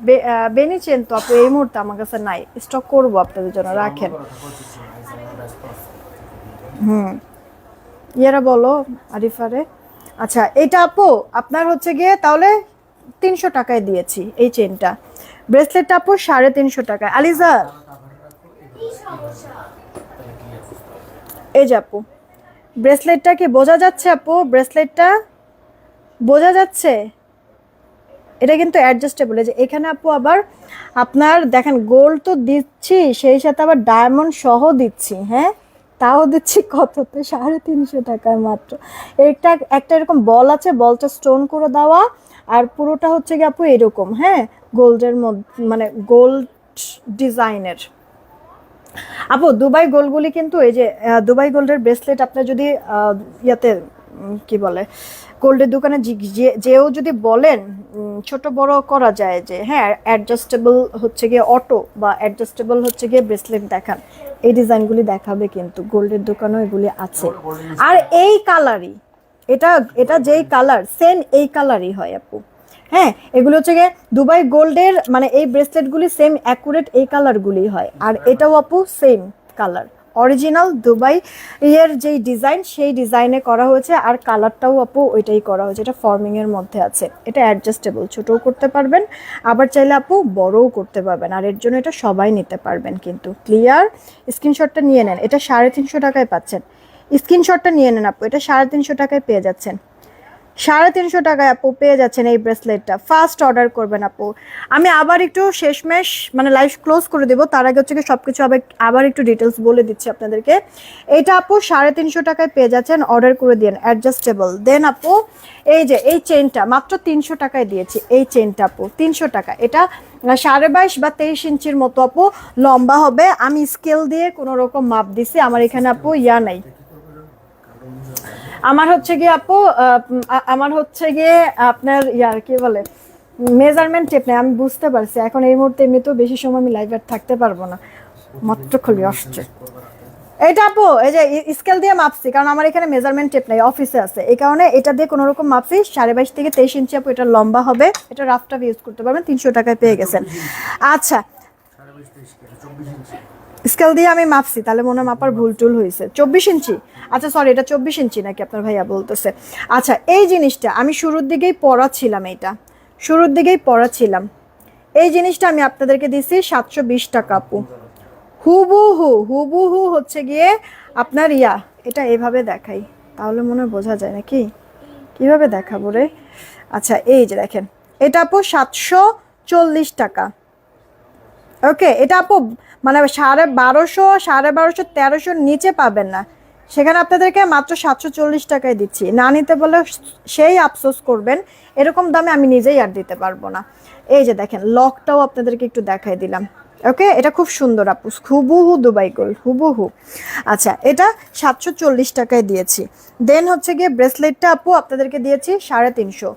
বেনি চেন তো আপু এই মুহূর্তে আমার কাছে নাই, স্টক করবো আপনাদের জন্য, রাখেন। ইয়ারা বলো আরিফারে। আচ্ছা এটা আপু আপনার হচ্ছে গিয়ে তাহলে 300 টাকায় দিয়েছি এই চেনটা। ব্রেসলেটটা আপু 350 টাকায়। আলিজা এই যে আপু ব্রেসলেটটা কি বোঝা যাচ্ছে আপু? ব্রেসলেটটা বোঝা যাচ্ছে? এটা কিন্তু অ্যাডজাস্টেবল। যে এখানে আপু আবার আপনার দেখেন গোল্ড তো দিচ্ছি, সেই সাথে আবার ডায়মন্ড সহ দিচ্ছি। হ্যাঁ, তাও দিচ্ছি কততে? 350 টাকায় মাত্র। এটা একটা এরকম বল আছে, বলটা স্টোন করে দেওয়া, আর পুরোটা হচ্ছে কি আপু এরকম। হ্যাঁ, গোল্ডের মধ্যে মানে গোল্ড ডিজাইনের। আপু দুবাই গোল্ডগুলি কিন্তু এই যে দুবাই গোল্ডের ব্রেসলেট আপনার যদি ইয়াতে কি বলে গোল্ডের দোকানে যেও যদি বলেন ছোট বড় করা যায়, যে হ্যাঁ অ্যাডজাস্টেবল হচ্ছে গিয়ে অটো বা অ্যাডজাস্টেবল হচ্ছে গিয়ে ব্রেসলেট দেখান, এই ডিজাইনগুলি দেখাবে, কিন্তু গোল্ডের দোকানেও এগুলি আছে। আর এই কালারই, এটা যেই কালার সেম এই কালারই হয় আপু। হ্যাঁ, এগুলো হচ্ছে গিয়ে দুবাই গোল্ডের মানে এই ব্রেসলেটগুলি সেম অ্যাকুরেট এই কালারগুলি হয়। আর এটাও আপু সেম কালার, অরিজিনাল দুবাই এর যেই ডিজাইন সেই ডিজাইনে করা হয়েছে, আর কালারটাও আপু ওইটাই করা হয়েছে। এটা ফর্মিং এর মধ্যে আছে। এটা অ্যাডজাস্টেবল, ছোটও করতে পারবেন, আবার চাইলে আপু বড়ও করতে পারবেন। আর এর জন্য এটা সবাই নিতে পারবেন। কিন্তু ক্লিয়ার, স্ক্রিনশটটা নিয়ে নেন। এটা 350 টাকায় পাচ্ছেন। স্ক্রিনশটটা নিয়ে নেন আপু, এটা 350 টাকায় পেয়ে যাচ্ছেন। 350 টাকায় আপু পেয়ে যাচ্ছেন এই ব্রেসলেটটা। ফার্স্ট অর্ডার করবেন আপু। আমি আবার একটু শেষমেশ মানে লাইভ ক্লোজ করে দেবো, তার আগে হচ্ছে কি সবকিছু আবার একটু ডিটেলস বলে দিচ্ছি আপনাদেরকে। এটা আপু 350 টাকায় পেয়ে যাচ্ছেন, অর্ডার করে দিন, অ্যাডজাস্টেবল। দেন আপু এই যে এই চেইনটা মাত্র 300 টাকায় দিয়েছি, এই চেইনটা আপু 300 টাকা। এটা 22.5 বা 23 ইঞ্চির মতো আপু লম্বা হবে। আমি স্কেল দিয়ে কোনো রকম মাপ দিছি, আমার এখানে আপু ইয়া নাই। আমার হচ্ছে গিয়ে আপু আমার হচ্ছে গিয়ে আপনার ইয়ার কি বলে মেজারমেন্ট টেপ নেই। আমি বুঝতে পারছি এখন এই মুহূর্তে এমনিতেও বেশি সময় আমি লাইভে থাকতে পারবো না, মাত্র খুলি আসছে। এটা আপু এই যে স্কেল দিয়ে মাপছি, কারণ আমার এখানে মেজারমেন্ট টেপ নাই, অফিসে আছে, এই কারণে এটা দিয়ে কোনো রকম মাপছি। 22.5 থেকে 23 ইঞ্চি আপু এটা লম্বা হবে। এটা রাফটাফ ইউজ করতে পারবেন, 300 টাকায় পেয়ে গেছেন। আচ্ছা স্কেল দিয়ে আমি মাপছি, তাহলে মনে হয় মাপার ভুল টুল হয়েছে। 24 ইঞ্চি, আচ্ছা সরি এটা 24 ইঞ্চি নাকি আপনার ভাইয়া বলতেছে। আচ্ছা এই জিনিসটা আমি শুরুর দিকেই পড়াচ্ছিলাম, এইটা শুরুর দিকেই পড়াচ্ছিলাম। এই জিনিসটা আমি আপনাদেরকে দিছি 720 টাকা আপু। হুবহু হচ্ছে গিয়ে আপনার ইয়া। এটা এভাবে দেখাই তাহলে মনে হয় বোঝা যায় নাকি, কিভাবে দেখাবো রে? আচ্ছা এই যে দেখেন, এটা আপু 740 টাকা। ওকে এটা আপু মানে 1250, 1250, 1300 নিচে পাবেন না, সেখানে আপনাদেরকে মাত্র 740 টাকায় দিচ্ছি। না নিতে বলে সেই আফসোস করবেন, এরকম দামে আমি নিজেই আর দিতে পারবো না। এই যে দেখেন লকটাও আপনাদেরকে একটু দেখাই দিলাম। ওকে এটা খুব সুন্দর আপু, হুবহু দুবাই গোল্ড হুবহু। আচ্ছা এটা 740 টাকায় দিয়েছি। দেন হচ্ছে গিয়ে ব্রেসলেটটা আপু আপনাদেরকে দিয়েছি 350,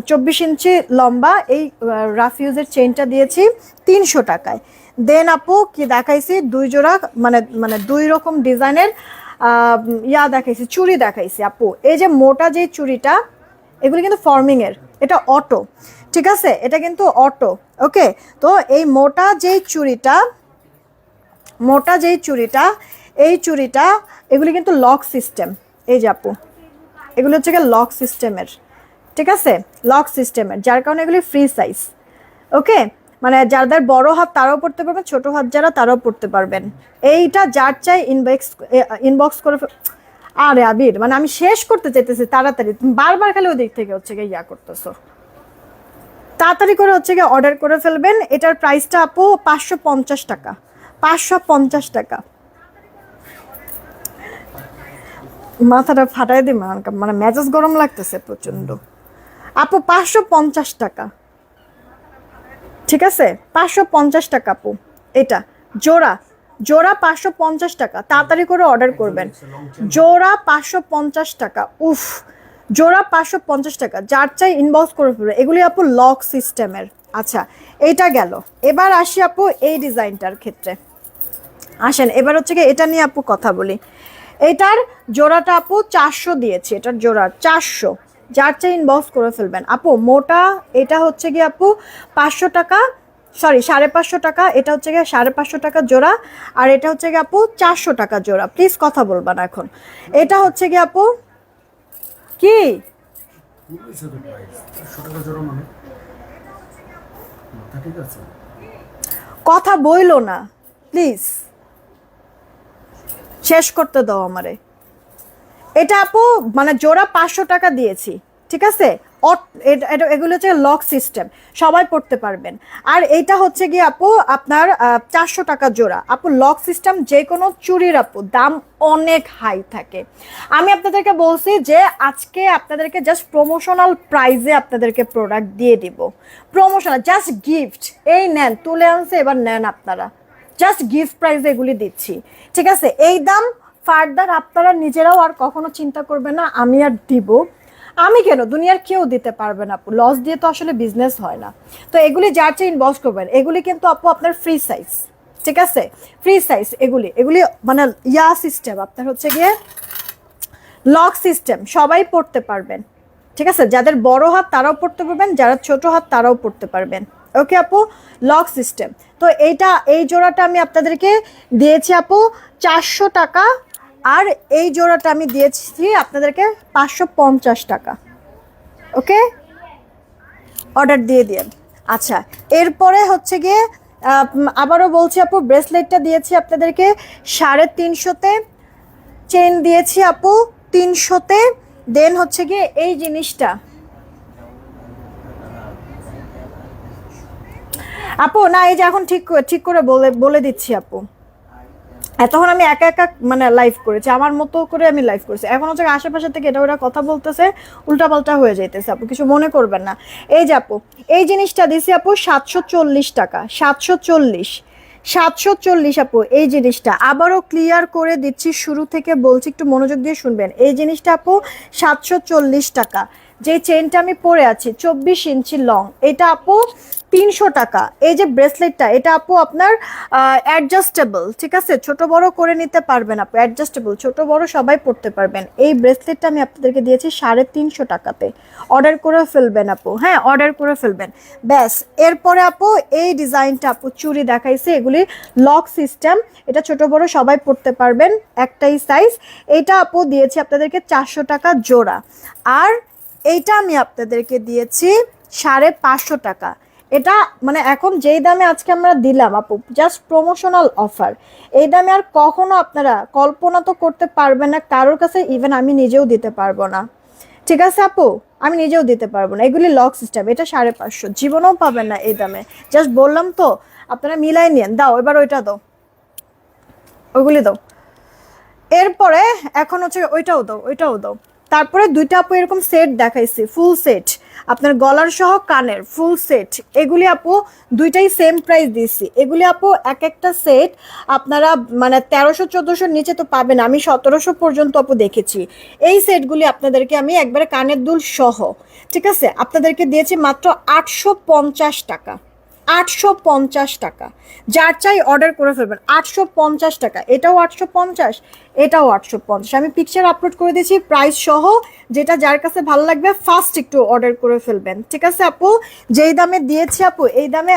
24 ইঞ্চি লম্বা এই রাফ ইউজের চেইনটা দিয়েছি 300 টাকায়। দেন আপু কি দেখাইছি, 2 জোড়া মানে 2 রকম ডিজাইনের ইয়া দেখাইছি, চুড়ি দেখাইছি আপু। এই যে মোটা যে চুড়িটা, এগুলি কিন্তু ফর্মিং এর, এটা অটো, ঠিক আছে, এটা কিন্তু অটো। ওকে তো এই মোটা যেই চুড়িটা এই চুড়িটা এগুলি কিন্তু লক সিস্টেম। এই যে আপু এগুলো হচ্ছে লক সিস্টেমের, ঠিক আছে, লক সিস্টেমের, যার কারণে এগুলি ফ্রি সাইজ। ওকে মানে যাদের বড় হাত তারাও পড়তে পারবেন, ছোট হাত যারা তারাও পড়তে পারবেন। এইটা যার চাই ইনবক্স করে। আরে আবির মানে আমি শেষ করতে চাইতেছি তাড়াতাড়ি, বারবার খালি ওই দিক থেকে হচ্ছে গিয়ে ইয়া করতেছো। তাড়াতাড়ি করে হচ্ছে গিয়ে অর্ডার করে ফেলবেন। এটার প্রাইসটা আপু 550 টাকা, 550 টাকা। মাথাটা ফাটাই দিই, মানে মেজাজ গরম লাগতেছে প্রচন্ড আপু। 550 টাকা, ঠিক আছে, 550 টাকা আপু। এটা জোড়া 550 টাকা, তাড়াতাড়ি করে অর্ডার করবেন। জোড়া 550 টাকা, উফ জোড়া 550 টাকা, যার চাই ইনবক্স করে ফেলবে। এগুলি আপু লক সিস্টেমের। আচ্ছা এটা গেল, এবার আসি আপু এই ডিজাইনটার ক্ষেত্রে। আসেন এবার হচ্ছে কি এটা নিয়ে আপু কথা বলি। এটার জোড়াটা আপু 400 দিয়েছি, এটার জোড়া 400, যার চাই ইনবক্স করে ফেলবেন আপু। মোটা এটা হচ্ছে কি আপু 500 টাকা, সরি 550 টাকা, এটা হচ্ছে গিয়ে 550 টাকা জোড়া, আর এটা হচ্ছে গিয়ে আপু 400 টাকা জোড়া। প্লিজ কথা বলবা না এখন। এটা হচ্ছে গিয়ে আপু কি কথা বইলো না প্লিজ, শেষ করতে দাও আমারে। এটা আপু মানে জোড়া 500 টাকা দিয়েছি, ঠিক আছে। এগুলো হচ্ছে লক সিস্টেম, সবাই পড়তে পারবেন। আর এইটা হচ্ছে গিয়ে আপু আপনার 400 টাকা জোড়া। আপু লক সিস্টেম যে কোনো চুড়ির আপু দাম অনেক হাই থাকে। আমি আপনাদেরকে বলছি যে আজকে আপনাদেরকে জাস্ট প্রমোশনাল প্রাইজে আপনাদেরকে প্রোডাক্ট দিয়ে দিব, প্রমোশনাল জাস্ট গিফট। এই নেন, তুলে আনছে এবার নেন আপনারা, জাস্ট গিফট প্রাইজে এগুলি দিচ্ছি, ঠিক আছে। এই দাম ফার্দার আপনারা নিজেরাও আর কখনো চিন্তা করবেন না আমি আর দিব, আমি কেন দুনিয়ার কেউ দিতে পারবে না আপু, লস দিয়ে তো আসলে বিজনেস হয় না। তো এগুলি যার চেয়ে ইনভেস্ট করবেন, এগুলি কিন্তু আপু আপনার ফ্রি সাইজ, ঠিক আছে, ফ্রি সাইজ। এগুলি মানে ইয়া সিস্টেম আপনার হচ্ছে গিয়ে লক সিস্টেম, সবাই পড়তে পারবেন, ঠিক আছে। যাদের বড় হাত তারাও পড়তে পারবেন, যারা ছোট হাত তারাও পড়তে পারবেন। ওকে আপু লক সিস্টেম। তো এই জোড়াটা আমি আপনাদেরকে দিয়েছি আপু 400 টাকা, আর এই জোড়াটা আমি দিয়েছি আপনাদেরকে 550 টাকা। ওকে অর্ডার দিয়ে দিন। আচ্ছা এরপরে হচ্ছে গিয়ে আবারও বলছি আপু, ব্রেসলেটটা দিয়েছি আপনাদেরকে 350-তে, চেন দিয়েছি আপু 300-তে, দেন হচ্ছে গিয়ে এই জিনিসটা আপু, না এই যে এখন ঠিক ঠিক করে বলে বলে দিচ্ছি আপু। এতক্ষণ আমি একা একা মানে লাইভ করেছি, আমার মতো করে আমি লাইভ করেছি। এখন হচ্ছে আশেপাশে থেকে এটা ওরা কথা বলতেছে, উল্টাপাল্টা হয়ে যাইতেছে আপু, কিছু মনে করবেন না। এই যে আপু, এই জিনিসটা দিছি আপু 740 টাকা, 740, 740 আপু। এই জিনিসটা আবারও ক্লিয়ার করে দিচ্ছি, শুরু থেকে বলছি, একটু মনোযোগ দিয়ে শুনবেন। এই জিনিসটা আপু 740 টাকা। যে চেনটা আমি পরে আছি 24 ইঞ্চি লং, এটা আপু 300 টাকা। এই যে ব্রেসলেটটা, এটা আপু আপনার অ্যাডজাস্টেবল, ঠিক আছে, ছোট বড় করে নিতে পারবেন আপু, অ্যাডজাস্টেবল, ছোট বড় সবাই পড়তে পারবেন। এই ব্রেসলেটটা আমি আপনাদেরকে দিয়েছি 350 টাকাতে। অর্ডার করে ফেলবেন আপু, হ্যাঁ অর্ডার করে ফেলবেন। ব্যাস, এরপরে আপু এই ডিজাইনটা আপু চুড়ি দেখাইছে, এগুলি লক সিস্টেম, এটা ছোট বড় সবাই পড়তে পারবেন, একটাই সাইজ। এটা আপু দিয়েছি আপনাদেরকে 400 টাকা জোড়া। আর এইটা আমি আপনাদেরকে দিয়েছি 550 টাকা। এটা মানে এখন যেই দামে আজকে আমরা দিলাম আপু, জাস্ট প্রমোশনাল অফার। এই দামে আর কখনো আপনারা কল্পনা তো করতে পারবেন না কারোর কাছে, ইভেন আমি নিজেও দিতে পারবো না, ঠিক আছে আপু, আমি নিজেও দিতে পারবো না। এগুলি লক সিস্টেম, এটা 550, জীবনেও পাবেন না এই দামে। জাস্ট বললাম তো, আপনারা মিলাই নিয়েন। দাও এবার ওইটা দাও, ওইগুলি দাও। এরপরে এখন হচ্ছে ওইটাও দাও, ওইটাও দাও। তারপরে দুইটা আপু এরকম সেট দেখাইছি, ফুল সেট, আপনার গলার সহ কানের ফুল সেট। এগুলি আপু দুইটাই সেম প্রাইস দিচ্ছি। এগুলি আপু এক একটা সেট আপনারা মানে 1300-1400 নিচে তো পাবেন, আমি 1700 পর্যন্ত আপু দেখেছি। এই সেটগুলি আপনাদেরকে আমি একবারে কানের দুল সহ, ঠিক আছে, আপনাদেরকে দিয়েছি মাত্র 850 টাকা, 850 টাকা। যার চাই অর্ডার করে ফেলবেন, 850 টাকা। এটাও 850, এটাও 850। আমি পিকচার আপলোড করে দিয়েছি প্রাইস সহ, যেটা যার কাছে ভালো লাগবে ফার্স্ট একটু অর্ডার করে ফেলবেন, ঠিক আছে আপু। যেই দামে দিয়েছি আপু, এই দামে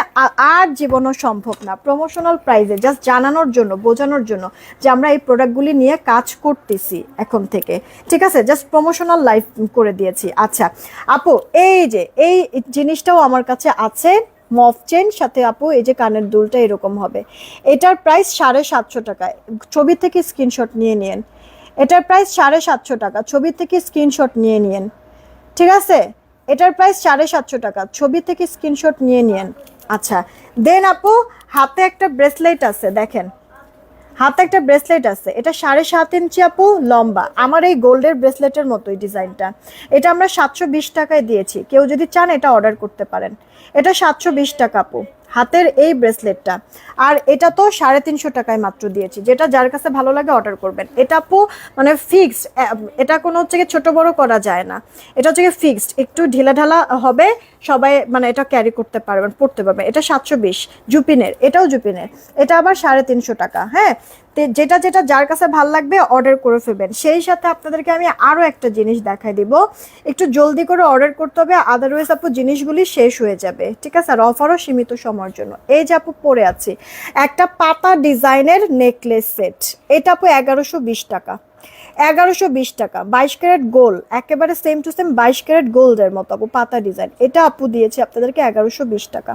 আর জীবনও সম্ভব না। প্রমোশনাল প্রাইসে, জাস্ট জানানোর জন্য, বোঝানোর জন্য যে আমরা এই প্রোডাক্টগুলি নিয়ে কাজ করতেছি এখন থেকে, ঠিক আছে, জাস্ট প্রমোশনাল লাইভ করে দিয়েছি। আচ্ছা আপু, এই যে এই জিনিসটাও আমার কাছে আছে, মফ চেন সাথে আপু এই যে কানের দুলটা এরকম হবে। এটার প্রাইস 750 টাকা, ছবি থেকে স্ক্রিনশট নিয়ে নিন। এটার প্রাইস 750 টাকা, ছবি থেকে স্ক্রিনশট নিয়ে নিন, ঠিক আছে। এটার প্রাইস 750 টাকা, ছবি থেকে স্ক্রিনশট নিয়ে নিন। আচ্ছা, দেন আপু হাতে একটা ব্রেসলেট আছে, দেখেন হাতে একটা ব্রেসলেট আছে, এটা 7.5 ইঞ্চি আপু লম্বা, আমার এই গোল্ডের ব্রেসলেটের মতোই ডিজাইনটা। এটা আমরা 720 টাকায় দিয়েছি, কেউ যদি চান এটা অর্ডার করতে পারেন। এটা 720 টাকা আপু, হাতের এই ব্রেসলেটটা। আর এটা তো 350 টাকায় মাত্র দিয়েছি, যেটা যার কাছে ভালো লাগে অর্ডার করবেন। এটা আপু মানে ফিক্সড, এটা কোনো হচ্ছে ছোট বড় করা যায় না, এটা হচ্ছে ফিক্সড, একটু ঢিলা ঢালা হবে, সবাই মানে এটা ক্যারি করতে পারবেন, পড়তে পারবেন। এটা 720, জুপিনের, এটাও জুপিনের, এটা আবার 350 টাকা। হ্যাঁ, যেটা যেটা যার কাছে ভালো লাগবে অর্ডার করে ফেলবেন। সেই সাথে আপনাদেরকে আমি আরও একটা জিনিস দেখাই দিব, একটু জলদি করে অর্ডার করতে হবে, আদারওয়াইজ আপু জিনিসগুলি শেষ হয়ে যাবে, ঠিক আছে। আর অফারও সীমিত সময়ের জন্য। এই যে আপু পরে আছি একটা পাতা ডিজাইনের নেকলেস সেট, এটা আপু 1120 টাকা, 1120 টাকা, 22 ক্যারেট গোল্ড, একেবারে সেম টু সেম 22 ক্যারেট গোল্ডের মতো আপু পাতা ডিজাইন। এটা আপু দিয়েছি আপনাদেরকে 1120 টাকা।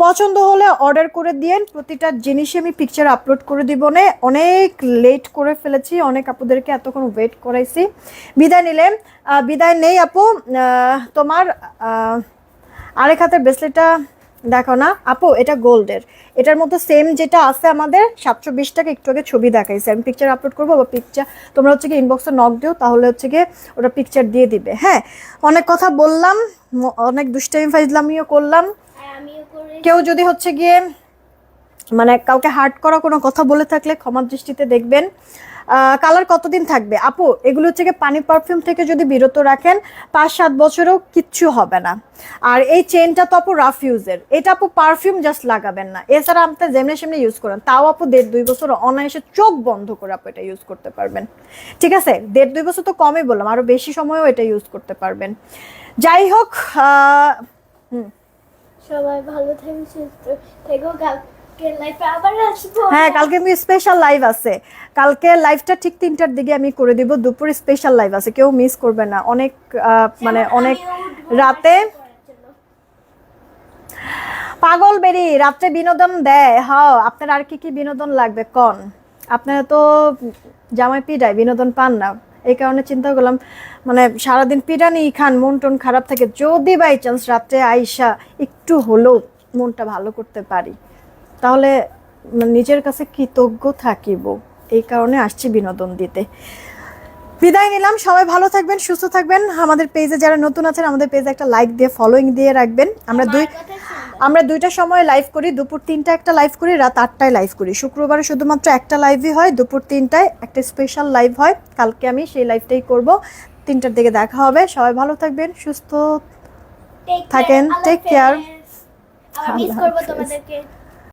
পছন্দ হলে অর্ডার করে দিয়েন, প্রতিটা জিনিসই আমি পিকচার আপলোড করে দিব। অনেক লেট করে ফেলেছি, অনেক আপুদেরকে এতক্ষণ ওয়েট করাইছি। বিদায় নিলেন, বিদায় নেই আপু। তোমার আরেক হাতের ব্রেসলেটটা দেখো না আপু, এটা গোল্ডের, এটার মতো সেম যেটা আছে আমাদের 720 টাকা, একটু আগে ছবি দেখাইছি, আমি পিকচার আপলোড করবো, বা পিকচার তোমরা হচ্ছে গিয়ে ইনবক্সে নক দিও, তাহলে হচ্ছে গিয়ে ওটা পিকচার দিয়ে দিবে। হ্যাঁ, অনেক কথা বললাম, অনেক দুষ্টামি ফাইজলামিও করলাম। কেউ যদি হচ্ছে গিয়ে মানে কাউকে হার্ট করা কোনো কথা বলে থাকলে ক্ষমার দৃষ্টিতে দেখবেন। কালার কতদিন থাকবে আপু? এগুলো হচ্ছে গিয়ে পানি পারফিউম থেকে যদি বিরত রাখেন 5-7 বছরেও কিচ্ছু হবে না। আর এই চেনটা তো আপু রাফ ইউজের, এটা আপু পারফিউম জাস্ট লাগাবেন না, এছাড়া আপনি যেমনি সেমনি ইউজ করেন, তাও আপু 1.5-2 বছর অনায়াসে চোখ বন্ধ করে আপু এটা ইউজ করতে পারবেন, ঠিক আছে। 1.5-2 বছর তো কমই বললাম, আরো বেশি সময়ও এটা ইউজ করতে পারবেন। যাই হোক, সবাই ভালো থেকো, সুস্থ থেকো। কালকে লাইভে আবার আসবো। হ্যাঁ, কালকে আমি স্পেশাল লাইভ আছে, কালকে লাইভটা ঠিক 3টার দিকে আমি করে দিব, দুপুরে স্পেশাল লাইভ আছে, কেউ মিস করবে না। অনেক মানে অনেক রাতে পাগল বেরি রাত্রে বিনোদন দেয়। হ্যাঁ, আপনার আর কি কি বিনোদন লাগবে কন? আপনারা তো জামাই পিডায় বিনোদন পান না, এই কারণে চিন্তা করলাম মানে সারাদিন পিটানি খান, মন টন খারাপ থাকে, যদি বাই চান্স রাত্রে আইসা একটু হলেও মনটা ভালো করতে পারি তাহলে নিজের কাছে কৃতজ্ঞ থাকিব। এই কারণে আসছি বিনোদন দিতে। বিদায় নিলাম, সবাই ভালো থাকবেন, সুস্থ থাকবেন। আমাদের পেজে যারা নতুন আছেন আমাদের পেজে একটা লাইক দিয়ে ফলোইং দিয়ে রাখবেন। আমরা দুইটার সময় লাইভ করি, দুপুর 3টায় একটা লাইভ করি, রাত 8টায় লাইভ করি। শুক্রবারে শুধুমাত্র একটা লাইভই হয়, দুপুর 3টায় একটা স্পেশাল লাইভ হয়। কালকে আমি সেই লাইভটাই করব, 3টার দিকে দেখা হবে। সবাই ভালো থাকবেন, সুস্থ থাকেন, টেক কেয়ার। মিস করবো তোমাদেরকে।